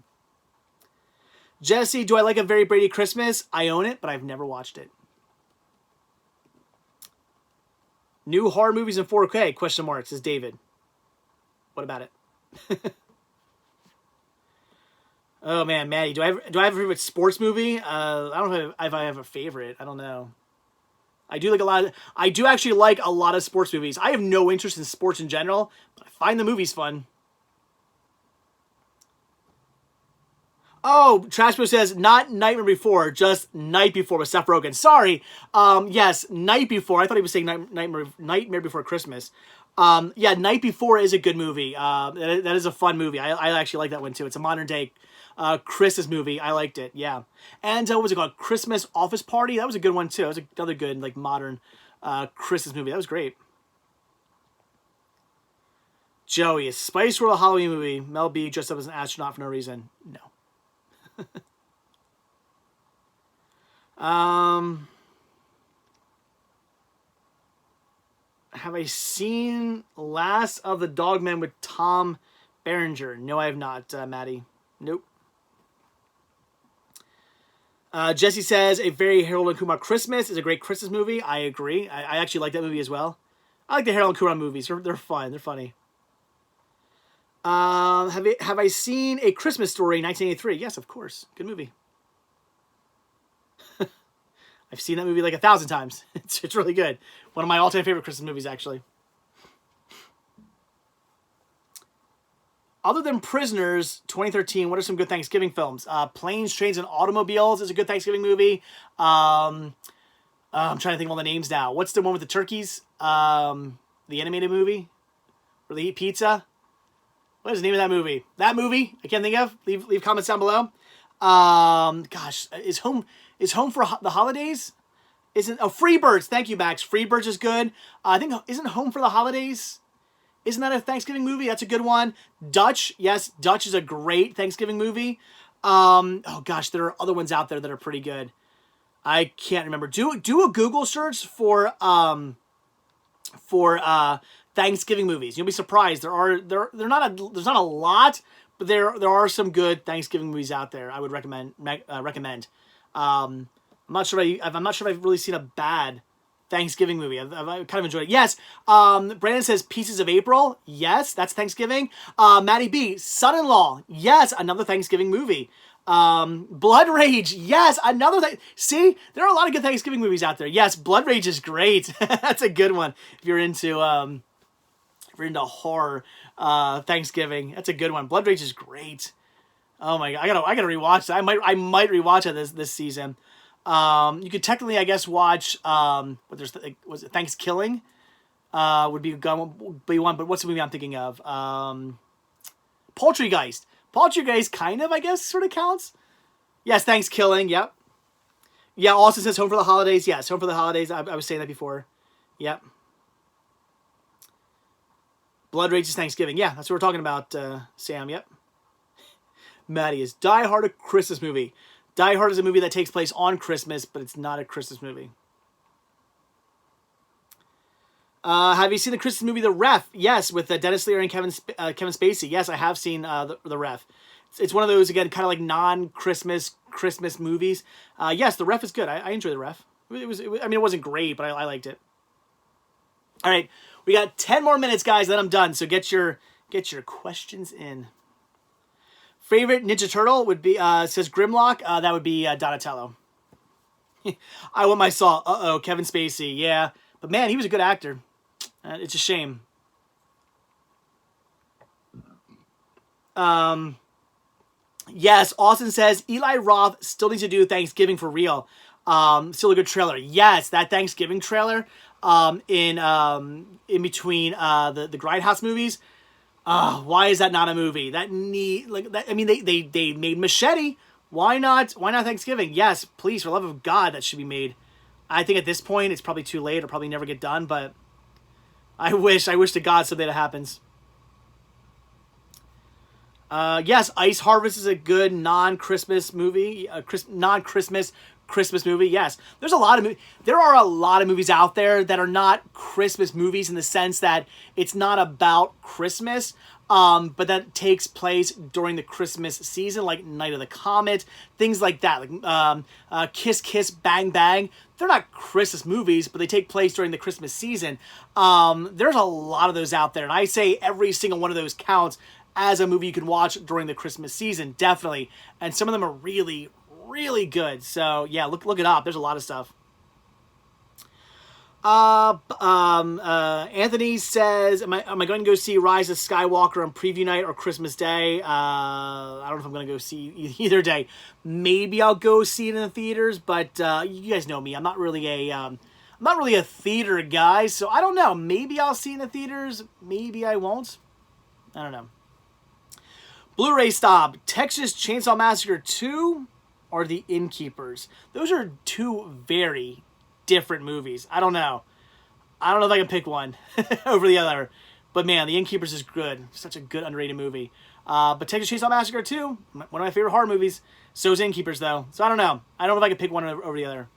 Jesse, do I like A Very Brady Christmas? I own it, but I've never watched it. New horror movies in 4K? Question mark, says David. What about it? Oh man, Maddie, do I have a favorite sports movie? I don't know if I have a favorite. I don't know. I do actually like a lot of sports movies. I have no interest in sports in general, but I find the movies fun. Oh, Trashbo says, not Nightmare Before, just Night Before with Seth Rogen. Sorry. Yes, Night Before. I thought he was saying Nightmare Before Christmas. Yeah, Night Before is a good movie. That is a fun movie. I actually like that one too. It's a modern day Christmas movie. I liked it, yeah. And what was it called? Christmas Office Party? That was a good one too. That was another good, like, modern Christmas movie. That was great. Joey, is Spice World a Halloween movie? Mel B dressed up as an astronaut for no reason. No. have I seen Last of the Dogmen with Tom Berenger? No, I have not, Maddie. Nope. Jesse says, a very Harold and Kumar Christmas is a great Christmas movie. I agree. I actually like that movie as well. I like the Harold and Kumar movies. They're fun. They're funny. Have I seen A Christmas Story 1983? Yes, of course. Good movie. I've seen that movie like 1,000 times. It's really good. One of my all-time favorite Christmas movies, actually. Other than Prisoners, 2013, what are some good Thanksgiving films? Planes, Trains, and Automobiles is a good Thanksgiving movie. I'm trying to think of all the names now. What's the one with the turkeys? The animated movie? Where they eat pizza? What is the name of that movie? That movie? I can't think of. Leave comments down below. Gosh, is Home for the Holidays? Freebirds. Thank you, Max. Freebirds is good. I think, isn't Home for the Holidays? Isn't that a Thanksgiving movie? That's a good one. Dutch. Yes, Dutch is a great Thanksgiving movie. Oh gosh, there are other ones out there that are pretty good. I can't remember. Do a Google search for Thanksgiving movies. You'll be surprised. There's not a lot, but there are some good Thanksgiving movies out there. I would recommend. I'm not sure if I've really seen a bad Thanksgiving movie. I've kind of enjoyed it. Yes. Brandon says Pieces of April. Yes, that's Thanksgiving. Maddie B, Son-in-Law. Yes, another Thanksgiving movie. Blood Rage. Yes, another thing. See, there are a lot of good Thanksgiving movies out there. Yes, Blood Rage is great. That's a good one. If you're into horror, Thanksgiving, that's a good one. Blood Rage is great. Oh my god, I gotta rewatch that. I might rewatch it this season. You could technically, I guess, watch was it Thanksgiving? Would be one, but what's the movie I'm thinking of? Poultrygeist. Poultrygeist kind of, I guess, sort of counts. Yes, Thanksgiving. Yep. Yeah. Austin says Home for the Holidays. Yes, Home for the Holidays. I was saying that before. Yep. Blood Rage is Thanksgiving. Yeah, that's what we're talking about, Sam. Yep. Maddie, is Die Hard a Christmas movie? Die Hard is a movie that takes place on Christmas, but it's not a Christmas movie. Have you seen the Christmas movie The Ref? Yes, with Dennis Leary and Kevin Spacey. Yes, I have seen the Ref. It's one of those, again, kind of like non-Christmas movies. Yes, The Ref is good. I enjoy The Ref. It wasn't great, but I liked it. All right, we got 10 more minutes, guys, then I'm done. So get your questions in. Favorite Ninja Turtle would be, says Grimlock. That would be Donatello. I want my Saw. Uh-oh, Kevin Spacey. Yeah. But man, he was a good actor. It's a shame. Yes, Austin says Eli Roth still needs to do Thanksgiving for real. Still a good trailer. Yes, that Thanksgiving trailer in between the Grindhouse movies. Why is that not a movie? They made Machete. Why not Thanksgiving? Yes, please, for the love of God, that should be made. I think at this point it's probably too late. It'll probably never get done, but I wish to God someday that happens. Yes, Ice Harvest is a good non-Christmas movie. Non-Christmas Christmas movie. Yes, there are a lot of movies out there that are not Christmas movies in the sense that it's not about Christmas, but that takes place during the Christmas season, like Night of the Comet, things like that, like Kiss Kiss Bang Bang. They're not Christmas movies, but they take place during the Christmas season. There's a lot of those out there, and I say every single one of those counts as a movie you can watch during the Christmas season, definitely. And some of them are really, really good. So yeah, look it up. There's a lot of stuff. Anthony says, am I going to go see Rise of Skywalker on preview night or Christmas Day? I don't know if I'm going to go see either day. Maybe I'll go see it in the theaters, but you guys know me. I'm not really a theater guy, so I don't know. Maybe I'll see it in the theaters. Maybe I won't. I don't know. Blu-ray Stop, Texas Chainsaw Massacre 2 or The Innkeepers. Those are two very different movies. I don't know if I can pick one over the other. But man, The Innkeepers is good. Such a good underrated movie. But Texas Chainsaw Massacre 2, one of my favorite horror movies. So is Innkeepers though. So I don't know. I don't know if I can pick one over the other.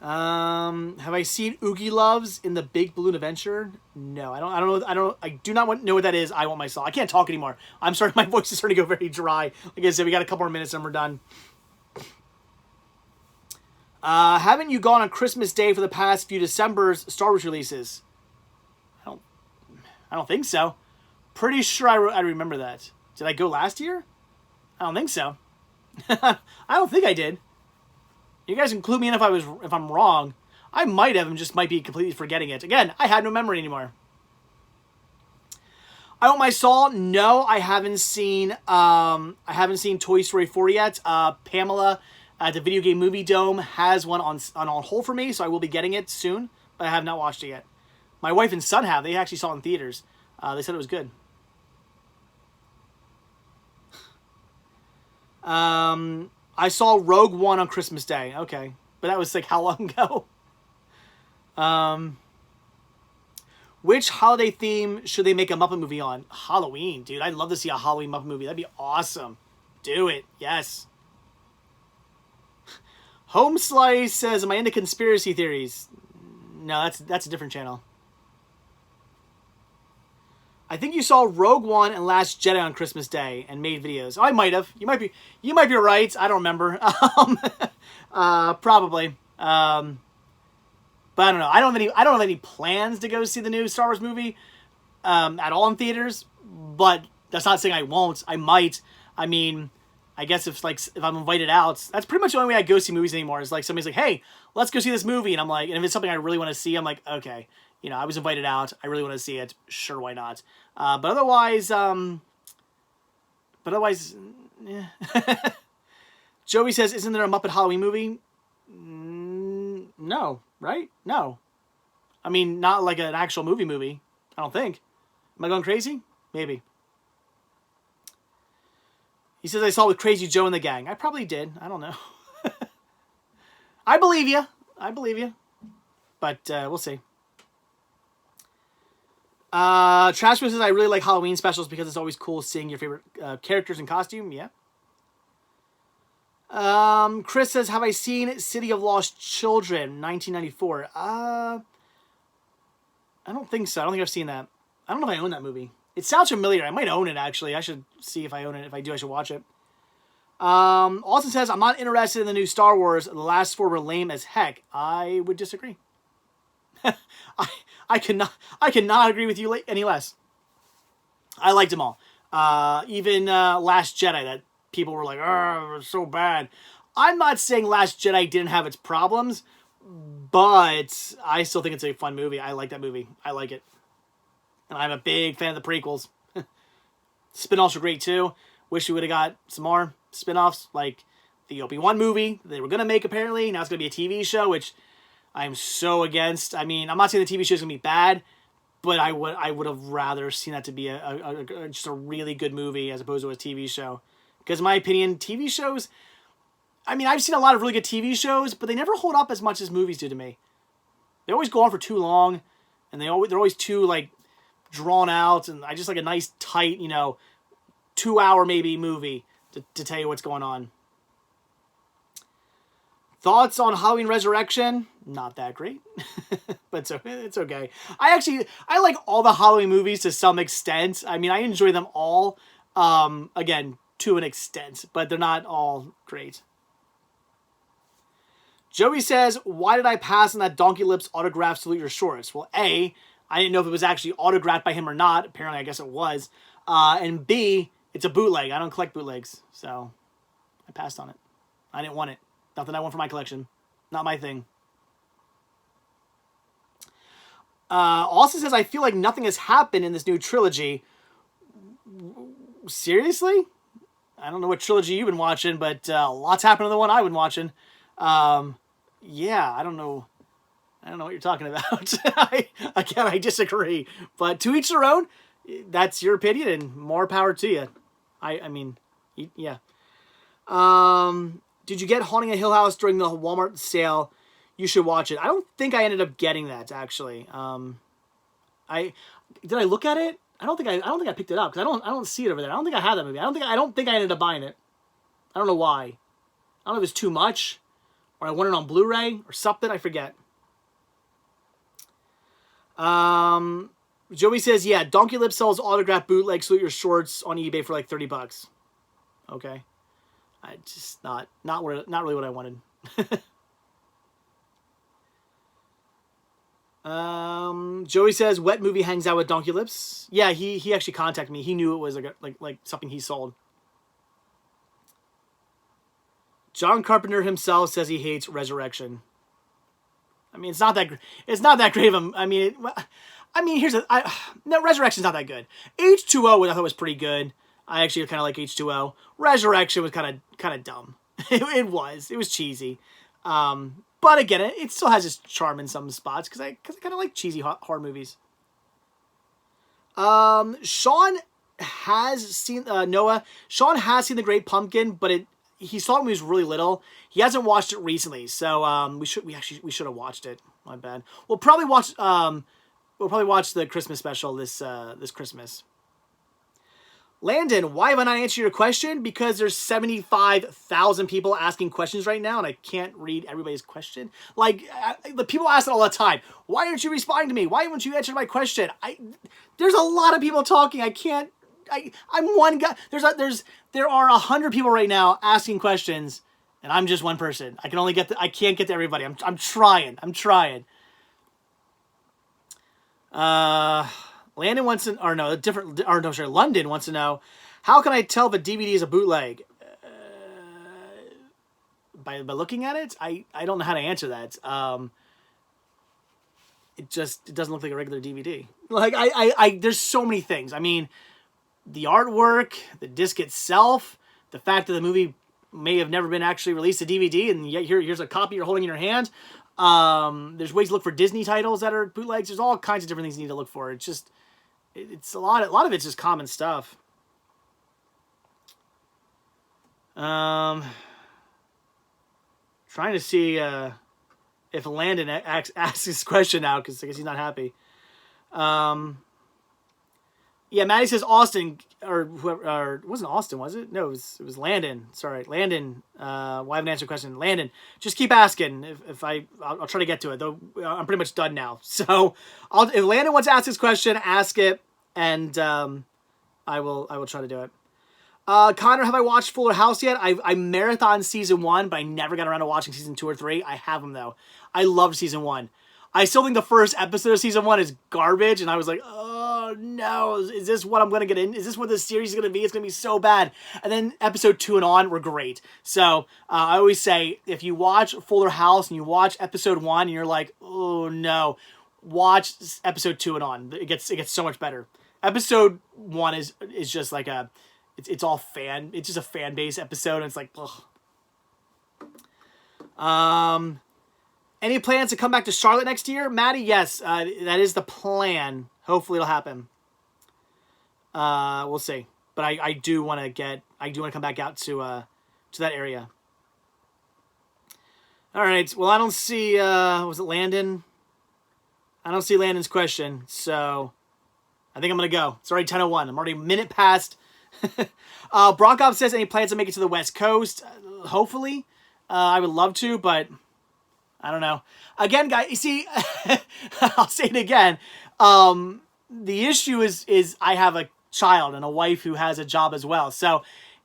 Have I seen UglyDolls in the Big Balloon Adventure? No, I don't know. I do not know what that is. I want my song. I can't talk anymore. My voice is starting to go very dry. Like I said, we got a couple more minutes and we're done. Haven't you gone on Christmas Day for the past few December's Star Wars releases? I don't think so. Pretty sure I remember that. Did I go last year? I don't think so. I don't think I did. You guys include me in if I'm wrong. I might have and just might be completely forgetting it. Again, I had no memory anymore. I Want My Soul. No, I haven't seen Toy Story 4 yet. Pamela at the Video Game Movie Dome has one on hold for me, so I will be getting it soon, but I have not watched it yet. My wife and son have. They actually saw it in theaters. They said it was good. I saw Rogue One on Christmas Day. Okay. But that was like how long ago? Which holiday theme should they make a Muppet movie on? Halloween, dude. I'd love to see a Halloween Muppet movie. That'd be awesome. Do it. Yes. Home Slice says, am I into conspiracy theories? No, that's a different channel. I think you saw Rogue One and Last Jedi on Christmas Day and made videos. Oh, I might have. You might be right. I don't remember. Probably. But I don't know. I don't have any plans to go see the new Star Wars movie at all in theaters. But that's not saying I won't. I might. I mean, I guess if I'm invited out, that's pretty much the only way I go see movies anymore. Is like somebody's like, hey, let's go see this movie, and I'm like, and if it's something I really want to see, I'm like, okay. You know, I was invited out. I really want to see it. Sure, why not? But otherwise, yeah. Joey says, isn't there a Muppet Halloween movie? No, right? No. I mean, not like an actual movie. I don't think. Am I going crazy? Maybe. He says, I saw it with Crazy Joe and the gang. I probably did. I don't know. I believe you. But we'll see. Trashman says, I really like Halloween specials because it's always cool seeing your favorite characters in costume. Yeah. Chris says, have I seen City of Lost Children, 1994? I don't think so. I don't think I've seen that. I don't know if I own that movie. It sounds familiar. I might own it, actually. I should see if I own it. If I do, I should watch it. Austin says, I'm not interested in the new Star Wars. The last four were lame as heck. I would disagree. I cannot agree with you any less. I liked them all. Even Last Jedi, that people were like, oh, so bad. I'm not saying Last Jedi didn't have its problems, but I still think it's a fun movie. I like that movie. I like it. And I'm a big fan of the prequels. Spin-offs are great too. Wish we would have got some more spin-offs, like the Obi-Wan movie they were going to make apparently. Now it's going to be a TV show, which I'm so against. I mean, I'm not saying the TV show is going to be bad, but I would have rather seen that to be just a really good movie as opposed to a TV show. Because in my opinion, TV shows, I mean, I've seen a lot of really good TV shows, but they never hold up as much as movies do to me. They always go on for too long, and they're always too, like, drawn out, and I just like a nice, tight, 2-hour maybe movie to tell you what's going on. Thoughts on Halloween Resurrection? Not that great, but it's okay. I like all the Halloween movies to some extent. I mean, I enjoy them all, again, to an extent, but they're not all great. Joey says, why did I pass on that Donkey Lips autograph Salute Your Shorts? Well, A, I didn't know if it was actually autographed by him or not. Apparently, I guess it was. And B, it's a bootleg. I don't collect bootlegs, so I passed on it. I didn't want it. Nothing I want for my collection. Not my thing. Austin says, I feel like nothing has happened in this new trilogy. Seriously? I don't know what trilogy you've been watching, but lots happened to the one I've been watching. Yeah, I don't know what you're talking about. I disagree. But to each their own. That's your opinion, and more power to you. I mean, yeah. Did you get Haunting a Hill House during the Walmart sale? You should watch it. I don't think I ended up getting that, actually. Did I look at it? I don't think I picked it up because I don't see it over there. I don't think I have that movie. I don't think I ended up buying it. I don't know why. I don't know if it's too much, Or I won it on Blu-ray or something. I forget. Joey says, yeah, Donkey Lip sells autographed bootleg Salute Your Shorts on eBay for like $30. Okay. I just not really what I wanted. Joey says, Wet Movie hangs out with Donkey Lips. Yeah, he actually contacted me. He knew it was like something he sold. John Carpenter himself says he hates Resurrection. I mean, it's not that great of a. I mean, no, Resurrection's not that good. H2O I thought was pretty good. I actually kind of like H2O. Resurrection was kind of dumb. It was cheesy. But again, it still has its charm in some spots because I kind of like cheesy horror movies. Sean has seen Noah. Sean has seen The Great Pumpkin, but he saw it when he was really little. He hasn't watched it recently, so we should have watched it. My bad. We'll probably watch the Christmas special this Christmas. Landon, why have I not answered your question? Because there's 75,000 people asking questions right now, and I can't read everybody's question. Like, the people ask it all the time. Why aren't you responding to me? Why haven't you answered my question? There's a lot of people talking. I'm one guy. There are 100 people right now asking questions, and I'm just one person. I can't get to everybody. I'm trying. Landon wants to, London wants to know, how can I tell if a DVD is a bootleg? By looking at it, I don't know how to answer that. It doesn't look like a regular DVD. Like there's so many things. I mean, the artwork, the disc itself, the fact that the movie may have never been actually released to DVD, and yet here's a copy you're holding in your hand. There's ways to look for Disney titles that are bootlegs. There's all kinds of different things you need to look for. It's a lot of it's just common stuff. Trying to see if Landon asks this question now, because I guess he's not happy. Yeah, Maddie says Austin, or whoever, or it wasn't Austin, was it? No, it was Landon. Sorry, Landon. Well, I haven't answered a question. Landon, just keep asking. I'll try to get to it. Though I'm pretty much done now. So if Landon wants to ask this question, ask it, and I will try to do it. Connor, have I watched Fuller House yet? I marathoned season 1, but I never got around to watching season 2 or 3. I have them though. I loved season 1. I still think the first episode of season 1 is garbage, and I was like, oh no, is this what I'm going to get in? Is this what this series is going to be? It's going to be so bad. And then episode 2 and on were great. So I always say, if you watch Fuller House and you watch episode 1 and you're like, oh no, watch episode 2 and on. It gets so much better. Episode 1 is just like it's just a fan base episode, and it's like, ugh. Any plans to come back to Charlotte next year? Maddie, yes, that is the plan. Hopefully it'll happen. We'll see. But I do want to come back out to that area. All right. Well, I don't see, was it Landon? I don't see Landon's question. So I think I'm going to go. It's already 10:01. I'm already a minute past. Bronkov says, any plans to make it to the West Coast? Hopefully. I would love to, but I don't know. Again, guys, you see, I'll say it again. The issue is I have a child and a wife who has a job as well. So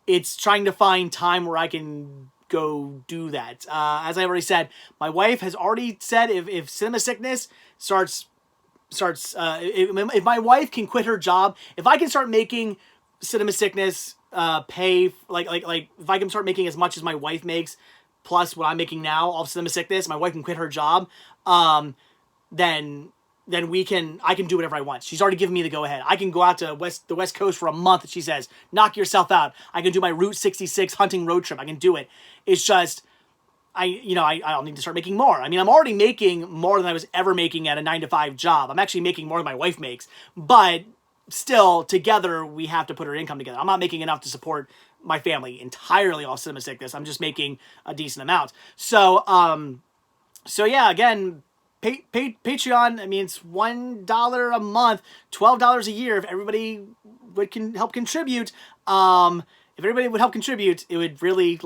it's trying to find time where I can go do that. As I already said, my wife has already said if Cinema Sickness starts, if my wife can quit her job, if I can start making Cinema Sickness pay, like if I can start making as much as my wife makes, plus what I'm making now off Cinema Sickness, my wife can quit her job, then I can do whatever I want. She's already given me the go ahead. I can go out to the West Coast for a month, she says. Knock yourself out. I can do my Route 66 hunting road trip. I can do it. It's just I'll need to start making more. I mean, I'm already making more than I was ever making at a 9-to-5 job. I'm actually making more than my wife makes, but still, together we have to put our income together. I'm not making enough to support my family entirely off Cinema Sickness. I'm just making a decent amount. So yeah, again, Patreon, I mean, it's $1 a month, $12 a year. If everybody help contribute, if everybody would help contribute, it would really,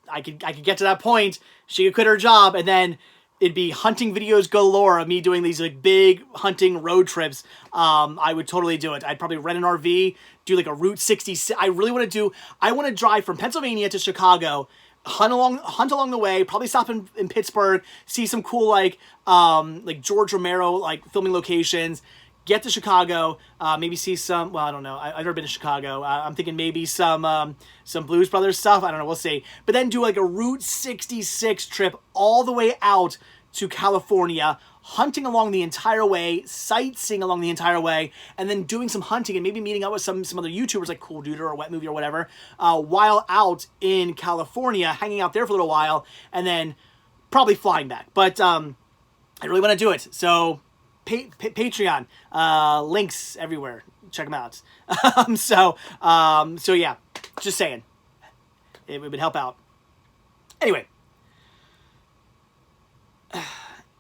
I could get to that point. She could quit her job, and then it'd be hunting videos galore of me doing these like big hunting road trips. I would totally do it. I'd probably rent an RV, do like a Route 66. I want to drive from Pennsylvania to Chicago, hunt along the way, probably stop in Pittsburgh, see some cool like George Romero like filming locations, get to Chicago, maybe see some, well, I don't know, I've never been to Chicago. I'm thinking maybe some Blues Brothers stuff, I don't know, we'll see. But then do like a Route 66 trip all the way out to California, hunting along the entire way, sightseeing along the entire way, and then doing some hunting and maybe meeting up with some other YouTubers like Cool Duder or Wet Movie or whatever, while out in California, hanging out there for a little while, and then probably flying back. But I really want to do it. So Patreon, links everywhere. Check them out. So yeah, just saying. It would help out. Anyway.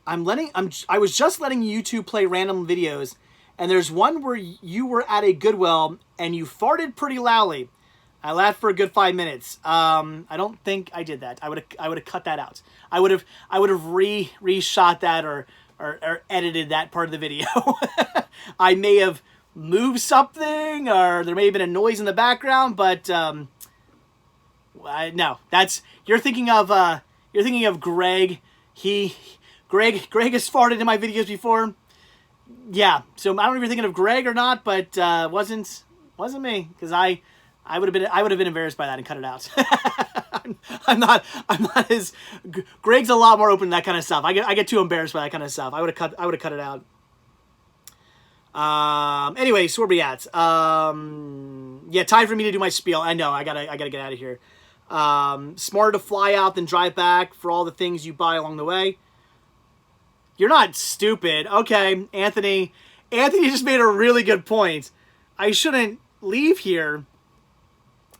I was just letting YouTube play random videos, and there's one where you were at a Goodwill and you farted pretty loudly. I laughed for a good 5 minutes. I don't think I did that. I would have cut that out. I would have reshot that or edited that part of the video. I may have moved something, or there may have been a noise in the background, but no, that's you're thinking of Greg. Greg has farted in my videos before. Yeah, so I don't know if you're thinking of Greg or not, but wasn't me, because I would have been embarrassed by that and cut it out. I'm not as Greg's a lot more open to that kind of stuff. I get too embarrassed by that kind of stuff. I would have cut it out. Anyway, so where we at? Yeah, time for me to do my spiel. I know I gotta get out of here. Smarter to fly out than drive back for all the things you buy along the way. You're not stupid. Okay, Anthony just made a really good point. I shouldn't leave here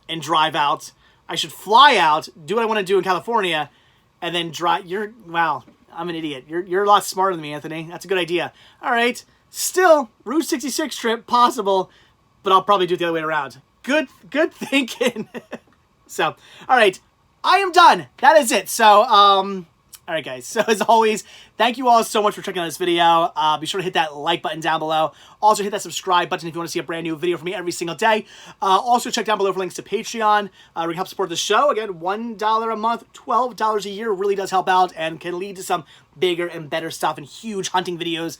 and drive out. I should fly out, do what I want to do in California, and then drive. Wow, I'm an idiot. You're a lot smarter than me, Anthony. That's a good idea. All right, still, Route 66 trip possible, but I'll probably do it the other way around. Good thinking. So, all right, I am done. That is it. So, all right, guys. So, as always, thank you all so much for checking out this video. Be sure to hit that like button down below. Also, hit that subscribe button if you want to see a brand new video from me every single day. Also, check down below for links to Patreon. We can help support the show. Again, $1 a month, $12 a year really does help out and can lead to some bigger and better stuff and huge hunting videos.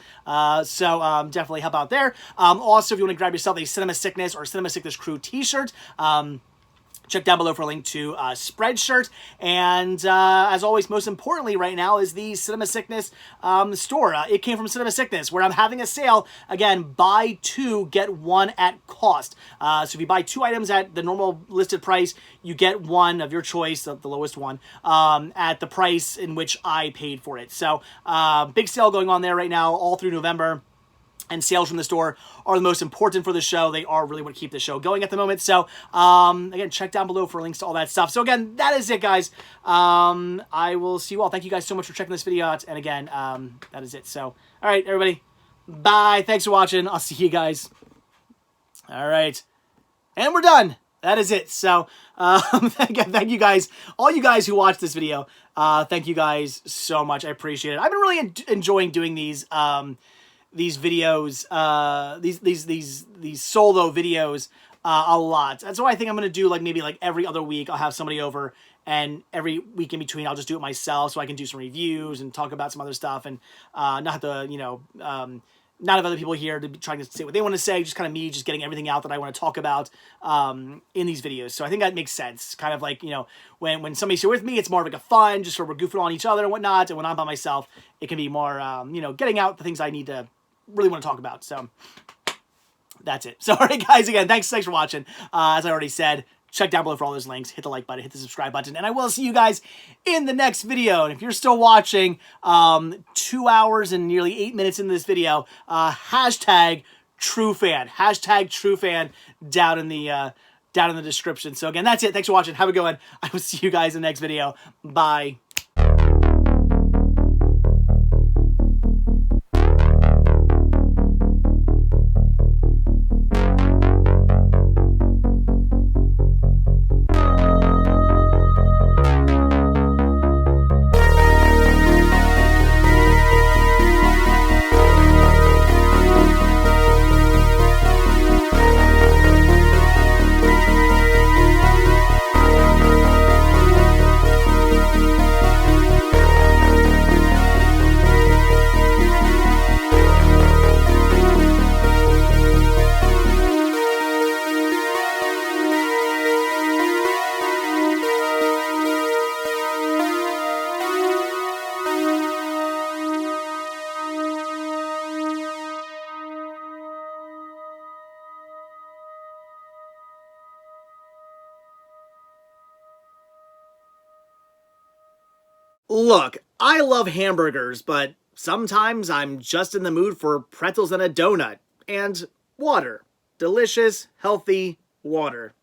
So, definitely help out there. Also, if you want to grab yourself a Cinema Sickness or Cinema Sickness Crew t-shirt, check down below for a link to Spreadshirt. And as always, most importantly right now is the Cinema Sickness store. It came from Cinema Sickness, where I'm having a sale. Again, buy two, get one at cost. So if you buy two items at the normal listed price, you get one of your choice, the lowest one, at the price in which I paid for it. So big sale going on there right now all through November. And sales from the store are the most important for the show. They are really what keep the show going at the moment. So, again, check down below for links to all that stuff. So, again, that is it, guys. I will see you all. Thank you guys so much for checking this video out. And, again, that is it. So, all right, everybody. Bye. Thanks for watching. I'll see you guys. All right. And we're done. That is it. So, thank you guys. All you guys who watched this video, thank you guys so much. I appreciate it. I've been really enjoying doing these videos, these solo videos, a lot. That's why I think I'm going to do maybe every other week I'll have somebody over, and every week in between I'll just do it myself so I can do some reviews and talk about some other stuff, and not have to, not have other people here to be trying to say what they want to say, just kind of me just getting everything out that I want to talk about in these videos. So I think that makes sense. Kind of like, when somebody's here with me, it's more of a fun, just sort of we're goofing on each other and whatnot, and when I'm by myself, it can be more, getting out the things I need to really want to talk about. So that's it. So, all right, guys, again, thanks for watching. As I already said, check down below for all those links. Hit the like button, hit the subscribe button, and I will see you guys in the next video. And if you're still watching 2 hours and nearly 8 minutes into this video, hashtag TrueFan. Hashtag TrueFan down in the description. So again, that's it. Thanks for watching. Have a good one. I will see you guys in the next video. Bye. Look, I love hamburgers, but sometimes I'm just in the mood for pretzels and a donut. And water. Delicious, healthy water.